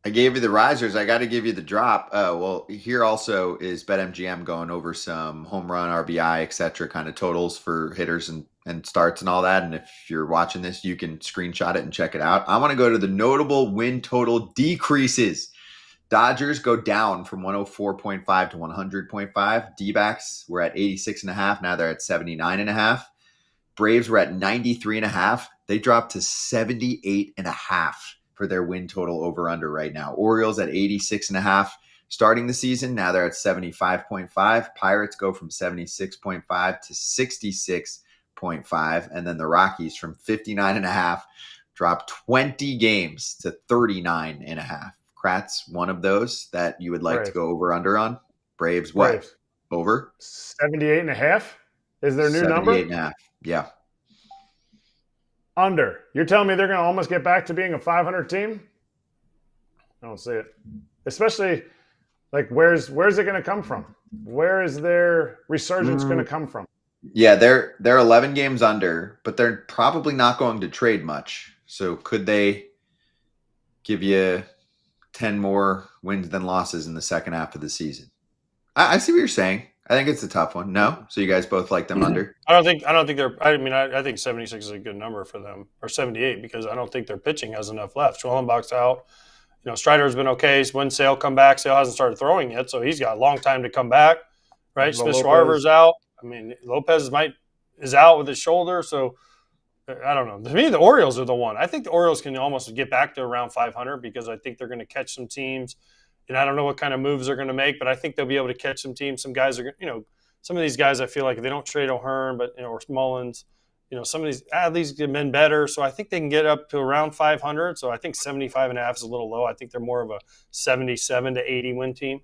I gave you the risers. I got to give you the drop. Well, here also is BetMGM going over some home run, RBI, etc. kind of totals for hitters and starts and all that. And if you're watching this, you can screenshot it and check it out. I want to go to the notable win total decreases. Dodgers go down from 104.5 to 100.5. D-backs were at 86.5. Now they're at 79.5. Braves were at 93.5. They dropped to 78.5. for their win total over under right now. Orioles at 86.5 starting the season. Now they're at 75.5. Pirates go from 76.5 to 66.5. And then the Rockies from 59.5 drop 20 games to 39.5. Kratz, one of those that you would like to go over under on? Braves, what? Braves. Over? 78.5 is their new number? 78.5, yeah. Under. You're telling me they're going to almost get back to being a 500 team? I don't see it. Especially, like, where's it going to come from? Where is their resurgence going to come from? Yeah, they're 11 games under, but they're probably not going to trade much. So could they give you 10 more wins than losses in the second half of the season? I see what you're saying. I think it's a tough one. No? So you guys both like them under? I don't think they're – I think 76 is a good number for them, or 78, because I don't think their pitching has enough left. Schwellenbach's out. Strider's been okay. When Sale come back, Sale hasn't started throwing yet, so he's got a long time to come back, right? Smith-Schwarber's out. Lopez is out with his shoulder, so I don't know. To me, the Orioles are the one. I think the Orioles can almost get back to around 500 because I think they're going to catch some teams. And I don't know what kind of moves they're going to make, but I think they'll be able to catch some teams. Some guys are, some of these guys I feel like if they don't trade O'Hearn, or Mullins, some of these athletes have been better. So I think they can get up to around 500. So I think 75.5 is a little low. I think they're more of a 77 to 80 win team.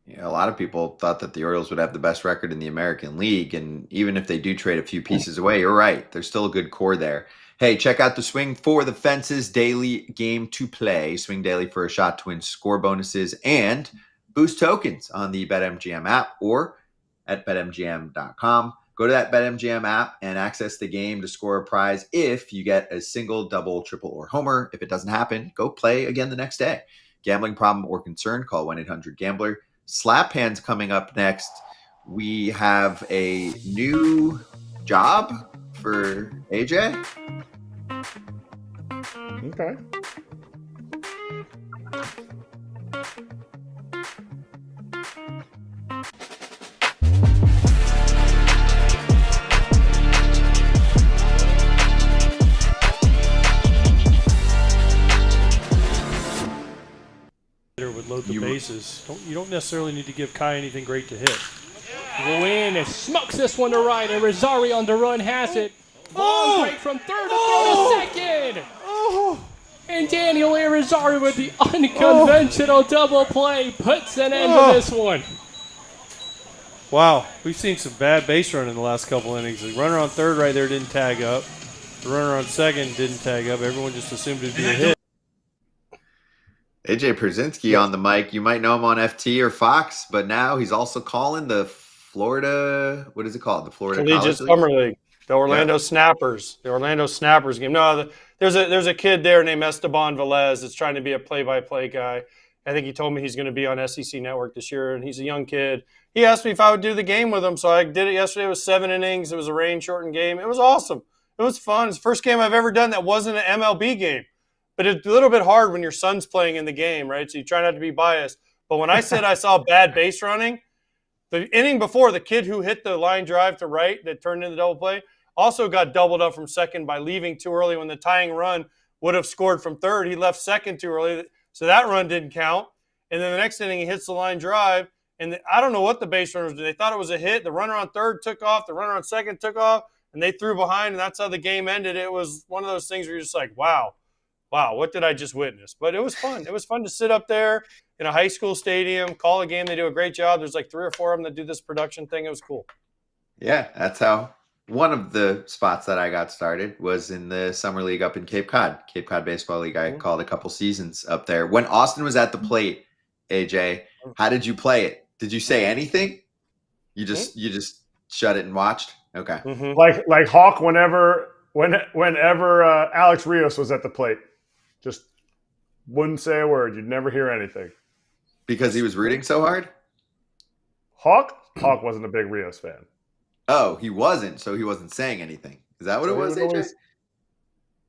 Yeah, a lot of people thought that the Orioles would have the best record in the American League. And even if they do trade a few pieces away, you're right. There's still a good core there. Hey, check out the Swing for the Fences daily game to play. Swing daily for a shot to win score bonuses and boost tokens on the BetMGM app or at BetMGM.com. Go to that BetMGM app and access the game to score a prize if you get a single, double, triple, or homer. If it doesn't happen, go play again the next day. Gambling problem or concern, call 1-800-GAMBLER. Slap hands coming up next. we have a new job for AJ. Okay. Would load the bases. You don't necessarily need to give Kai anything great to hit. Go in and smokes this one to right, and Rosario on the run has it. Long break from third to throw to second. And Daniel Rosario with the unconventional double play puts an end to this one. Wow, we've seen some bad base running in the last couple innings. The runner on third right there didn't tag up. The runner on second didn't tag up. Everyone just assumed it'd be a hit. AJ Pierzynski on the mic. You might know him on FT or Fox, but now he's also calling the Florida, what is it called? The Florida Collegiate Summer League. The Orlando Snappers. The Orlando Snappers game. No, there's a kid there named Esteban Velez that's trying to be a play-by-play guy. I think he told me he's going to be on SEC Network this year, and he's a young kid. He asked me if I would do the game with him, so I did it yesterday. It was 7 innings. It was a rain-shortened game. It was awesome. It was fun. It's the first game I've ever done that wasn't an MLB game. But it's a little bit hard when your son's playing in the game, right? So you try not to be biased. But when I said I saw bad base running, the inning before, the kid who hit the line drive to right that turned into double play also got doubled up from second by leaving too early when the tying run would have scored from third. He left second too early, so that run didn't count. And then the next inning, he hits the line drive. And I don't know what the base runners did. They thought it was a hit. The runner on third took off. The runner on second took off. And they threw behind, and that's how the game ended. It was one of those things where you're just like, wow, what did I just witness? But it was fun. It was fun to sit up there in a high school stadium, call a game. They do a great job. There's like 3 or 4 of them that do this production thing. It was cool. Yeah, that's how one of the spots that I got started was in the Summer League up in Cape Cod Baseball League. I called a couple seasons up there. When Austin was at the plate, AJ, how did you play it? Did you say anything? You just shut it and watched? Okay. Like Hawk whenever Alex Rios was at the plate. Just wouldn't say a word. You'd never hear anything. Because he was rooting so hard? Hawk wasn't a big Rios fan. Oh, he wasn't, so he wasn't saying anything. Is that what it was, AJ?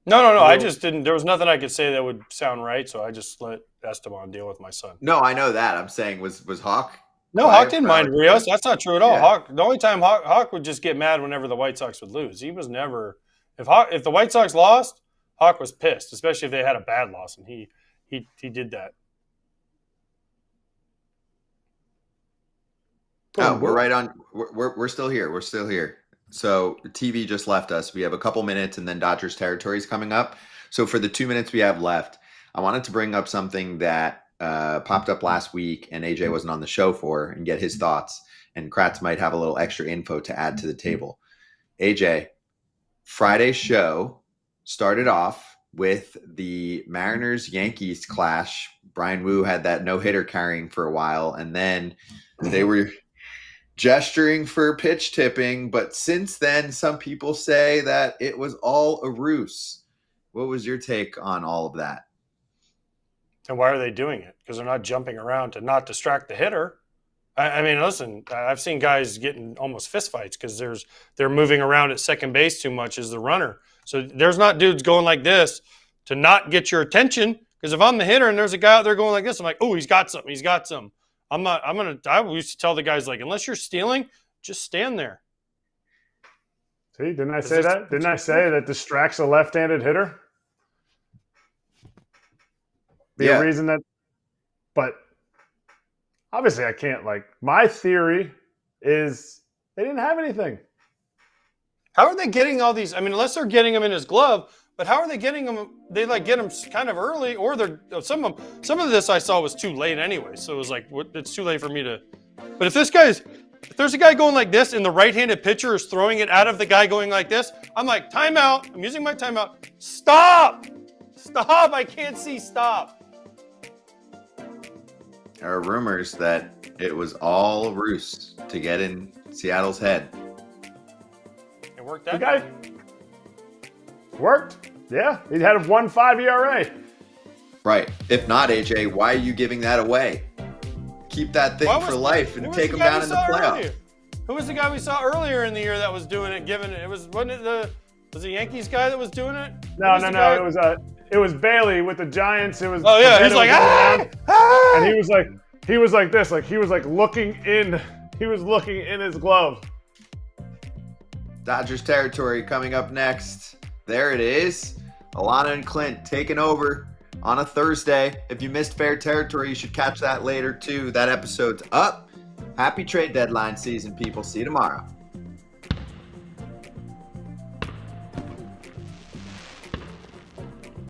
No. I just didn't. There was nothing I could say that would sound right, so I just let Esteban deal with my son. No, I know that. I'm saying, was Hawk? No, Hawk didn't mind Rios. That's not true at all. Yeah. Hawk. The only time Hawk would just get mad whenever the White Sox would lose. He was never. If the White Sox lost, Hawk was pissed, especially if they had a bad loss, and he did that. Oh, we're right on. We're still here. We're still here. So TV just left us. We have a couple minutes, and then Dodgers territory is coming up. So for the 2 minutes we have left, I wanted to bring up something that popped up last week, and AJ wasn't on the show for, and get his thoughts. And Kratz might have a little extra info to add to the table. AJ, Friday's show started off with the Mariners-Yankees clash. Brian Wu had that no-hitter carrying for a while, and then they were gesturing for pitch tipping. But since then, some people say that it was all a ruse. What was your take on all of that? And why are they doing it? Because they're not jumping around to not distract the hitter. I mean, listen, I've seen guys getting almost fistfights because they're moving around at second base too much as the runner. So there's not dudes going like this to not get your attention. Because if I'm the hitter and there's a guy out there going like this, I'm like, oh, he's got something. I used to tell the guys, like, unless you're stealing, just stand there. See, didn't I say that? Didn't I say that distracts a left-handed hitter? A reason that, but obviously I can't, my theory is they didn't have anything. How are they getting all these? I mean, unless they're getting them in his glove, but how are they getting them? They get them kind of early, or some of this I saw was too late anyway. So it was like, it's too late for me to. But if there's a guy going like this, and the right-handed pitcher is throwing it out of the guy going like this, I'm like, timeout. I'm using my timeout. Stop! I can't see. Stop. There are rumors that it was all a ruse to get in Seattle's head. It worked out. The guy worked. Yeah, he had a 1.5 ERA. Right. If not, AJ, why are you giving that away? Keep that thing for life and take them down in the playoffs. Who was the guy we saw earlier in the year that was doing it? Wasn't it the Yankees guy that was doing it? No. It was Bailey with the Giants. It was. Oh yeah, he's like, and he was like this, like he was like looking in. He was looking in his glove. Dodgers territory coming up next. There it is. Alana and Clint taking over on a Thursday. If you missed Fair Territory, you should catch that later too. That episode's up. Happy trade deadline season, people. See you tomorrow.